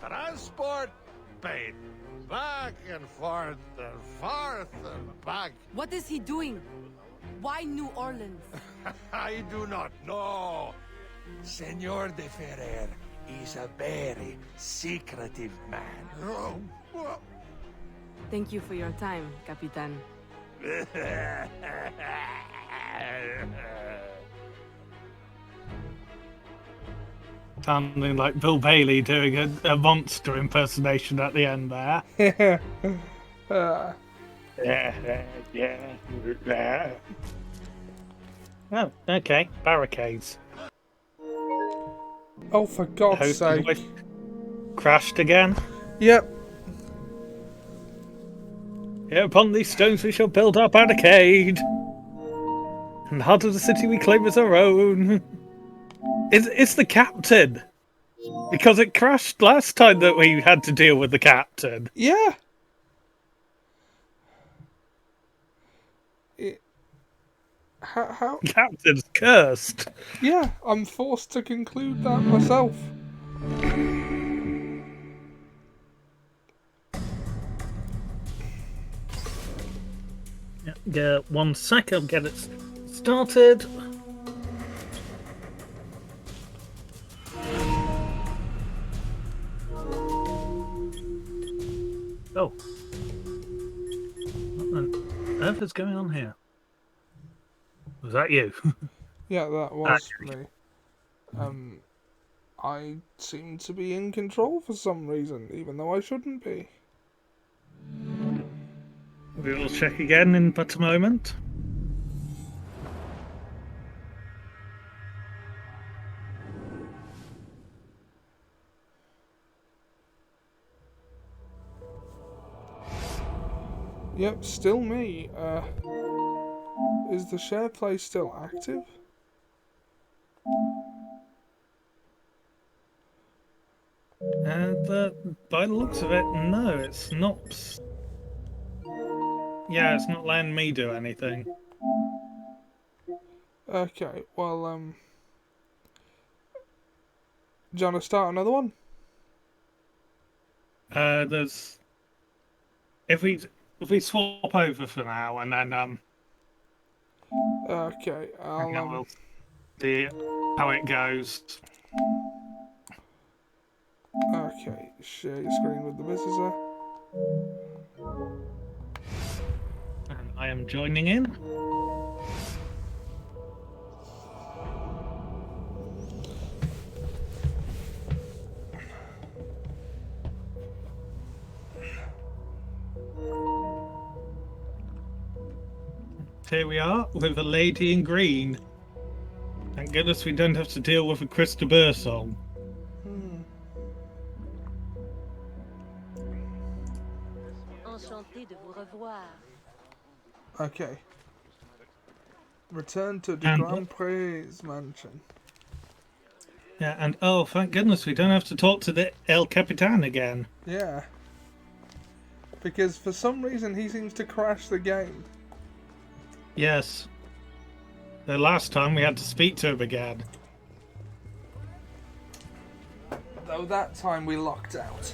Transport, paid. Back and forth and back. What is he doing? Why New Orleans? I do not know. Senor de Ferrer is a very secretive man. Thank you for your time, Capitan. Sounding like Bill Bailey doing a monster impersonation at the end there. Yeah. Oh, okay. Barricades. Oh, for God's sake. Crashed again? Yep. Yeah, upon these stones we shall build our barricade. And the heart of the city we claim as our own. It's the captain. Because it crashed last time that we had to deal with the captain. Yeah. How? Captain's cursed. Yeah, I'm forced to conclude that myself. Yeah, 1 second, get it started. Oh. What on earth is going on here? Was that you? Yeah, that was me. I seem to be in control for some reason, even though I shouldn't be. We will check again in but a moment. Yep, still me. Is the share play still active? By the looks of it, no, it's not. Yeah, it's not letting me do anything. Okay, well, do you want to start another one? There's if we swap over for now and then Okay, we'll see how it goes. Okay, share your screen with the visitor. And I am joining in. Here we are with a lady in green. Thank goodness we don't have to deal with a Chris de Burgh song. Enchanté de vous revoir. Okay. Return to the Grand Prix mansion. Yeah, and oh, thank goodness we don't have to talk to the El Capitan again. Yeah. Because for some reason he seems to crash the game. Yes. The last time we had to speak to him again. Though that time we locked out.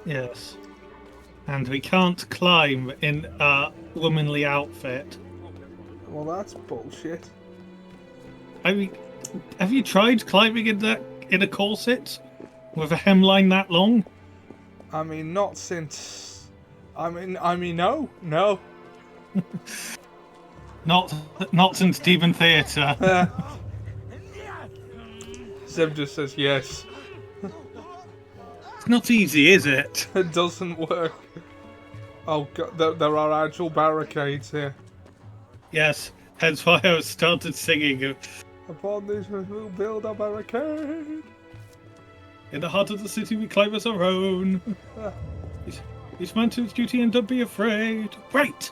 Yes. And we can't climb in a womanly outfit. Well, that's bullshit. I mean, have you tried climbing in a corset with a hemline that long? I mean, not since. I mean, no. Not since Demon Theatre. Zeb just says yes. It's not easy, is it? It doesn't work. Oh god, there are actual barricades here. Yes, hence why I started singing. Upon this we will build a barricade. In the heart of the city we climb as our own. Each man to his duty and don't be afraid. Right!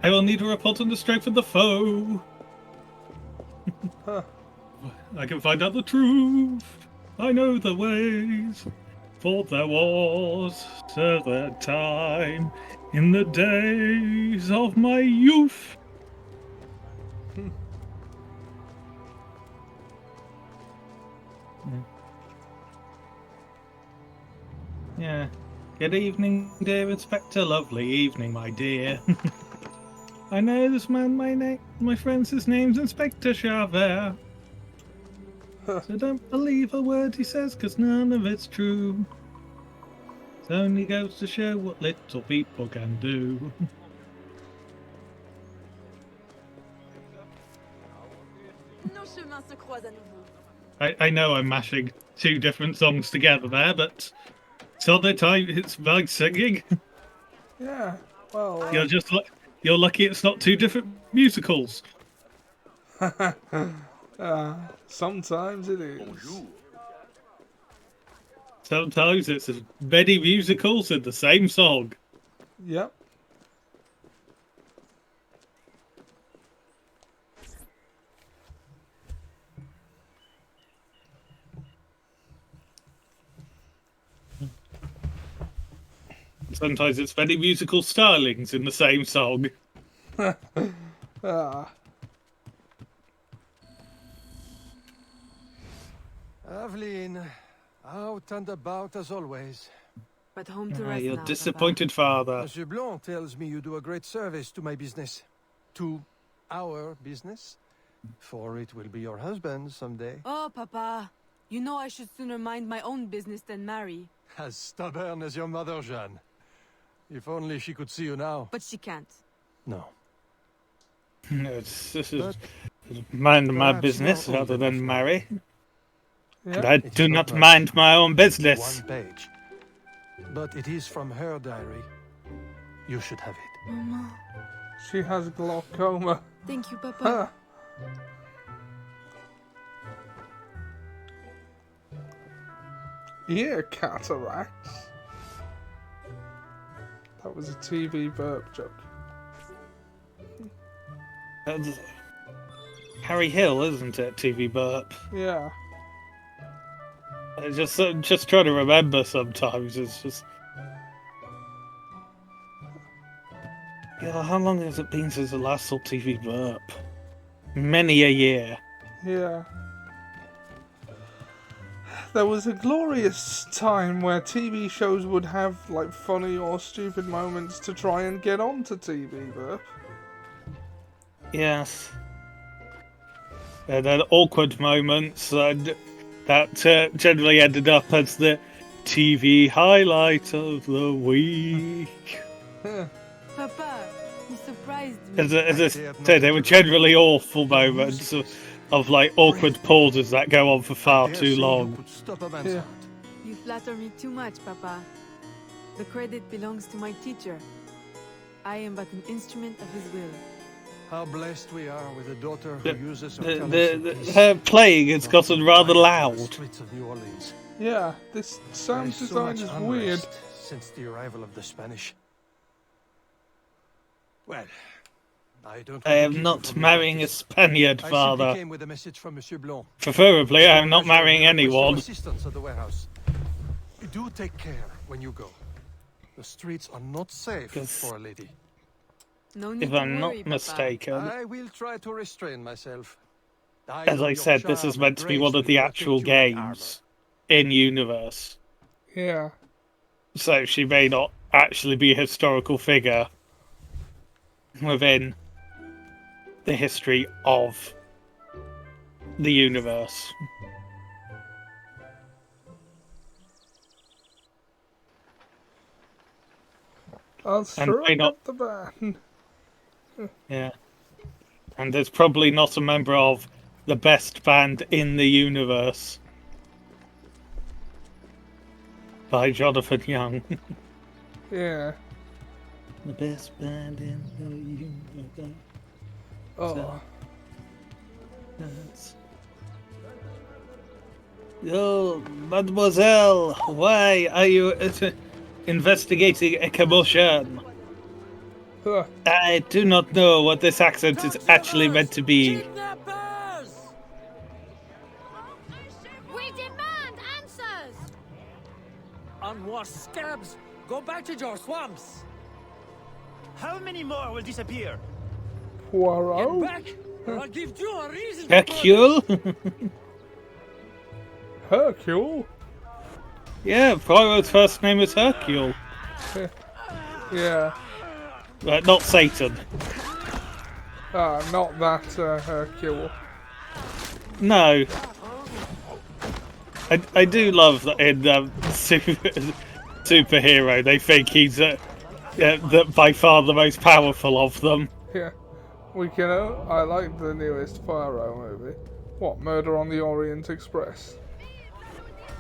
I will need a report on the strength of the foe. I can find out the truth. I know the ways. For there was a time in the days of my youth. Yeah. Good evening, dear Inspector. Lovely evening, my dear. I know this man, my friend's his name's Inspector Javert. So don't believe a word he says, 'cause none of it's true. It only goes to show what little people can do. I know I'm mashing two different songs together there, but it's other time it's my singing. Yeah, well... You're lucky it's not two different musicals. Sometimes it is. Sometimes it's many musicals in the same song. Yep. Sometimes it's many musical stylings in the same song. Aveline, out and about as always. But home to rest Your now, disappointed father. Monsieur Blanc tells me you do a great service to my business. To our business. For it will be your husband someday. Oh, Papa. You know I should sooner mind my own business than marry. As stubborn as your mother, Jeanne. If only she could see you now. But she can't. No. This is mind my business rather than marry. Yeah. And I do not mind my own business. One page. But it is from her diary. You should have it. Mama. She has glaucoma. Thank you, Papa. Ear cataracts. That was a TV burp joke. That's Harry Hill, isn't it? TV burp. Yeah. I just trying to remember sometimes. It's just. Yeah, how long has it been since the last saw TV burp? Many a year. Yeah. There was a glorious time where TV shows would have like funny or stupid moments to try and get onto TV burp. Yes. And then awkward moments that generally ended up as the TV highlight of the week. Papa, you surprised me. As I said, they were generally awful moments of like awkward pauses that go on for far too long. Yeah. You flatter me too much, Papa. The credit belongs to my teacher. I am but an instrument of his will. How blessed we are with a daughter who uses Her playing has gotten rather loud. Streets of New Orleans. Yeah, this sound design is weird. Since the arrival of the Spanish. Well, I am not marrying a Spaniard, I father. came with a message from Monsieur Blanc. Preferably, I am not marrying anyone. Assistance at the warehouse. Do take care when you go. The streets are not safe for a lady. No need If to I'm worry, not Papa. mistaken. I will try to restrain myself. As I said, this is meant to be one of the actual games in universe. Yeah. So she may not actually be a historical figure within the history of the universe. I'll strike not- up the band. Yeah. And there's probably not a member of the best band in the universe by Jonathan Young. Yeah. The best band in the universe. Oh. Oh, mademoiselle, why are you investigating a commotion? I do not know what this accent is actually meant to be. We demand answers! Unwashed scabs, go back to your swamps! How many more will disappear? Poirot? Get back, or I'll give you a reason Hercule? Hercule? Yeah, Poirot's first name is Hercule. Yeah. Not Satan. Not that Hercule. No. I do love that in superhero they think he's by far the most powerful of them. Yeah. I like the newest Poirot movie. What, Murder on the Orient Express?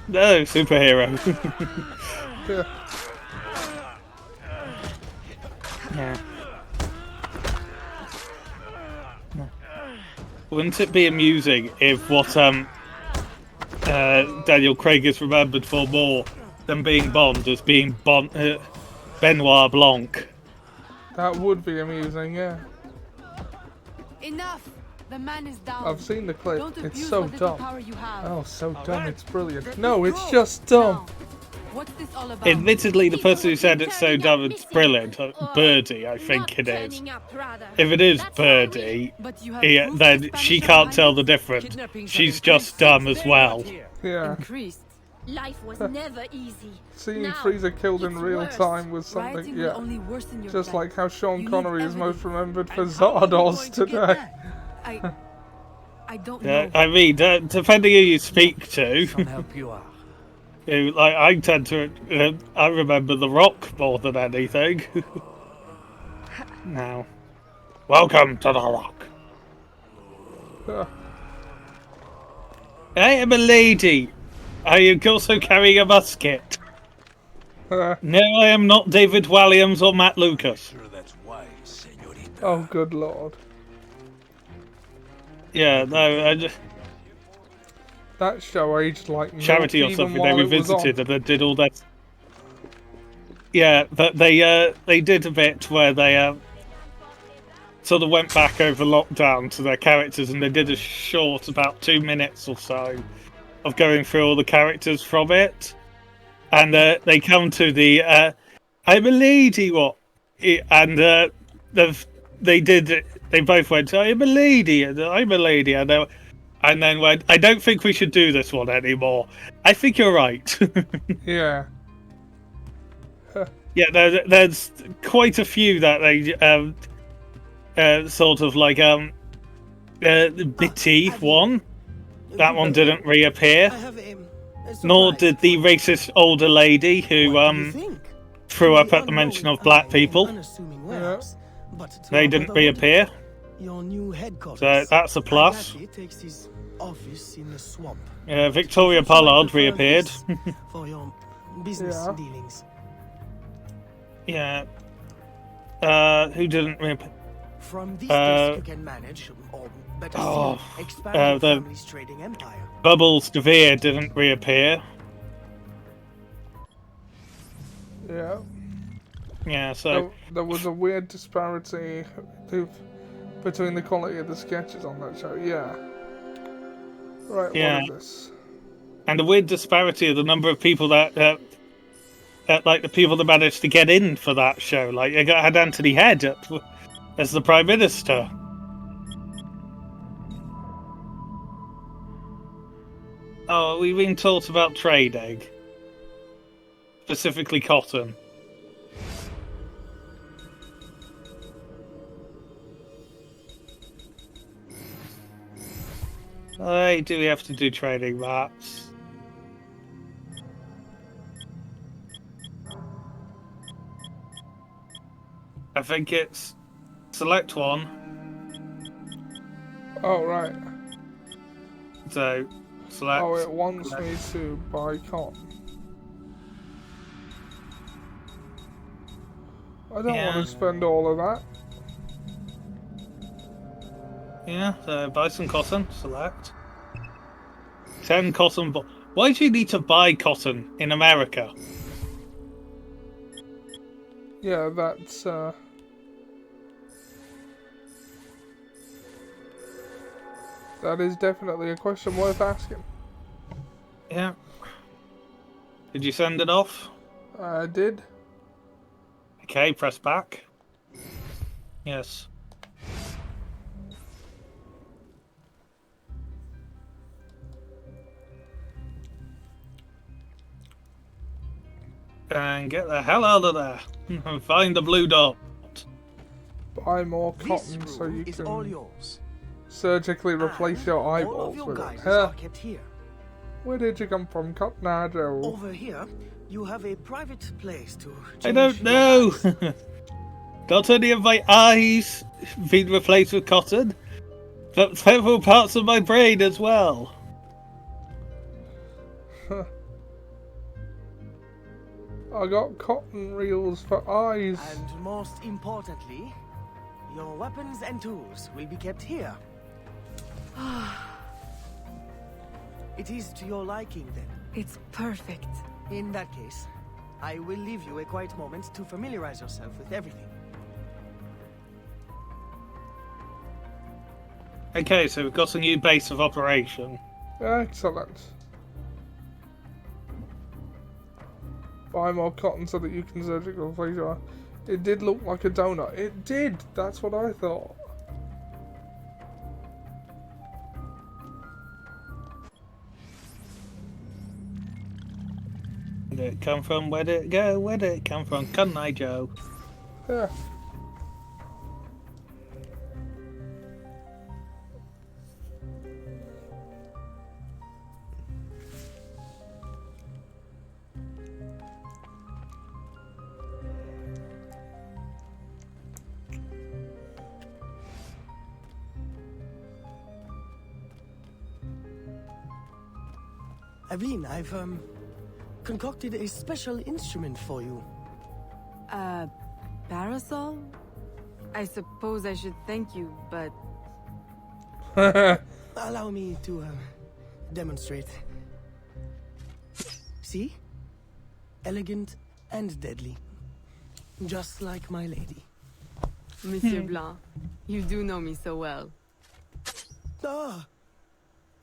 No, superhero. Yeah. Yeah. Wouldn't it be amusing if what Daniel Craig is remembered for more than being Bond as being Benoit Blanc? That would be amusing, yeah. Enough! The man is down. I've seen the clip. Don't It's abuse so what little dumb. power you have. Oh, so dumb. right. It's brilliant. Let No, me it's go. just dumb. What's this all about? Admittedly, the person who said it's so dumb it's brilliant, Birdie, I think it is. If it is Birdie, But you have proof then the she Spanish can't are tell the behind difference. Kidnappings She's have just increased dumb since as they well. got here. Yeah. Increased. Life was never easy. Seeing Now, Frieza killed in it's real worse. time was something, Rioting will yeah. only worsen your Just plight. like how Sean You need Connery is most evidence. remembered for And how are we Zardos going to get today. that? I don't know. I mean, depending who you speak to, Some help you are. like I tend to, I remember The Rock more than anything. Now, welcome to The Rock. I am a lady. I am also carrying a musket. No, I am not David Walliams or Matt Lucas. Oh, good lord. Yeah, no, I just, That show aged like milk Charity or even something. They while it was on. revisited and then did all that. Yeah, but they did a bit where they sort of went back over lockdown to their characters, and they did a short, about 2 minutes or so, of going through all the characters from it, and they come to the I'm a lady, what? And they both went, I'm a lady, and I'm a lady, and then went, I don't think we should do this one anymore. I think you're right. Yeah. Yeah, there's quite a few that they sort of like Bitty one. That one didn't reappear. Nor did the racist older lady who threw up at the mention of black people. Yeah. They didn't reappear. Your new headquarters. So that's a plus. Takes his office in the swamp. Victoria Pollard reappeared. For your business dealings. Yeah. Who didn't reappear? From these days you can manage, or better still, expand your family's trading empire. Bubbles DeVere didn't reappear. Yeah. Yeah, so there was a weird disparity between the quality of the sketches on that show. Yeah. Right. Yeah. What is this? And a weird disparity of the number of people that like the people that managed to get in for that show. Like you had Anthony Head as the Prime Minister. Oh, we've been taught about trading. Specifically cotton. Why do we have to do trading maps? I think it's select one. Oh, right. So, select. Oh, it wants me to buy cotton. I don't want to spend all of that. Yeah, so buy some cotton, select. 10 cotton. Why do you need to buy cotton in America? Yeah, that's that is definitely a question worth asking. Yeah. Did you send it off? I did. Okay, press back. Yes. And get the hell out of there and find the blue dot. Buy more cotton so you can surgically replace your eyeballs with it. Huh? Where did you come from, Cotton Eye Joe? Over here, you have a private place to I don't know. Got any of my eyes been replaced with cotton? But several parts of my brain as well. I got cotton reels for eyes. And most importantly, your weapons and tools will be kept here. It is to your liking, then? It's perfect. In that case, I will leave you a quiet moment to familiarize yourself with everything. Okay, so we've got a new base of operation. Excellent. Buy more cotton so that you can surgically replace your... It did look like a donut. It did! That's what I thought. Where did it come from? Where did it go? Where did it come from? Cotton Eye Joe. Yeah. Aveen, I've concocted a special instrument for you. Parasol? I suppose I should thank you, but... Allow me to demonstrate. See? Elegant and deadly. Just like my lady. Monsieur Blanc, you do know me so well. Ah,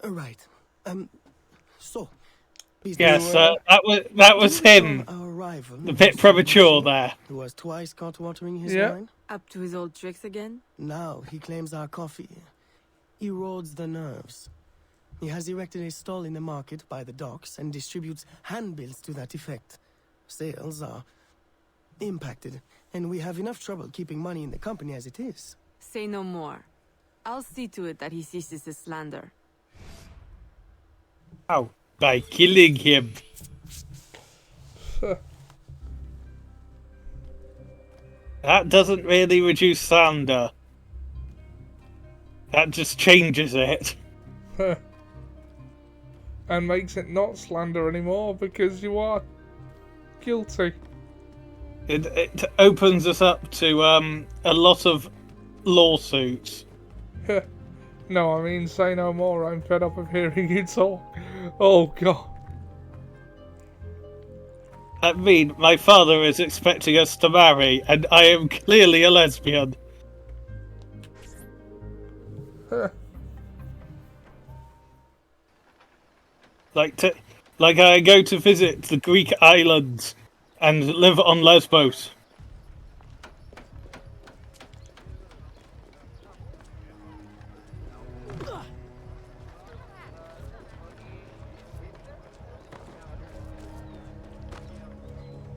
right. So, Yes, that was him. A bit premature there. Who was twice caught watering his Yeah. wine? Up to his old tricks again? Now he claims our coffee erodes the nerves. He has erected a stall in the market by the docks and distributes handbills to that effect. Sales are impacted, and we have enough trouble keeping money in the company as it is. Say no more. I'll see to it that he ceases his slander. Oh, by killing him. That doesn't really reduce slander. That just changes it. And makes it not slander anymore because you are guilty. It opens us up to a lot of lawsuits. No, I mean, say no more. I'm fed up of hearing you talk. Oh, God. I mean, my father is expecting us to marry, and I am clearly a lesbian. Like I go to visit the Greek islands and live on Lesbos.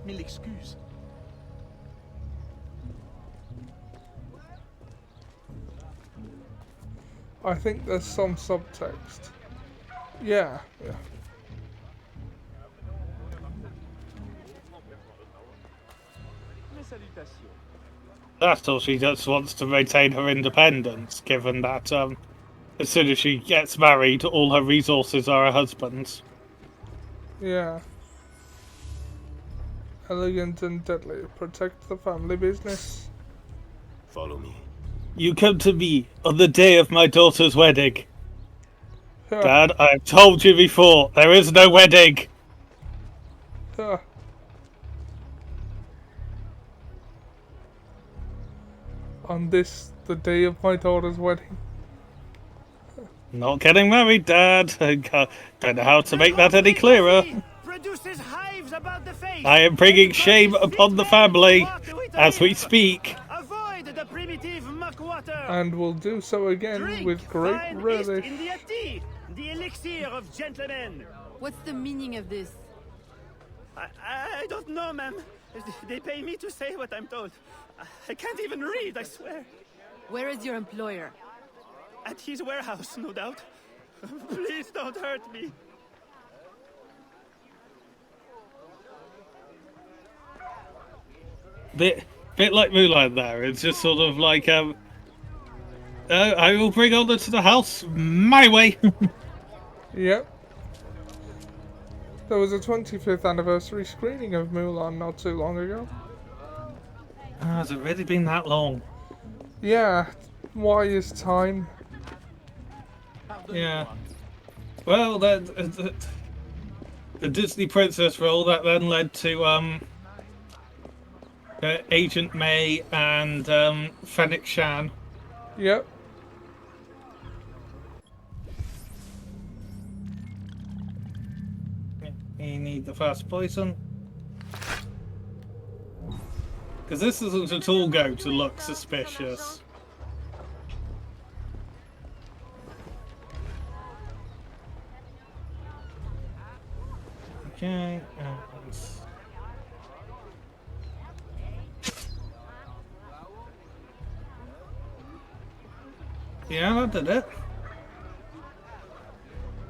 Mille excuses. I think there's some subtext. Yeah. That's all, she just wants to maintain her independence, given that as soon as she gets married, all her resources are her husband's. Yeah. Elegant and deadly. Protect the family business. Follow me. You come to me on the day of my daughter's wedding. Dad, I've told you before, there is no wedding. On this, the day of my daughter's wedding. Not getting married, Dad. Don't know how to make that any clearer. I am bringing shame upon the family as we speak. And will do so again with great relish. The elixir of gentlemen. What's the meaning of this? I don't know, ma'am. They pay me to say what I'm told. I can't even read, I swear. Where is your employer? At his warehouse, no doubt. Please don't hurt me. Bit like Mulan there. It's just sort of like, I will bring honor to the house my way. Yep. There was a 25th anniversary screening of Mulan not too long ago. Has it really been that long? Yeah. Why is time? Yeah. Well, the Disney princess role that then led to Agent May and Fennec Shan. Yep. You need the fast poison. Because this isn't at all going to look suspicious. Okay, and... yeah, that did it.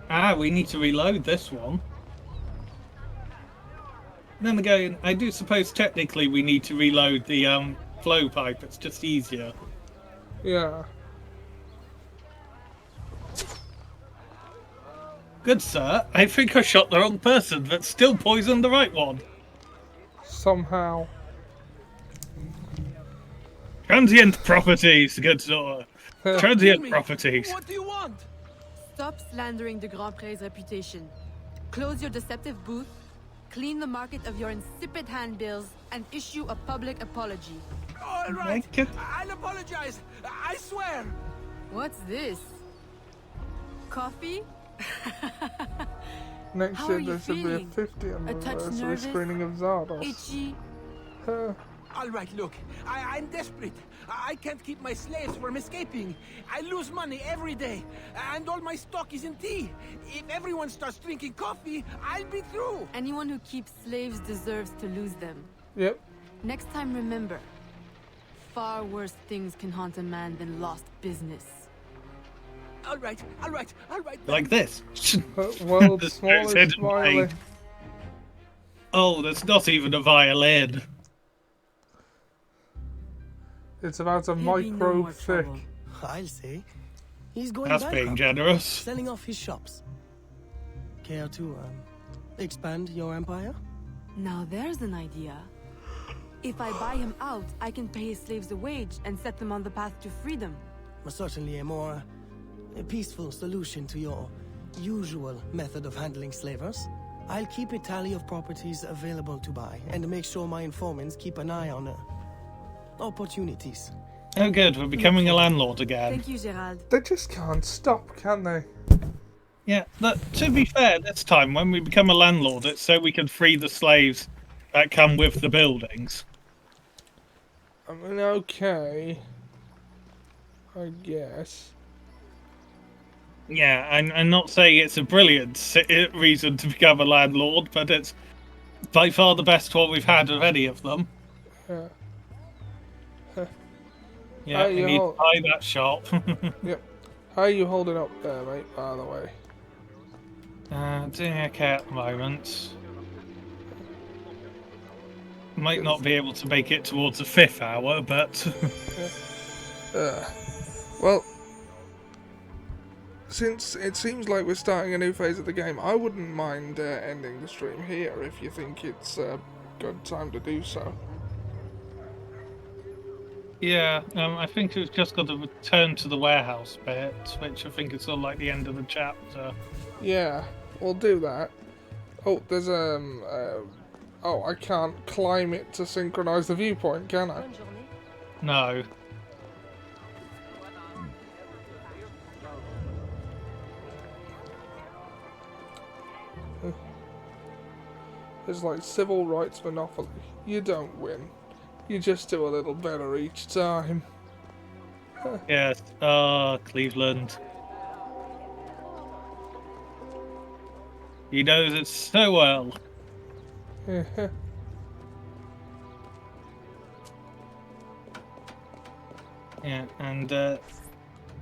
Ah, we need to reload this one. Then again, I do suppose technically we need to reload the flow pipe. It's just easier. Yeah. Good sir, I think I shot the wrong person, but still poisoned the right one. Somehow. Transient properties, good sir. Transient properties. What do you want? Stop slandering the Grand Pré's reputation. Close your deceptive booth clean the market of your insipid handbills, and issue a public apology. All right, I'll apologize. I swear. What's this? Coffee? Next How year are you there should be a feeling? 50th A touch anniversary nervous? screening of Zardos. Itchy? All right, look, I'm desperate. I can't keep my slaves from escaping. I lose money every day, and all my stock is in tea. If everyone starts drinking coffee, I'll be through. Anyone who keeps slaves deserves to lose them. Yep. Next time, remember, far worse things can haunt a man than lost business. All right. Like this. World's There's smallest hidden violin. blade. Oh, that's not even a violin. It's about a He'll be no micro more thick. trouble. I'll say. He's going That's being bankrupt, generous. selling off his shops. Care to expand your empire? Now there's an idea. If I buy him out, I can pay his slaves a wage and set them on the path to freedom. Certainly a more peaceful solution to your usual method of handling slavers. I'll keep a tally of properties available to buy and make sure my informants keep an eye on opportunities. Oh good, we're becoming a landlord again. Thank you, Gerald. They just can't stop, can they? Yeah, but to be fair, this time when we become a landlord, it's so we can free the slaves that come with the buildings. I mean, okay. I guess. Yeah, I'm not saying it's a brilliant reason to become a landlord, but it's by far the best one we've had of any of them. Yeah. Yeah, we need to buy that shop. Yep. How are you holding up there, mate, by the way? Doing okay at the moment. Might not be able to make it towards the 5th hour, but... Well, since it seems like we're starting a new phase of the game, I wouldn't mind ending the stream here if you think it's a good time to do so. Yeah, I think we've just got to return to the warehouse bit, which I think is sort of like the end of the chapter. Yeah, we'll do that. Oh, there's oh, I can't climb it to synchronize the viewpoint, can I? No. It's like civil rights monopoly. You don't win. You just do a little better each time. Yes, Cleveland. He knows it so well. Yeah, and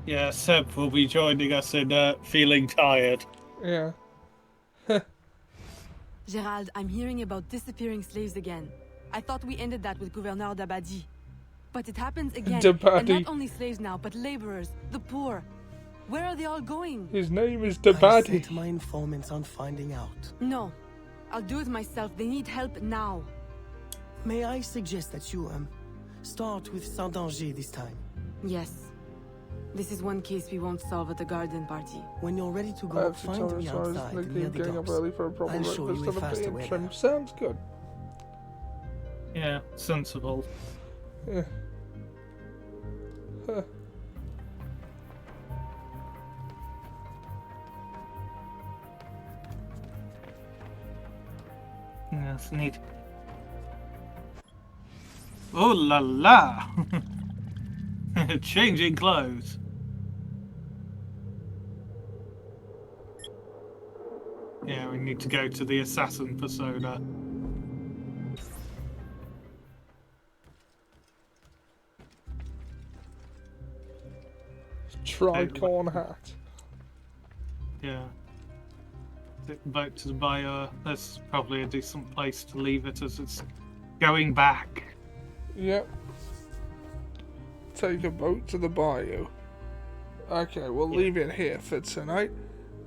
yeah, Seb will be joining us in feeling tired. Yeah. Gerald, I'm hearing about disappearing slaves again. I thought we ended that with Gouverneur Dabadi. But it happens again. Dabadi. And not only slaves now, but laborers, the poor. Where are they all going? His name is I Dabadi. set my informants on finding out. No. I'll do it myself. They need help now. May I suggest that you, start with Saint-Danger this time? Yes. This is one case we won't solve at the garden party. When you're ready to I go, have to find tell me you, sorry, outside Nicky, near the getting up docks. early for a proper I'll show breakfast you a and a faster being way trim. there. Sounds good. Yeah, sensible. Yeah. Huh. Yes, neat. Oh la la! Changing clothes. Yeah, we need to go to the assassin persona. Tricorn hat. Yeah. Back to the bio. That's probably a decent place to leave it as it's going back. Yep. Take a boat to the bayou. Okay, we'll leave it here for tonight.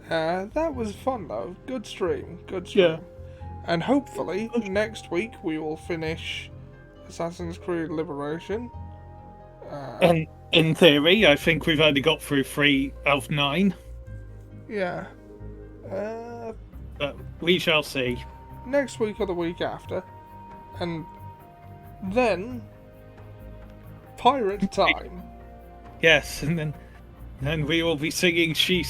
That was fun though. Good stream. Good stream. Yeah. And hopefully next week we will finish Assassin's Creed Liberation. And in theory, I think we've only got through 3 out of 9. Yeah. But we shall see. next week or the week after, and then pirate time. Yes, and then we will be singing sea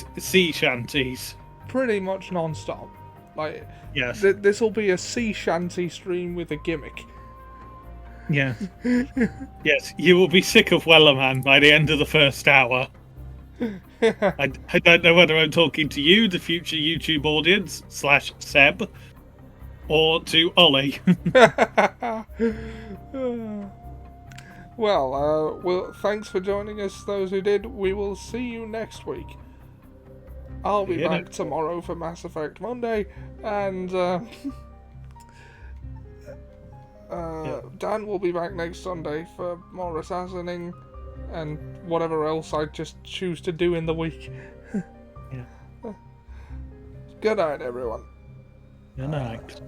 shanties. Pretty much non-stop. Like, yes, this will be a sea shanty stream with a gimmick. Yeah. Yes, you will be sick of Wellerman by the end of the first hour. I don't know whether I'm talking to you, the future YouTube audience, / Seb, or to Ollie. Well, thanks for joining us, those who did. We will see you next week. I'll be back tomorrow for Mass Effect Monday, and Dan will be back next Sunday for more assassinating and whatever else I just choose to do in the week. Yeah. Good night, everyone. Good night.